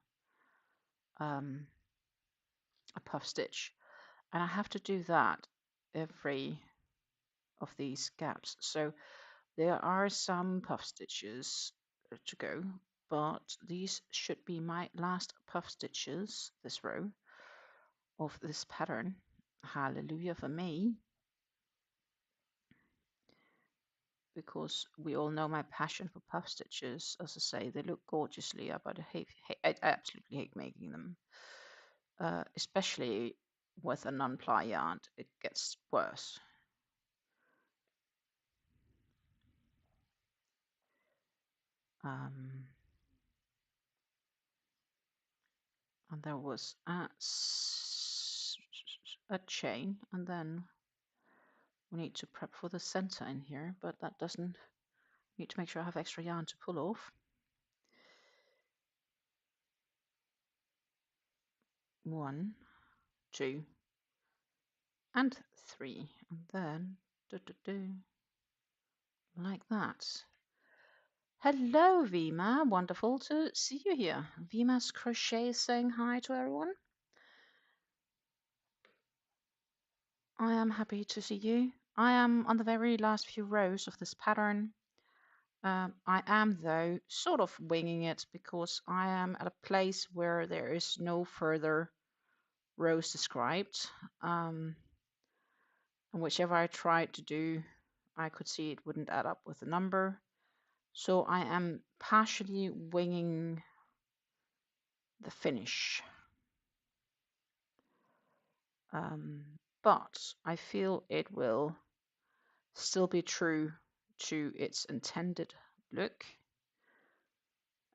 a puff stitch, and I have to do that every of these gaps. So there are some puff stitches to go, but these should be my last puff stitches this row of this pattern. Hallelujah for me, because we all know my passion for puff stitches. As I say, they look gorgeously, but I absolutely hate making them, especially with a non-ply yarn. It gets worse. And there was a chain, and then we need to prep for the center in here, but that doesn't need to make sure I have extra yarn to pull off. 1, 2, and 3, and then like that. Hello, Vima. Wonderful to see you here. Vima's Crochet saying hi to everyone. I am happy to see you. I am on the very last few rows of this pattern. I am, though, sort of winging it because I am at a place where there is no further rows described. And whichever I tried to do, I could see it wouldn't add up with the number. So I am partially winging the finish. But I feel it will still be true to its intended look.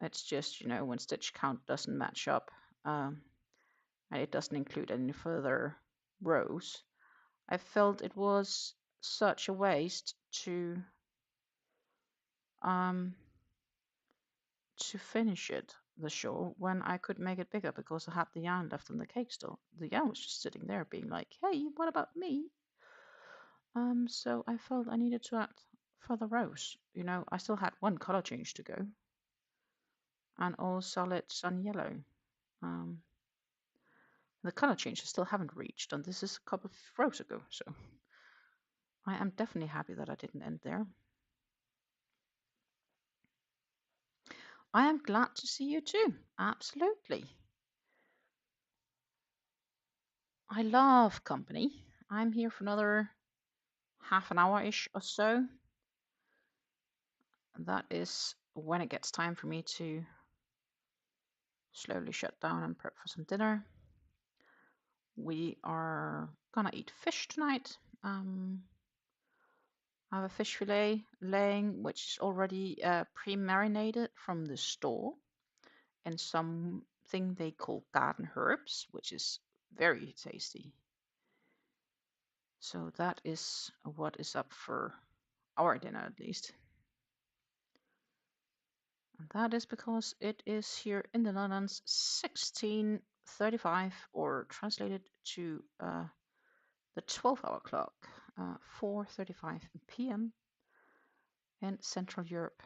It's just, you know, when stitch count doesn't match up and it doesn't include any further rows, I felt it was such a waste to finish it, the shawl, when I could make it bigger because I had the yarn left on the cake still. The yarn was just sitting there being like, hey, what about me? So I felt I needed to add further rows. You know, I still had one color change to go, and all solid sun yellow. The color change I still haven't reached, and this is a couple of rows ago, so I am definitely happy that I didn't end there. I am glad to see you too. Absolutely. I love company. I'm here for another half an hour-ish or so. That is when it gets time for me to slowly shut down and prep for some dinner. We are gonna eat fish tonight. I have a fish fillet laying, which is already pre-marinated from the store in something they call garden herbs, which is very tasty. So that is what is up for our dinner, at least. And that is because it is here in the Netherlands 16:35, or translated to the 12-hour clock, 4:35 p.m. in Central Europe.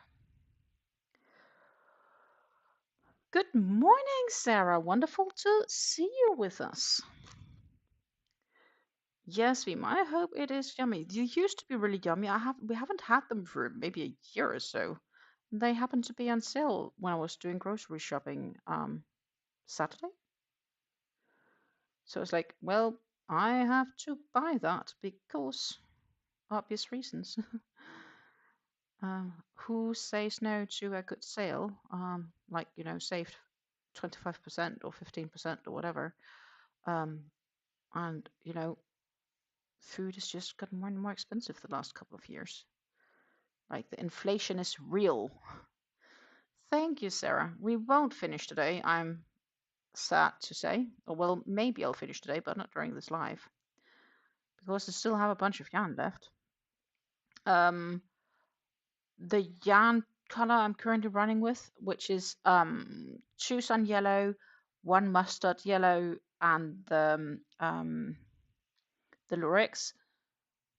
Good morning, Sarah. Wonderful to see you with us. Yes, Vima, I hope it is yummy. They used to be really yummy. We haven't had them for maybe a year or so. They happened to be on sale when I was doing grocery shopping Saturday. So it's like, well, I have to buy that because obvious reasons. Who says no to a good sale? Like, you know, saved 25% or 15% or whatever. And, you know, food has just gotten more and more expensive the last couple of years. Like, the inflation is real. Thank you, Sarah. We won't finish today, I'm sad to say. Or, well, maybe I'll finish today, but not during this live. Because I still have a bunch of yarn left. The yarn color I'm currently running with, which is 2 sun yellow, 1 mustard yellow, and the Lurex.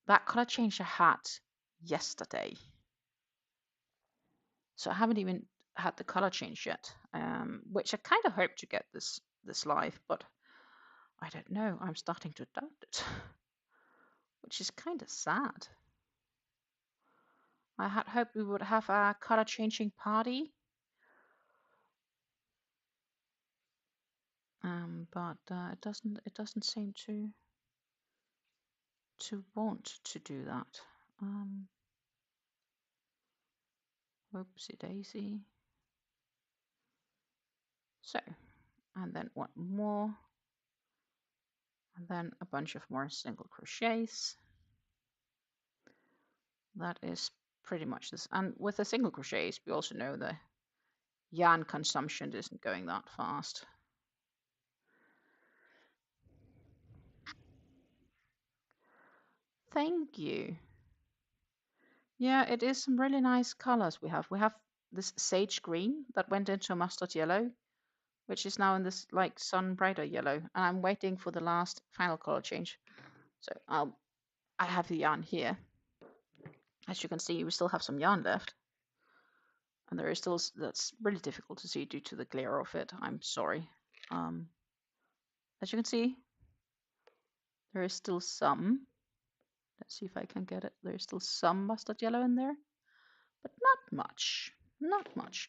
That color change I had yesterday. So I haven't even had the color change yet, which I kind of hope to get this live, but I don't know. I'm starting to doubt it, which is kind of sad. I had hoped we would have a color changing party, but it doesn't seem to want to do that. Whoopsie daisy. So, and then 1 more, and then a bunch of more single crochets. That is pretty much this. And with the single crochets, we also know the yarn consumption isn't going that fast. Thank you. Yeah, it is some really nice colors we have. We have this sage green that went into a mustard yellow, which is now in this like sun brighter yellow. And I'm waiting for the last final color change. So I have the yarn here. As you can see, we still have some yarn left. And there is still, that's really difficult to see due to the glare of it. I'm sorry. As you can see, there is still some. Let's see if I can get it. There's still some mustard yellow in there, but not much. Not much.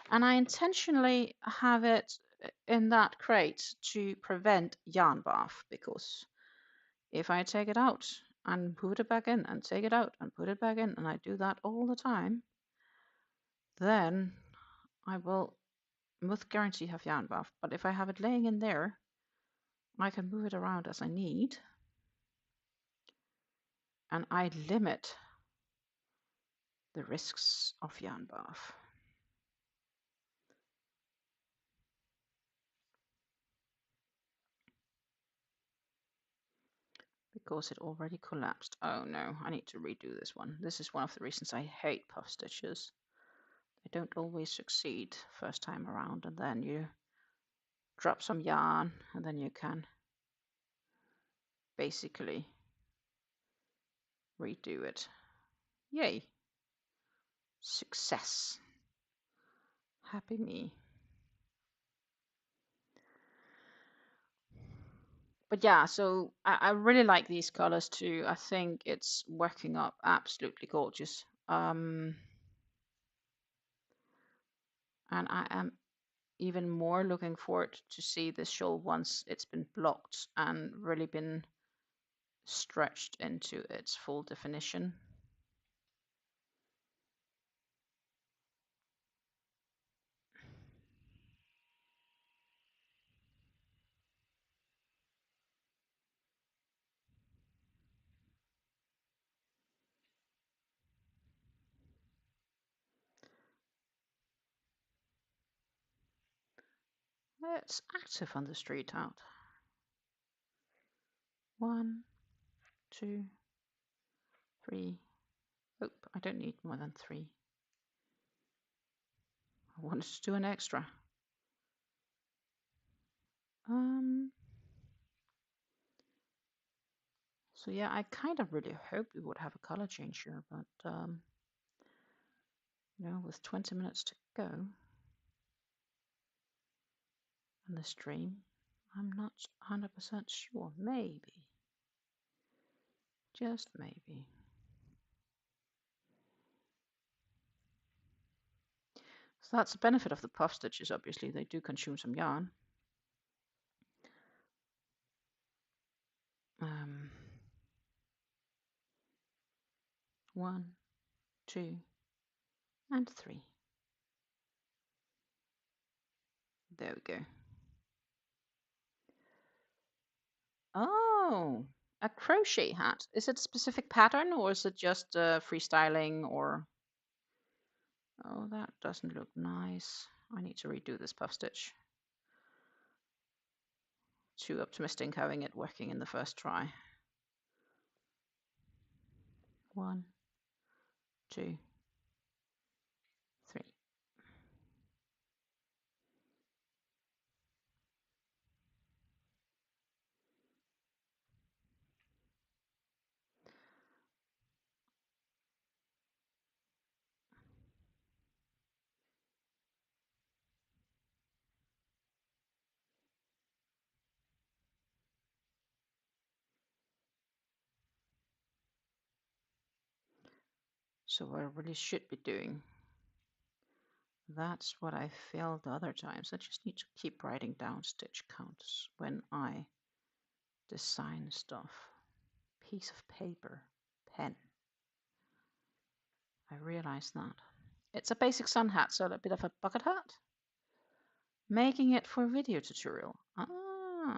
And I intentionally have it in that crate to prevent yarn bath, because if I take it out and put it back in and take it out and put it back in, and I do that all the time, then I will with guarantee have yarn bath. But if I have it laying in there, I can move it around as I need, and I limit the risks of yarn bath. Because it already collapsed. Oh no, I need to redo this one. This is one of the reasons I hate puff stitches. They don't always succeed first time around, and then you drop some yarn, and then you can basically redo it. Yay! Success. Happy me. But yeah, so I really like these colors too. I think it's working up absolutely gorgeous. And I am even more looking forward to see this shawl once it's been blocked and really been stretched into its full definition. It's active on the street out. 1, 2, 3. Oh, I don't need more than 3. I wanted to do an extra. So yeah, I kind of really hoped we would have a color change here, but you know, with 20 minutes to go on the stream, I'm not 100% sure. Maybe. Just maybe. So that's the benefit of the puff stitches, obviously. They do consume some yarn. 1, 2, and 3. There we go. Oh, a crochet hat. Is it a specific pattern, or is it just freestyling, or... Oh, that doesn't look nice. I need to redo this puff stitch. Too optimistic having it working in the first try. 1, 2, 3. So what I really should be doing, that's what I failed the other times. I just need to keep writing down stitch counts when I design stuff. Piece of paper, pen. I realized that. It's a basic sun hat, so a bit of a bucket hat. Making it for a video tutorial. Ah.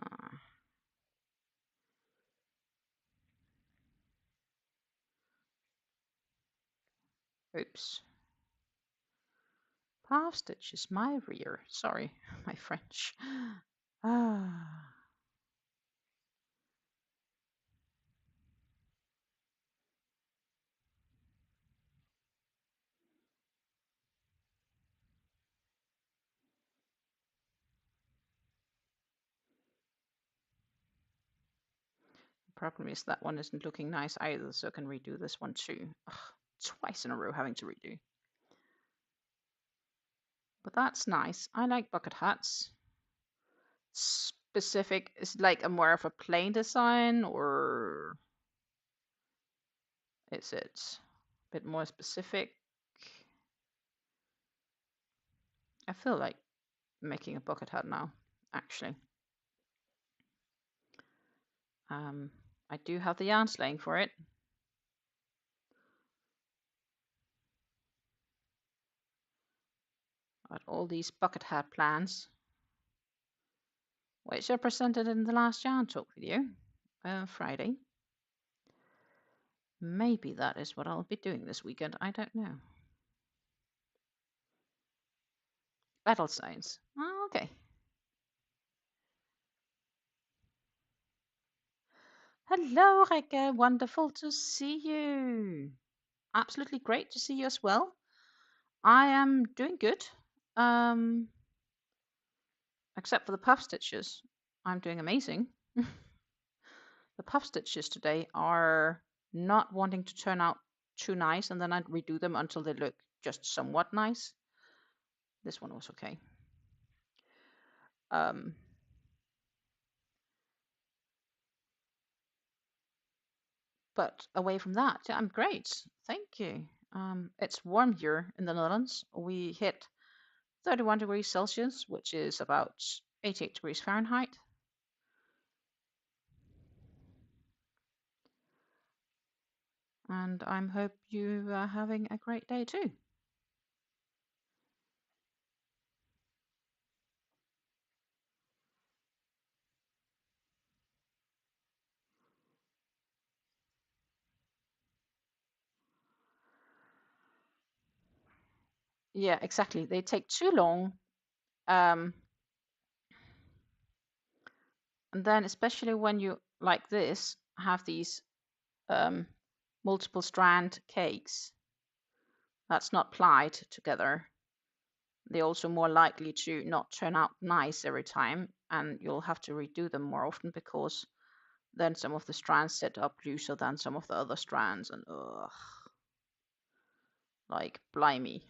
Oops. Half stitch is my rear. Sorry, my French. Ah. Problem is that one isn't looking nice either, so I can redo this one too. Ugh, twice in a row having to redo. But that's nice. I like bucket hats. Specific is like a more of a plain design, or is it a bit more specific? I feel like making a bucket hat now, actually. I do have the yarn slaying for it. Got all these bucket hat plans, which are presented in the last yarn talk video, Friday. Maybe that is what I'll be doing this weekend. I don't know. Battle signs. Oh, okay. Hello, Reke. Wonderful to see you. Absolutely great to see you as well. I am doing good. Except for the puff stitches. I'm doing amazing. The puff stitches today are not wanting to turn out too nice, and then I'd redo them until they look just somewhat nice. This one was okay. But away from that, yeah, I'm great. Thank you. It's warm here in the Netherlands. We hit 31 degrees Celsius, which is about 88 degrees Fahrenheit. And I hope you are having a great day too. Yeah, exactly. They take too long. And then especially when you, like this, have these multiple strand cakes that's not plied together, they're also more likely to not turn out nice every time, and you'll have to redo them more often because then some of the strands set up looser than some of the other strands, and ugh, like blimey.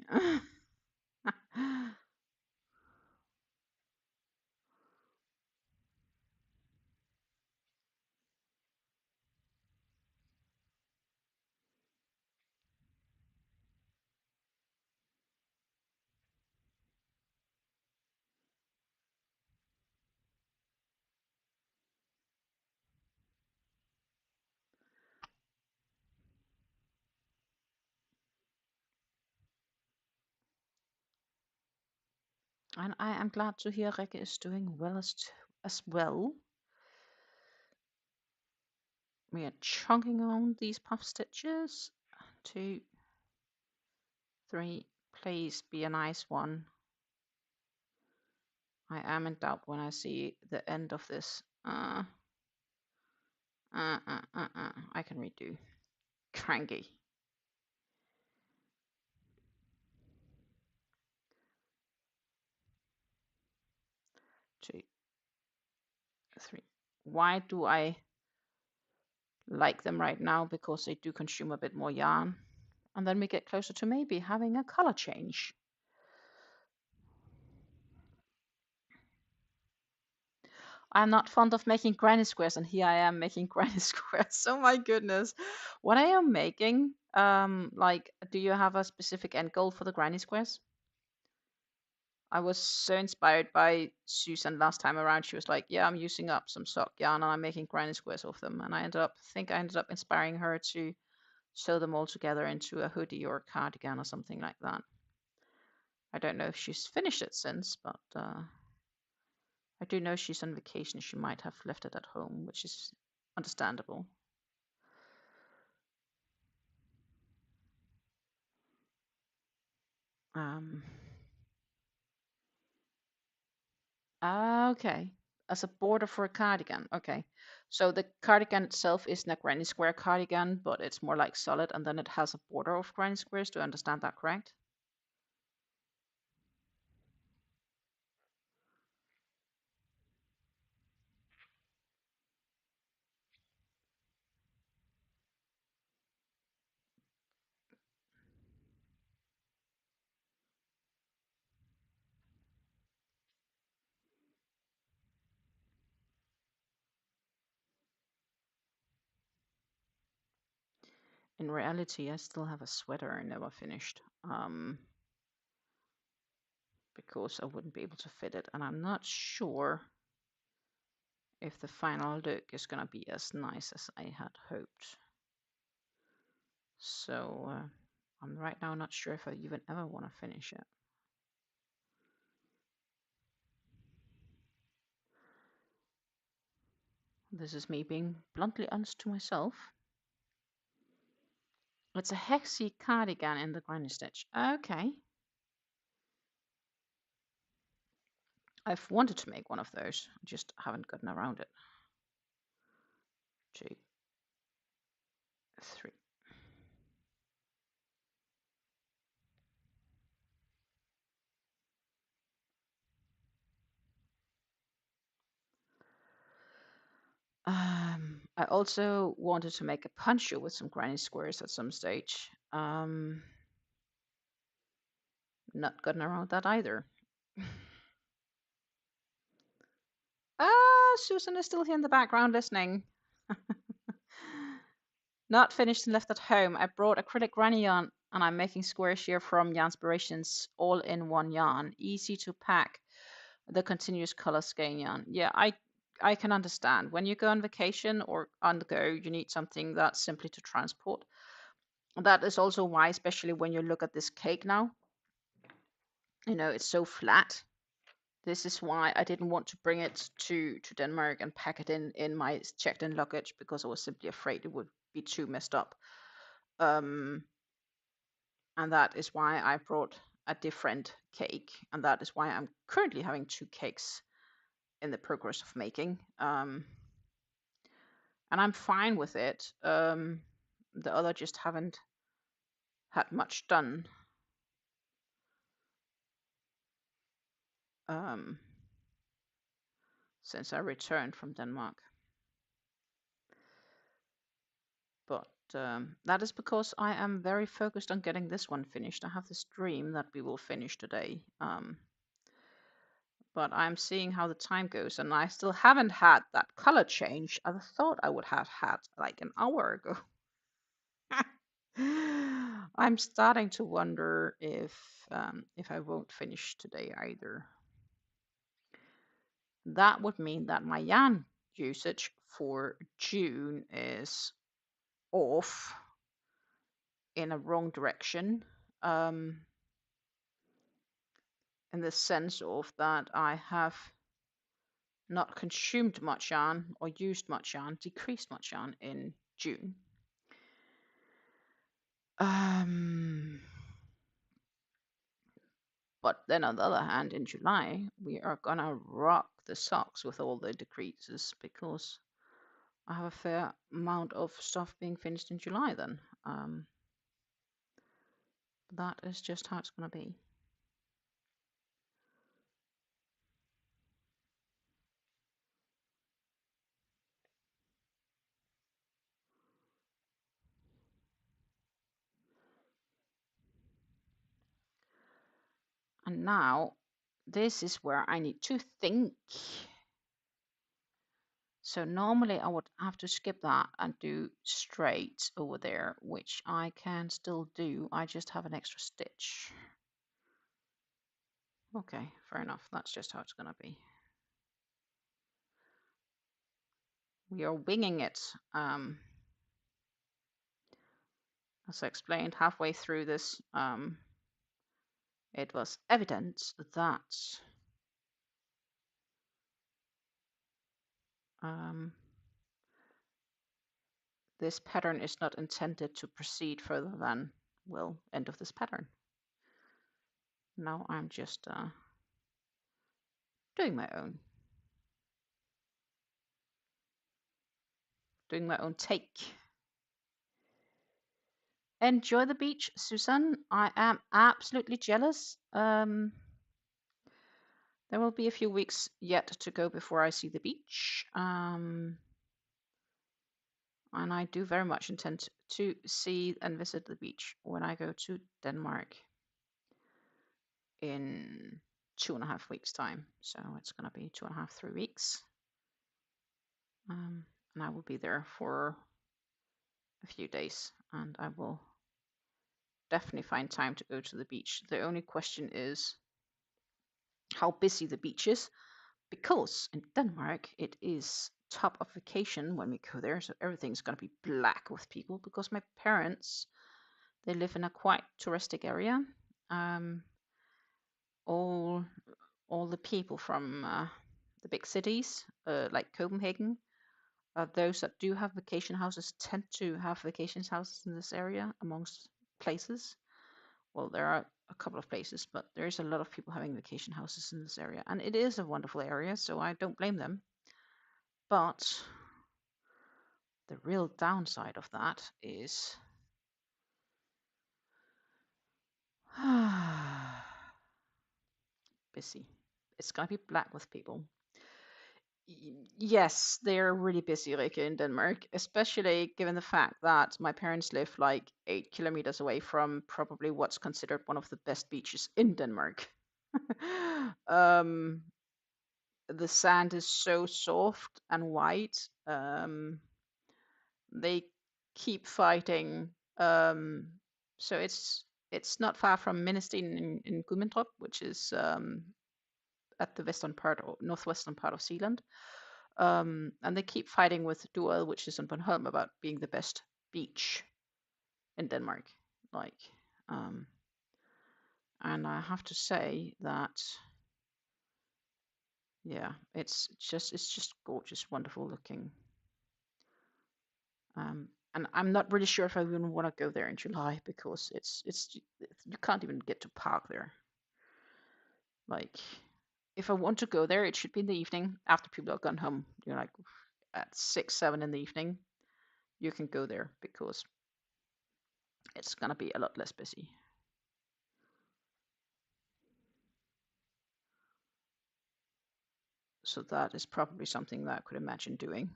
And I am glad to hear Reke is doing well as well. We are chunking on these puff stitches. 2, 3, please be a nice one. I am in doubt when I see the end of this. I can redo. Cranky. 2, 3. Why do I like them right now? Because they do consume a bit more yarn. And then we get closer to maybe having a color change. I'm not fond of making granny squares, and here I am making granny squares. Oh my goodness. What I am making, like, do you have a specific end goal for the granny squares? I was so inspired by Susan last time around. She was like, yeah, I'm using up some sock yarn and I'm making granny squares of them. And I think I ended up inspiring her to sew them all together into a hoodie or a cardigan or something like that. I don't know if she's finished it since, but I do know she's on vacation. She might have left it at home, which is understandable. Okay, as a border for a cardigan. Okay, so the cardigan itself isn't a granny square cardigan, but it's more like solid, and then it has a border of granny squares. Do I understand that correct? in reality, I still have a sweater I never finished. Because I wouldn't be able to fit it, and I'm not sure if the final look is gonna be as nice as I had hoped. So I'm right now not sure if I even ever want to finish it. This is me being bluntly honest to myself. It's a hexy cardigan in the granny stitch. Okay. I've wanted to make one of those, just haven't gotten around it. 2, 3. I also wanted to make a poncho with some granny squares at some stage. Not gotten around that either. Susan is still here in the background listening. Not finished and left at home. I brought acrylic granny yarn and I'm making squares here from Yarnspirations all in one yarn. Easy to pack the continuous color skein yarn. Yeah, I can understand. When you go on vacation or on the go, you need something that's simply to transport. That is also why, especially when you look at this cake now, you know, it's so flat. This is why I didn't want to bring it to Denmark and pack it in my checked-in luggage, because I was simply afraid it would be too messed up. And that is why I brought a different cake, and that is why I'm currently having 2 cakes in the progress of making. And I'm fine with it. The other just haven't had much done. Since I returned from Denmark. But that is because I am very focused on getting this one finished. I have this dream that we will finish today. But I'm seeing how the time goes, and I still haven't had that color change I thought I would have had like an hour ago. I'm starting to wonder if I won't finish today either. That would mean that my yarn usage for June is off in a wrong direction, in the sense of that I have not consumed much yarn or used much yarn, decreased much yarn in June. But then on the other hand, in July, we are gonna rock the socks with all the decreases, because I have a fair amount of stuff being finished in July then. That is just how it's gonna be. And now, this is where I need to think. So normally I would have to skip that and do straight over there, which I can still do. I just have an extra stitch. Okay, fair enough. That's just how it's gonna be. We are winging it. As I explained halfway through this, it was evident that this pattern is not intended to proceed further than, well, end of this pattern. Now I'm just doing my own take. Enjoy the beach, Susan. I am absolutely jealous. There will be a few weeks yet to go before I see the beach. And I do very much intend to see and visit the beach when I go to Denmark in 2.5 weeks' time. So it's going to be 2.5, 3 weeks. And I will be there for a few days, and I will definitely find time to go to the beach. The only question is how busy the beach is, because in Denmark it is top of vacation when we go there, so everything's going to be black with people because my parents, they live in a quite touristic area. Um, all all the people from the big cities, like Copenhagen, those that do have vacation houses tend to have vacation houses in this area amongst places. Well, there are a couple of places, but there's a lot of people having vacation houses in this area, and it is a wonderful area, so I don't blame them. But the real downside of that is busy. It's gonna be black with people. Yes, they're really busy, like in Denmark, especially given the fact that my parents live like 8 kilometers away from probably what's considered one of the best beaches in Denmark. um, the sand is so soft and white. They keep fighting. So it's not far from Minnesteen in Gudmindrup, which is at the western part or northwestern part of Zealand. And they keep fighting with Duel, which is in Bornholm, about being the best beach in Denmark. Like, um, and I have to say that, yeah, it's just gorgeous, wonderful looking. And I'm not really sure if I even want to go there in July because it's you can't even get to park there. Like, if I want to go there, it should be in the evening after people have gone home. You know, like at 6, 7 in the evening, you can go there because it's gonna be a lot less busy. So that is probably something that I could imagine doing.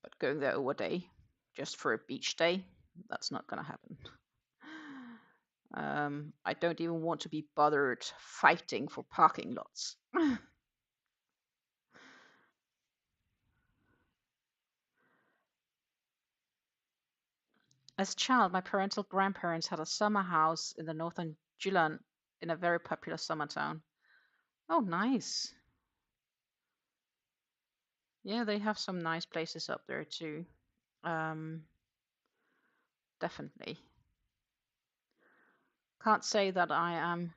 But going there over a day, just for a beach day, that's not gonna happen. I don't even want to be bothered fighting for parking lots. As a child, my parental grandparents had a summer house in the northern Jylland in a very popular summer town. Oh, nice. Yeah, they have some nice places up there too. Um, definitely. Can't say that I am.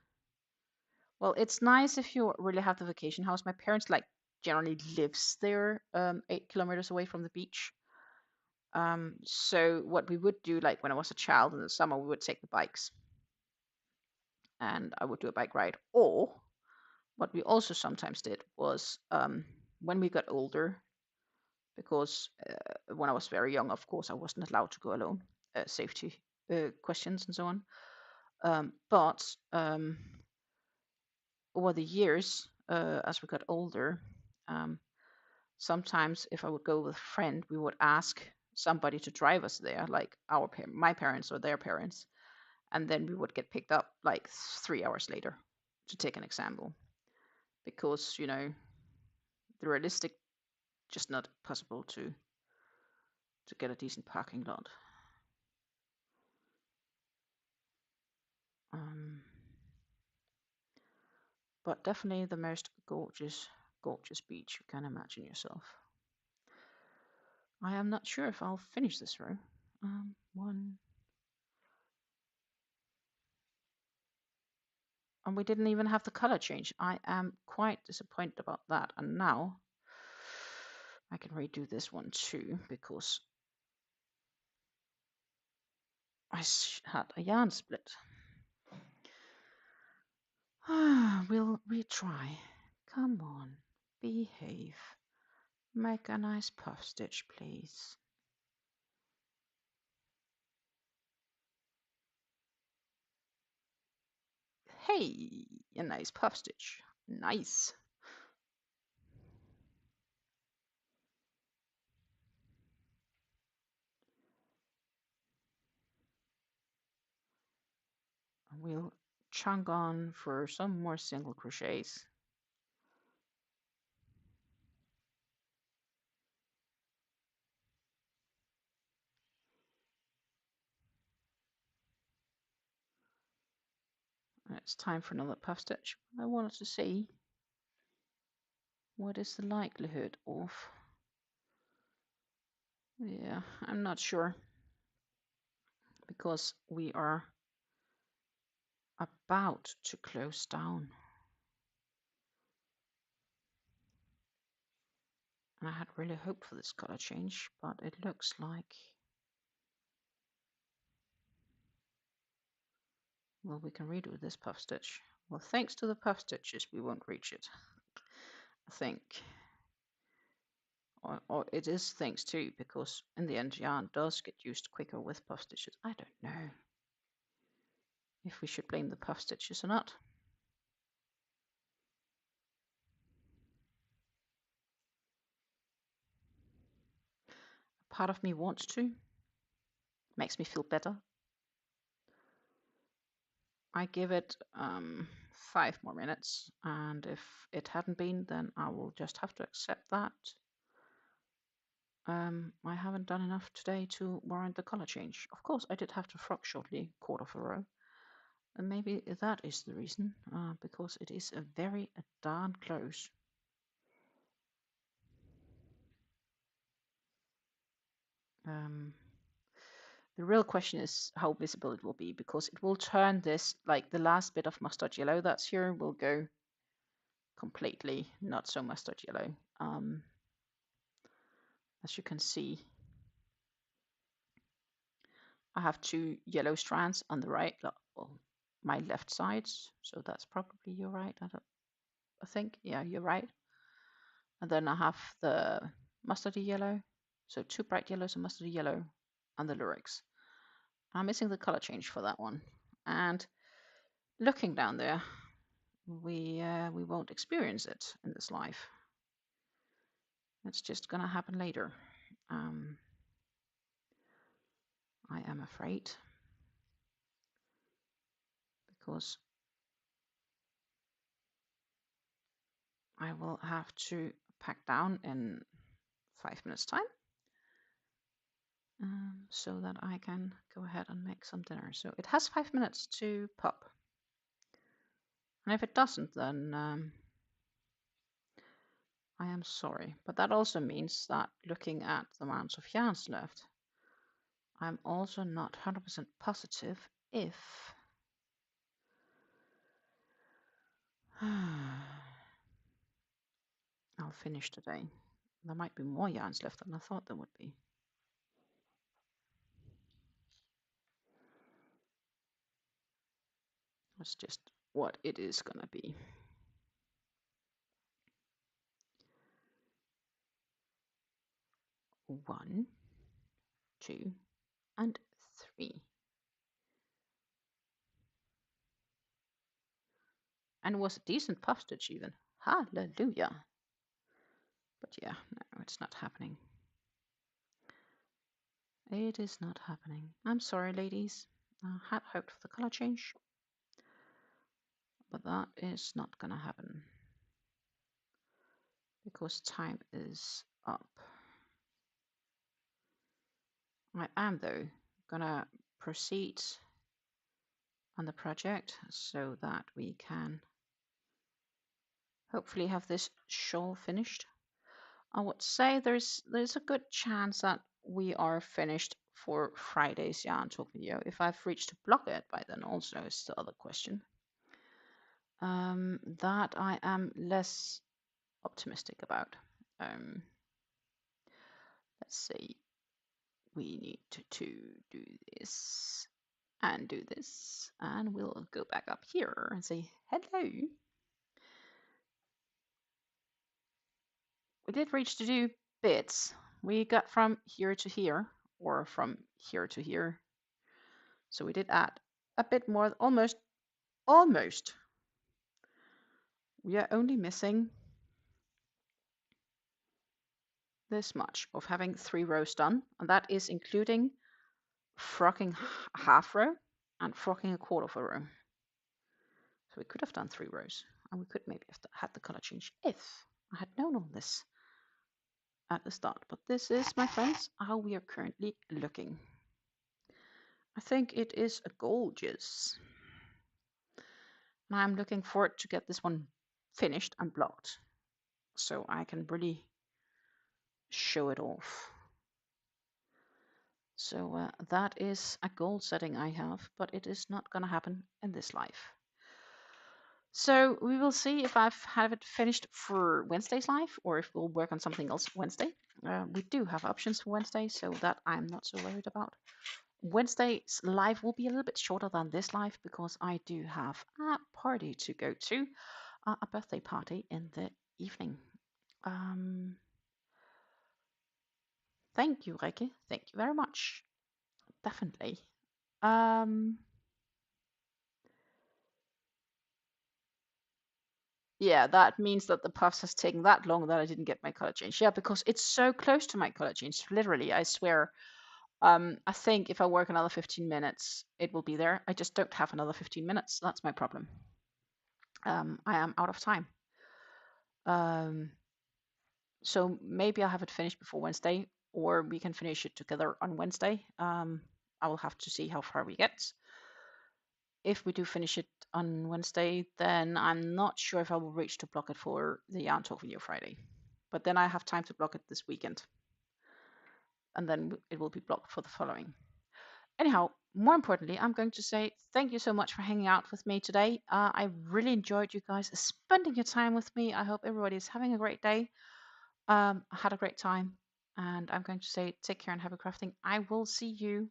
Well, it's nice if you really have the vacation house. My parents like generally lives there, 8 kilometers away from the beach. So what we would do, like when I was a child in the summer, we would take the bikes and I would do a bike ride. Or what we also sometimes did was when we got older, because when I was very young, of course, I wasn't allowed to go alone, safety questions and so on. But over the years, as we got older, um, sometimes if I would go with a friend, we would ask somebody to drive us there, like my parents or their parents, and then we would get picked up like 3 hours later, to take an example, because the realistic just not possible to get a decent parking lot. Um, but definitely the most gorgeous, gorgeous beach you can imagine yourself. I am not sure if I'll finish this row. One, and we didn't even have the color change. I am quite disappointed about that. And now I can redo this one too because I had a yarn split. We'll retry. Come on, behave. Make a nice puff stitch, please. Hey, a nice puff stitch. Nice. We'll chunk on for some more single crochets. It's time for another puff stitch. I wanted to see what is the likelihood of. Yeah, I'm not sure because we are about to close down. And I had really hoped for this color change, but it looks like, well, we can redo this puff stitch. Well, thanks to the puff stitches, we won't reach it, I think. Or it is thanks to, because in the end, yarn does get used quicker with puff stitches. I don't know if we should blame the puff stitches or not. Part of me wants to. Makes me feel better. I give it 5 more minutes, and if it hadn't been, then I will just have to accept that. I haven't done enough today to warrant the color change. Of course, I did have to frock shortly, quarter of a row. And maybe that is the reason, because it is a very darn close. The real question is how visible it will be, because it will turn this, like the last bit of mustard yellow that's here will go completely not so mustard yellow. As you can see, I have 2 yellow strands on the right, well, my left sides, so that's probably your right. I think, yeah, you're right. And then I have the mustardy yellow, so 2 bright yellows and mustardy yellow on the lyrics. I'm missing the color change for that one. And looking down there, we won't experience it in this life. It's just gonna happen later. I am afraid, because I will have to pack down in 5 minutes time, so that I can go ahead and make some dinner. So it has 5 minutes to pop. And if it doesn't, then I am sorry. But that also means that looking at the amounts of yarns left, I'm also not 100% positive if I'll finish today. There might be more yarns left than I thought there would be. That's just what it is gonna be. 1, 2, and 3. And it was a decent puff stitch even. Hallelujah. But yeah, no, it's not happening. It is not happening. I'm sorry, ladies. I had hoped for the color change, but that is not gonna happen because time is up. I am, though, gonna proceed on the project so that we can hopefully have this shawl finished. I would say there's a good chance that we are finished for Friday's yarn talk video. If I've reached to block it by then also is the other question. That I am less optimistic about. Let's see. We need to do this and do this, and we'll go back up here and say hello. We did reach to do bits. We got from here to here, or from here to here. So we did add a bit more, almost. We are only missing this much of having 3 rows done, and that is including frocking half row and frocking a quarter of a row. So we could have done 3 rows, and we could maybe have had the color change if I had known all this at the start. But this is, my friends, how we are currently looking. I think it is gorgeous. I'm looking forward to get this one finished and blocked so I can really show it off. So that is a goal setting I have, but it is not going to happen in this life. So we will see if I've have it finished for Wednesday's live or if we'll work on something else Wednesday. We do have options for Wednesday, so that I'm not so worried about. Wednesday's live will be a little bit shorter than this live because I do have a party to go to, a birthday party in the evening. Thank you, Reike. Thank you very much. Definitely. Yeah, that means that the puffs has taken that long that I didn't get my color change. Yeah, because it's so close to my color change. Literally, I swear. I think if I work another 15 minutes, it will be there. I just don't have another 15 minutes. That's my problem. I am out of time. So maybe I'll have it finished before Wednesday, or we can finish it together on Wednesday. I will have to see how far we get. If we do finish it on Wednesday, then I'm not sure if I will reach to block it for the Yarn Talk video Friday. But then I have time to block it this weekend. And then it will be blocked for the following. Anyhow, more importantly, I'm going to say thank you so much for hanging out with me today. I really enjoyed you guys spending your time with me. I hope everybody is having a great day. I had a great time. And I'm going to say take care and happy crafting. I will see you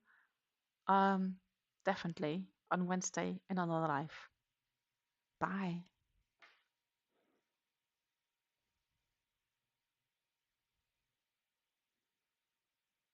definitely on Wednesday in another live. Bye.